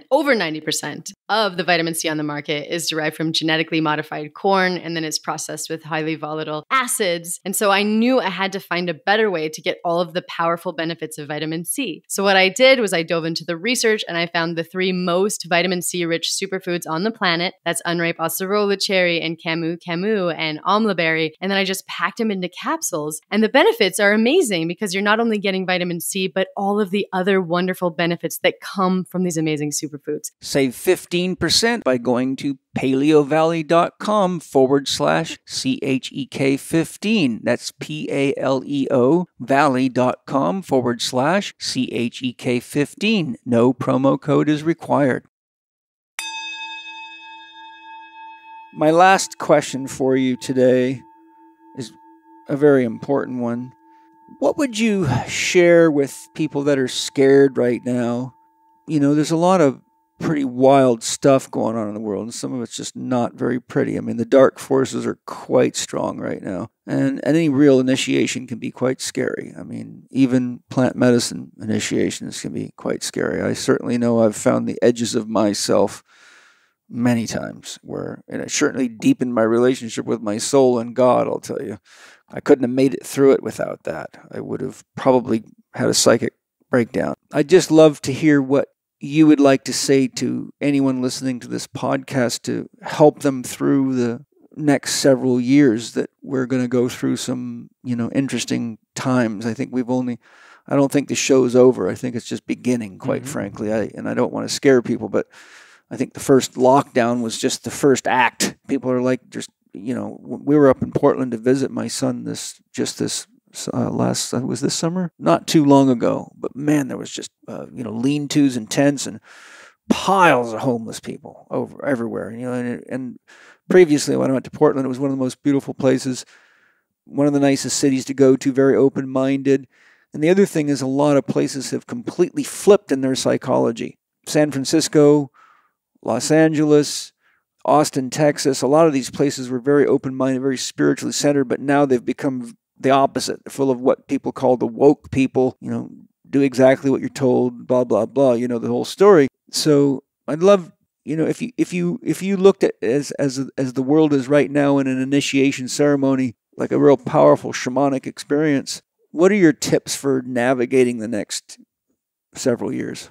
over 90% of the vitamin C on the market is derived from genetically modified corn, and then it's processed with highly volatile acids. And so I knew I had to find a better way to get all of the powerful benefits of vitamin C. So what I did was I dove into the research and I found the 3 most vitamin C rich superfoods on the planet. That's unripe acerola cherry and camu camu and amla berry. And then I just packed them into capsules. And the benefits are amazing because you're not only getting vitamin C, but all of the other wonderful benefits that come from these amazing superfoods. Save 15% by going to paleovalley.com/CHEK15. That's PALEO valley.com/CHEK15. No promo code is required. My last question for you today is a very important one. What would you share with people that are scared right now? You know, there's a lot of pretty wild stuff going on in the world, and some of it's just not very pretty. I mean, the dark forces are quite strong right now, and any real initiation can be quite scary. I mean, even plant medicine initiations can be quite scary. I certainly know I've found the edges of myself many times and it certainly deepened my relationship with my soul and God, I'll tell you. I couldn't have made it through it without that. I would have probably had a psychic breakdown. I'd just love to hear what you would like to say to anyone listening to this podcast to help them through the next several years that we're going to go through some, interesting times. I don't think the show's over. I think it's just beginning, quite frankly. I don't want to scare people, but I think the first lockdown was just the first act. People are like, we were up in Portland to visit my son this summer, not too long ago. But man, there was just lean-tos and tents and piles of homeless people everywhere. And previously when I went to Portland, it was one of the most beautiful places, one of the nicest cities to go to, very open-minded. And the other thing is a lot of places have completely flipped in their psychology. San Francisco, Los Angeles, Austin, Texas, a lot of these places were very open-minded, very spiritually centered, but now they've become the opposite. They're full of what people call the woke people, do exactly what you're told, blah, blah, blah, the whole story. So I'd love, if you looked at as the world is right now in an initiation ceremony, like a real powerful shamanic experience, what are your tips for navigating the next several years?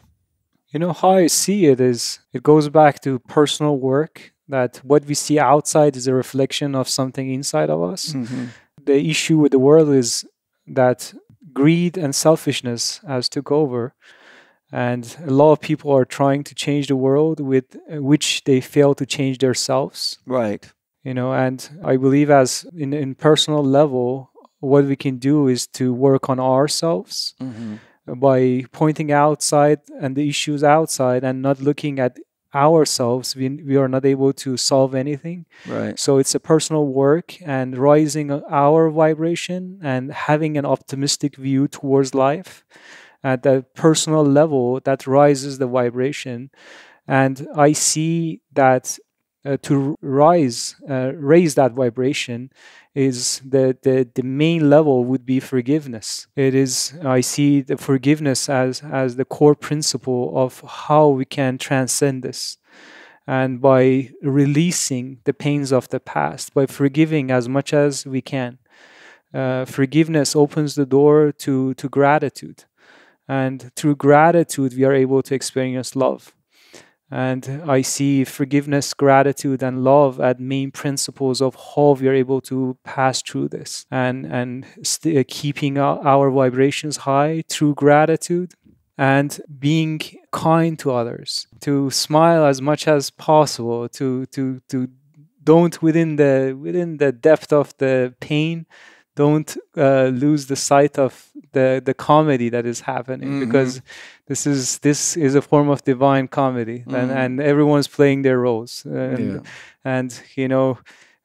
How I see it is, it goes back to personal work, that what we see outside is a reflection of something inside of us. Mm-hmm. The issue with the world is that greed and selfishness has took over, and a lot of people are trying to change the world with which they fail to change themselves. Right. And I believe as in personal level, what we can do is to work on ourselves. Mm-hmm. By pointing outside and the issues outside and not looking at ourselves, we are not able to solve anything. Right. So it's a personal work and raising our vibration and having an optimistic view towards life at the personal level that rises the vibration. And I see that to raise that vibration is the main level would be forgiveness. I see the forgiveness as the core principle of how we can transcend this. And by releasing the pains of the past, by forgiving as much as we can, forgiveness opens the door to gratitude. And through gratitude, we are able to experience love. And I see forgiveness, gratitude, and love as main principles of how we are able to pass through this, and keeping our vibrations high through gratitude, and being kind to others, to smile as much as possible, to don't within the depth of the pain, don't lose the sight of the comedy that is happening, because this is a form of divine comedy, and everyone's playing their roles, and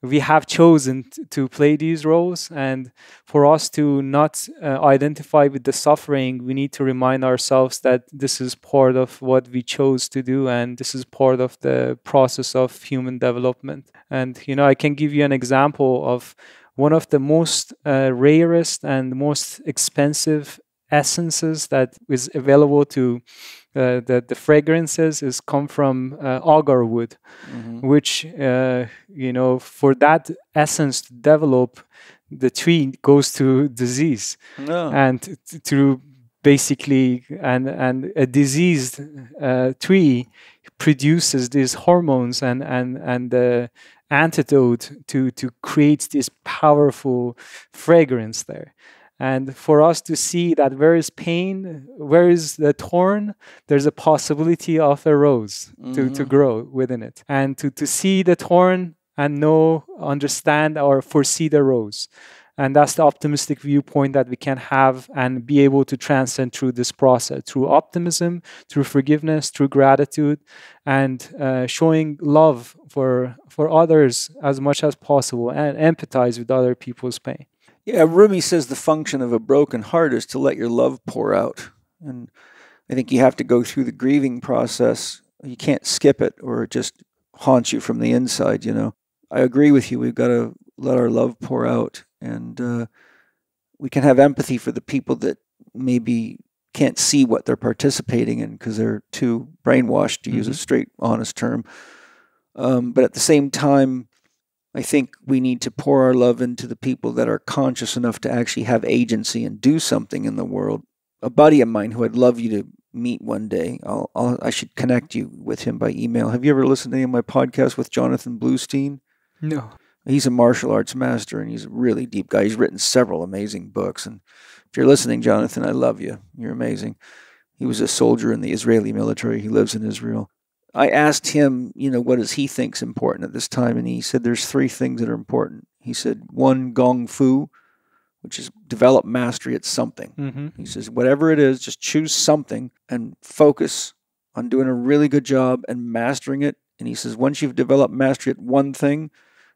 we have chosen to play these roles, and for us to not identify with the suffering, we need to remind ourselves that this is part of what we chose to do, and this is part of the process of human development. And I can give you an example of one of the most rarest and most expensive essences that is available to the fragrances is come from agar wood, which for that essence to develop, the tree goes through disease, and through basically and a diseased tree produces these hormones and the antidote to create this powerful fragrance there. And for us to see that where is pain, where is the thorn, there's a possibility of a rose to grow within it. And to see the thorn and understand or foresee the rose. And that's the optimistic viewpoint that we can have and be able to transcend through this process, through optimism, through forgiveness, through gratitude, and showing love for others as much as possible, and empathize with other people's pain. Yeah, Rumi says the function of a broken heart is to let your love pour out. And I think you have to go through the grieving process. You can't skip it, or it just haunts you from the inside, I agree with you. We've got to let our love pour out. And we can have empathy for the people that maybe can't see what they're participating in because they're too brainwashed, to use a straight, honest term. But at the same time, I think we need to pour our love into the people that are conscious enough to actually have agency and do something in the world. A buddy of mine who I'd love you to meet one day, I should connect you with him by email. Have you ever listened to any of my podcasts with Jonathan Bluestein? No. He's a martial arts master, and he's a really deep guy. He's written several amazing books. And if you're listening, Jonathan, I love you. You're amazing. He was a soldier in the Israeli military. He lives in Israel. I asked him, what does he think's important at this time? And he said there's 3 things that are important. He said, 1, gong fu, which is develop mastery at something. He says, whatever it is, just choose something and focus on doing a really good job and mastering it. And he says, once you've developed mastery at one thing,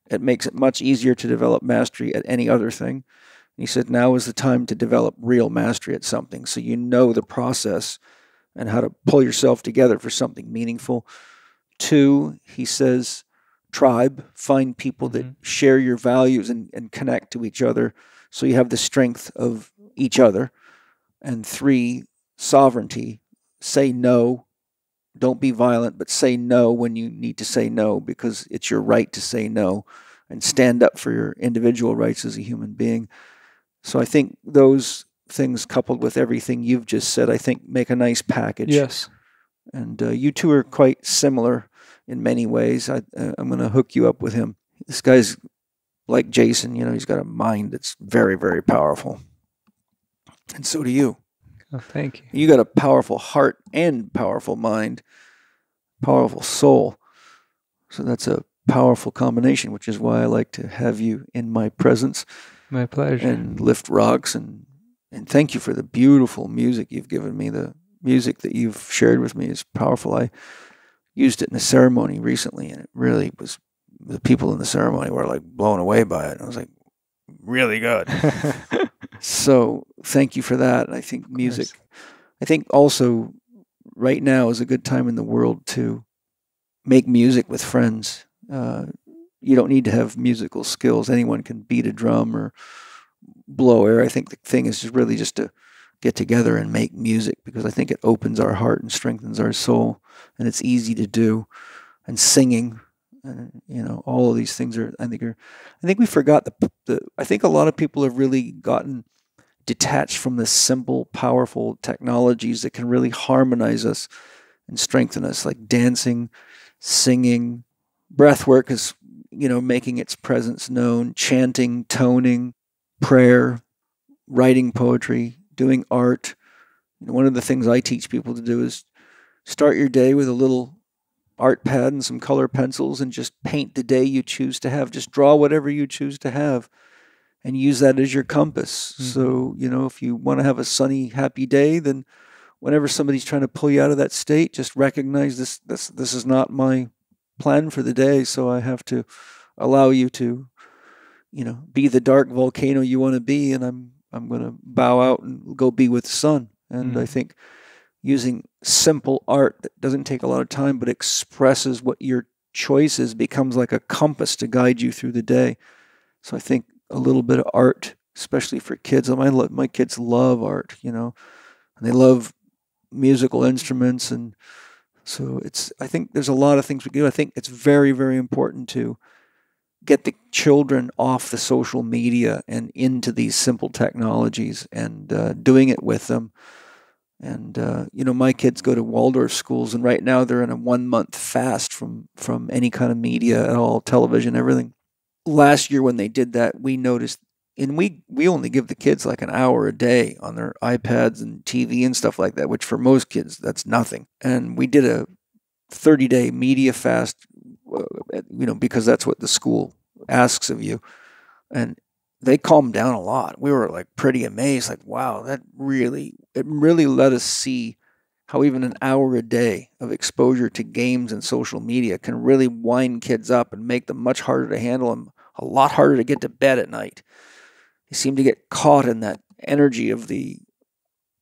it makes it much easier to develop mastery at any other thing. And he said, now is the time to develop real mastery at something, so you know the process and how to pull yourself together for something meaningful. 2, he says, tribe. Find people that share your values and connect to each other, so you have the strength of each other. And 3, sovereignty. Say no. Don't be violent, but say no when you need to say no, because it's your right to say no, and stand up for your individual rights as a human being. So I think those things, coupled with everything you've just said, I think make a nice package. Yes. And you two are quite similar in many ways. I'm going to hook you up with him. This guy's like Jason, he's got a mind that's very, very powerful. And so do you. Oh, thank you. You got a powerful heart and powerful mind, powerful soul. So that's a powerful combination, which is why I like to have you in my presence. My pleasure. And lift rocks. And thank you for the beautiful music you've given me. The music that you've shared with me is powerful. I used it in a ceremony recently, and it really was, the people in the ceremony were like blown away by it. I was like, really good. So thank you for that. I think music, I think also right now is a good time in the world to make music with friends. You don't need to have musical skills. Anyone can beat a drum or blow air. I think the thing is just really just to get together and make music, because I think it opens our heart and strengthens our soul, and it's easy to do. And singing, all of these things are. I think we forgot I think a lot of people have really gotten detached from the simple, powerful technologies that can really harmonize us and strengthen us, like dancing, singing, breath work is, making its presence known, chanting, toning, prayer, writing poetry, doing art. One of the things I teach people to do is start your day with a little art pad and some color pencils and just paint the day you choose to have. Just draw whatever you choose to have and use that as your compass. Mm-hmm. So, if you want to have a sunny, happy day, then whenever somebody's trying to pull you out of that state, just recognize this is not my plan for the day, so I have to allow you to, be the dark volcano you want to be, and I'm going to bow out and go be with the sun. And I think using simple art that doesn't take a lot of time but expresses what your choice is becomes like a compass to guide you through the day. So I think a little bit of art, especially for kids. My kids love art, and they love musical instruments, and so I think there's a lot of things we can do. I think it's very, very important to get the children off the social media and into these simple technologies and doing it with them. And, my kids go to Waldorf schools, and right now they're in a 1-month fast from any kind of media at all, television, everything. Last year when they did that, we noticed, and we only give the kids like an hour a day on their iPads and TV and stuff like that, which for most kids, that's nothing. And we did a 30-day media fast, because that's what the school asks of you. And they calmed down a lot. We were like pretty amazed, like, wow, it really let us see how even an hour a day of exposure to games and social media can really wind kids up and make them much harder to handle and a lot harder to get to bed at night. They seem to get caught in that energy of the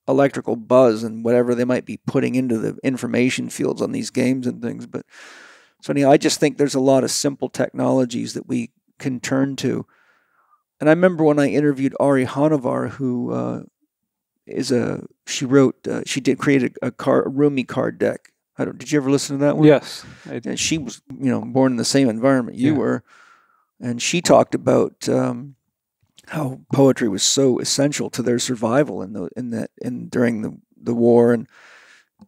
electrical buzz and whatever they might be putting into the information fields on these games and things. But so anyhow, I just think there's a lot of simple technologies that we can turn to. And I remember when I interviewed Ari Hanavar, who created a Rumi card deck. Did you ever listen to that one? Yes. And she was, born in the same environment you were. And she talked about how poetry was so essential to their survival during the war, and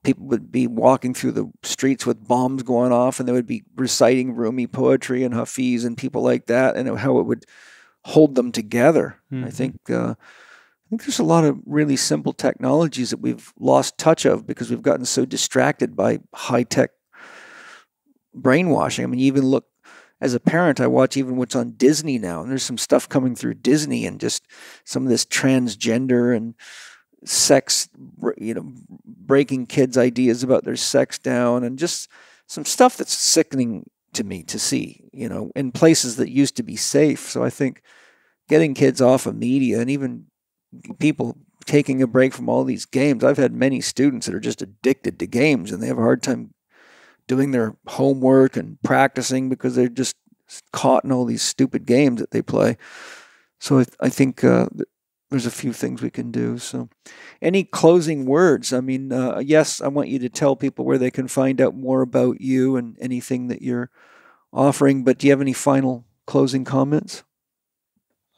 people would be walking through the streets with bombs going off, and they would be reciting Rumi poetry and Hafiz and people like that, and how it would hold them together. Mm-hmm. I think there's a lot of really simple technologies that we've lost touch of because we've gotten so distracted by high-tech brainwashing. I mean, you even look, as a parent, I watch even what's on Disney now, and there's some stuff coming through Disney and just some of this transgender and sex, breaking kids' ideas about their sex down, and just some stuff that's sickening to me to see, in places that used to be safe. So I think getting kids off of media and even people taking a break from all these games. I've had many students that are just addicted to games, and they have a hard time doing their homework and practicing because they're just caught in all these stupid games that they play. So I think there's a few things we can do. So any closing words? I mean, yes, I want you to tell people where they can find out more about you and anything that you're offering, but do you have any final closing comments?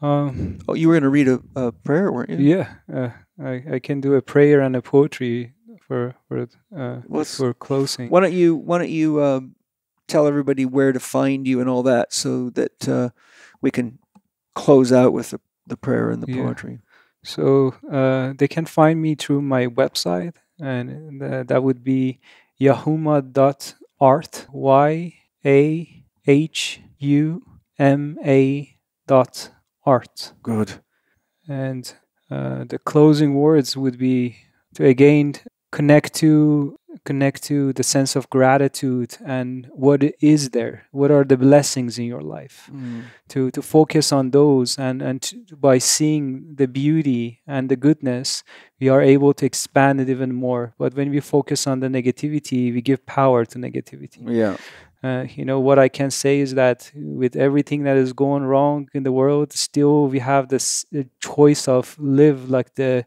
You were going to read a prayer, weren't you? Yeah, I can do a prayer and a poetry for closing. Why don't you tell everybody where to find you and all that, so that we can close out with the prayer and the poetry. So they can find me through my website, and that would be YaHuMa.art, YaHuMa.art. Good. And the closing words would be to again connect to the sense of gratitude and what is there, what are the blessings in your life, to focus on those, and by seeing the beauty and the goodness, we are able to expand it even more. But when we focus on the negativity, we give power to negativity. Yeah. What I can say is that with everything that is going wrong in the world, still we have this choice of live like the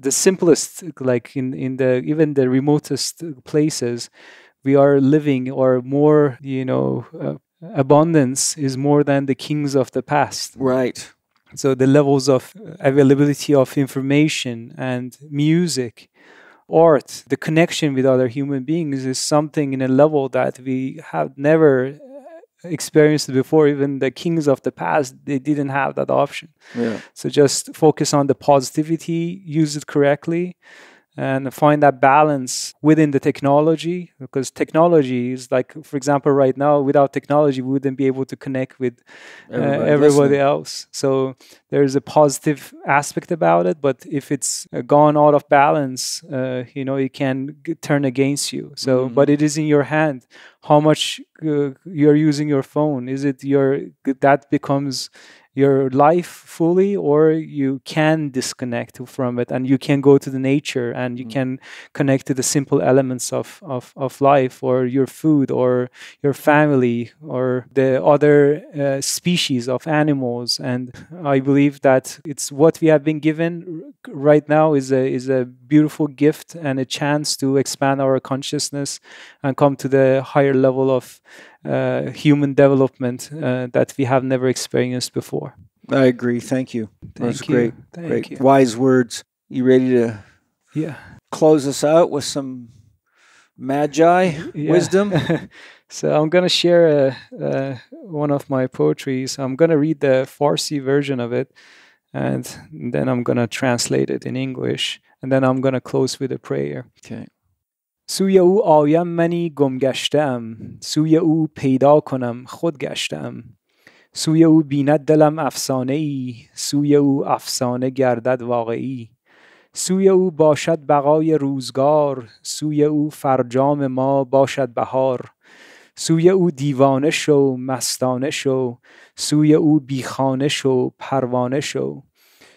simplest, like in the even the remotest places, we are living, or more, abundance is more than the kings of the past. Right. So the levels of availability of information and music, art, the connection with other human beings is something in a level that we have never experienced before. Even the kings of the past, they didn't have that option. So just focus on the positivity, use it correctly, and find that balance within the technology, because technology is like, for example, right now, without technology, we wouldn't be able to connect with everybody else. So there's a positive aspect about it, but if it's gone out of balance, it can turn against you. So, but it is in your hand how much you're using your phone. Is it that becomes your life fully, or you can disconnect from it and you can go to the nature and you can connect to the simple elements of life, or your food, or your family, or the other species of animals. And I believe that it's what we have been given right now is a beautiful gift and a chance to expand our consciousness and come to the higher level of human development that we have never experienced before. I agree. Thank you. That's great. Thank you. Wise words. You ready to close us out with some magi wisdom? So I'm going to share one of my poetries. I'm going to read the Farsi version of it, and then I'm going to translate it in English, and then I'm going to close with a prayer. Okay. سوی او آیم منی گم گشتم، سوی او پیدا کنم خود گشتم، سوی او بیند دلم افسانه ای، سوی او افسانه گردد واقعی، سوی او باشد بقای روزگار، سوی او فرجام ما باشد بهار، سوی او دیوانه شو مستانه شو، سوی او بیخانه شو پروانه شو،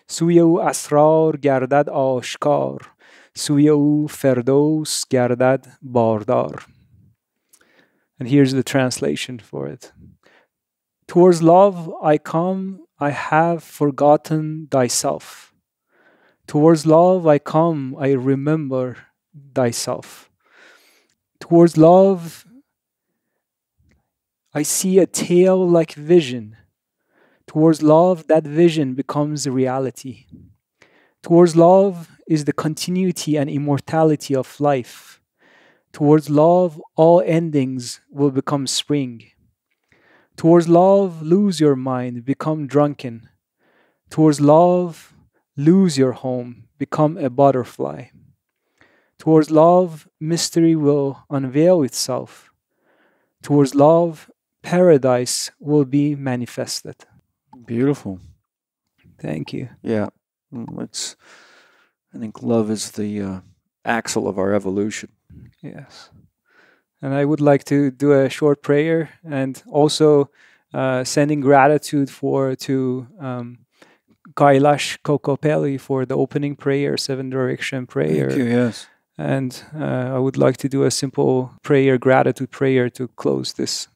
سوی او اسرار گردد آشکار، سوی او فردوس گردد باردار. And here's the translation for it. Towards love I come, I have forgotten thyself. Towards love I come, I remember thyself. Towards love I see a tale like vision. Towards love, that vision becomes reality. Towards love is the continuity and immortality of life. Towards love, all endings will become spring. Towards love, lose your mind, become drunken. Towards love, lose your home, become a butterfly. Towards love, mystery will unveil itself. Towards love, paradise will be manifested. Beautiful. Thank you. Yeah. I think love is the axle of our evolution. Yes. And I would like to do a short prayer, and also sending gratitude to Kailash Kokopelli for the opening prayer, Seven Direction prayer. Thank you, yes. And I would like to do a simple prayer, gratitude prayer, to close this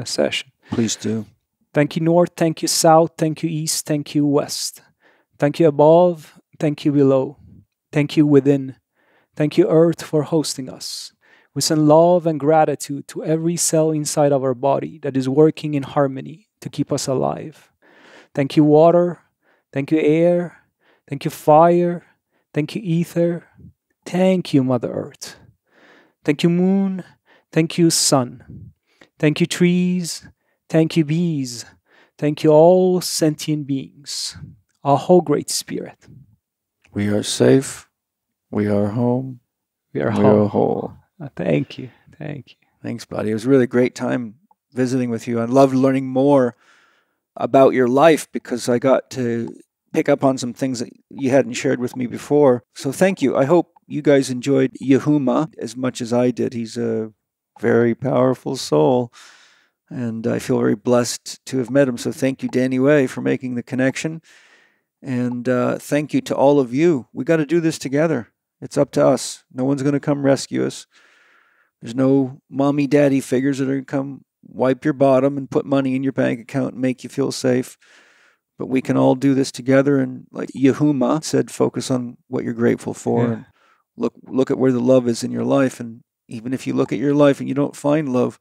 session. Please do. Thank you, North. Thank you, South. Thank you, East. Thank you, West. Thank you, above. Thank you, below. Thank you, within. Thank you, Earth, for hosting us. We send love and gratitude to every cell inside of our body that is working in harmony to keep us alive. Thank you, water. Thank you, air. Thank you, fire. Thank you, ether. Thank you, Mother Earth. Thank you, moon. Thank you, sun. Thank you, trees. Thank you, bees. Thank you, all sentient beings. Our whole Great Spirit. We are safe. We are home. We are whole. Thank you. Thank you. Thanks, buddy. It was a really great time visiting with you. I loved learning more about your life because I got to pick up on some things that you hadn't shared with me before. So thank you. I hope you guys enjoyed YaHuMa as much as I did. He's a very powerful soul, and I feel very blessed to have met him. So thank you, Danny Way, for making the connection. And thank you to all of you. We got to do this together. It's up to us. No one's going to come rescue us. There's no mommy, daddy figures that are going to come wipe your bottom and put money in your bank account and make you feel safe. But we can all do this together. And like YaHuMa said, focus on what you're grateful for. Yeah. And look at where the love is in your life. And even if you look at your life and you don't find love,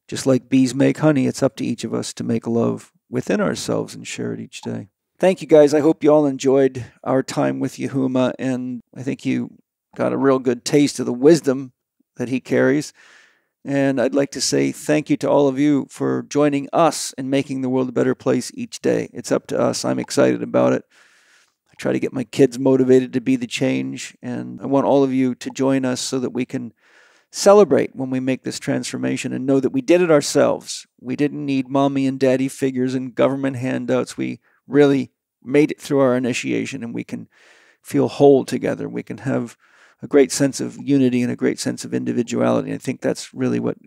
just like bees make honey, it's up to each of us to make love within ourselves and share it each day. thank you guys. I hope you all enjoyed our time with YaHuMa, and I think you got a real good taste of the wisdom that he carries. And I'd like to say thank you to all of you for joining us in making the world a better place each day. It's up to us. I'm excited about it. I try to get my kids motivated to be the change, and I want all of you to join us so that we can celebrate when we make this transformation and know that we did it ourselves. We didn't need mommy and daddy figures and government handouts. We really made it through our initiation, and we can feel whole together. We can have a great sense of unity and a great sense of individuality. I think that's really what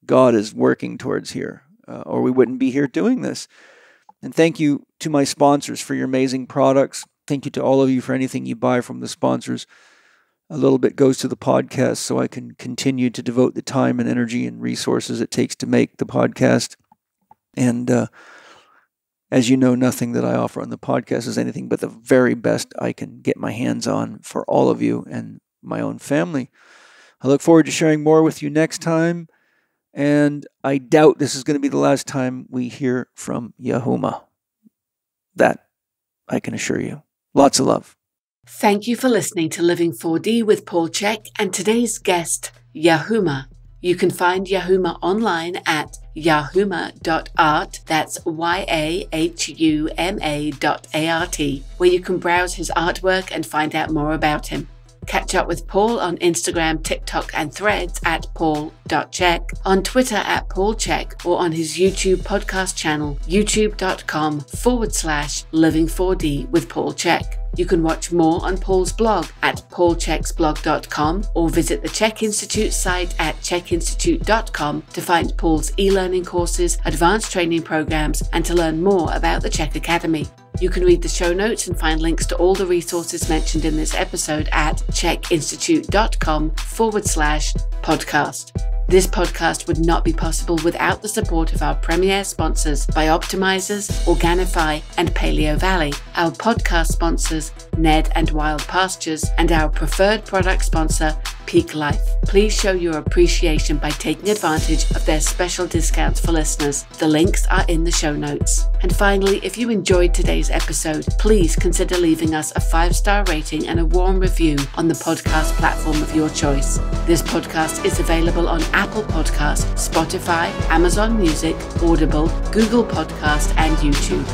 God is working towards here, or we wouldn't be here doing this. And thank you to my sponsors for your amazing products. Thank you to all of you for anything you buy from the sponsors. A little bit goes to the podcast so I can continue to devote the time and energy and resources it takes to make the podcast. And as you know, nothing that I offer on the podcast is anything but the very best I can get my hands on for all of you and my own family. I look forward to sharing more with you next time, and I doubt this is going to be the last time we hear from YaHuMa. That I can assure you. Lots of love. Thank you for listening to Living 4D with Paul Chek and today's guest, YaHuMa. You can find YaHuMa online at yahuma.art, that's YaHuMa.art, where you can browse his artwork and find out more about him. Catch up with Paul on Instagram, TikTok, and Threads at paul.chek, on Twitter at paulchek, or on his YouTube podcast channel, youtube.com/living4d with Paul Chek. You can watch more on Paul's blog at paulcheksblog.com, or visit the Chek Institute site at chekinstitute.com to find Paul's e-learning courses, advanced training programs, and to learn more about the Chek Academy. You can read the show notes and find links to all the resources mentioned in this episode at chekinstitute.com/podcast. This podcast would not be possible without the support of our premier sponsors, Bioptimizers, Organifi, and Paleo Valley, our podcast sponsors, Ned and Wild Pastures, and our preferred product sponsor, Peak Life. Please show your appreciation by taking advantage of their special discounts for listeners. The links are in the show notes. And finally, if you enjoyed today's episode, please consider leaving us a 5-star rating and a warm review on the podcast platform of your choice. This podcast is available on Apple Podcasts, Spotify, Amazon Music, Audible, Google Podcast, and YouTube.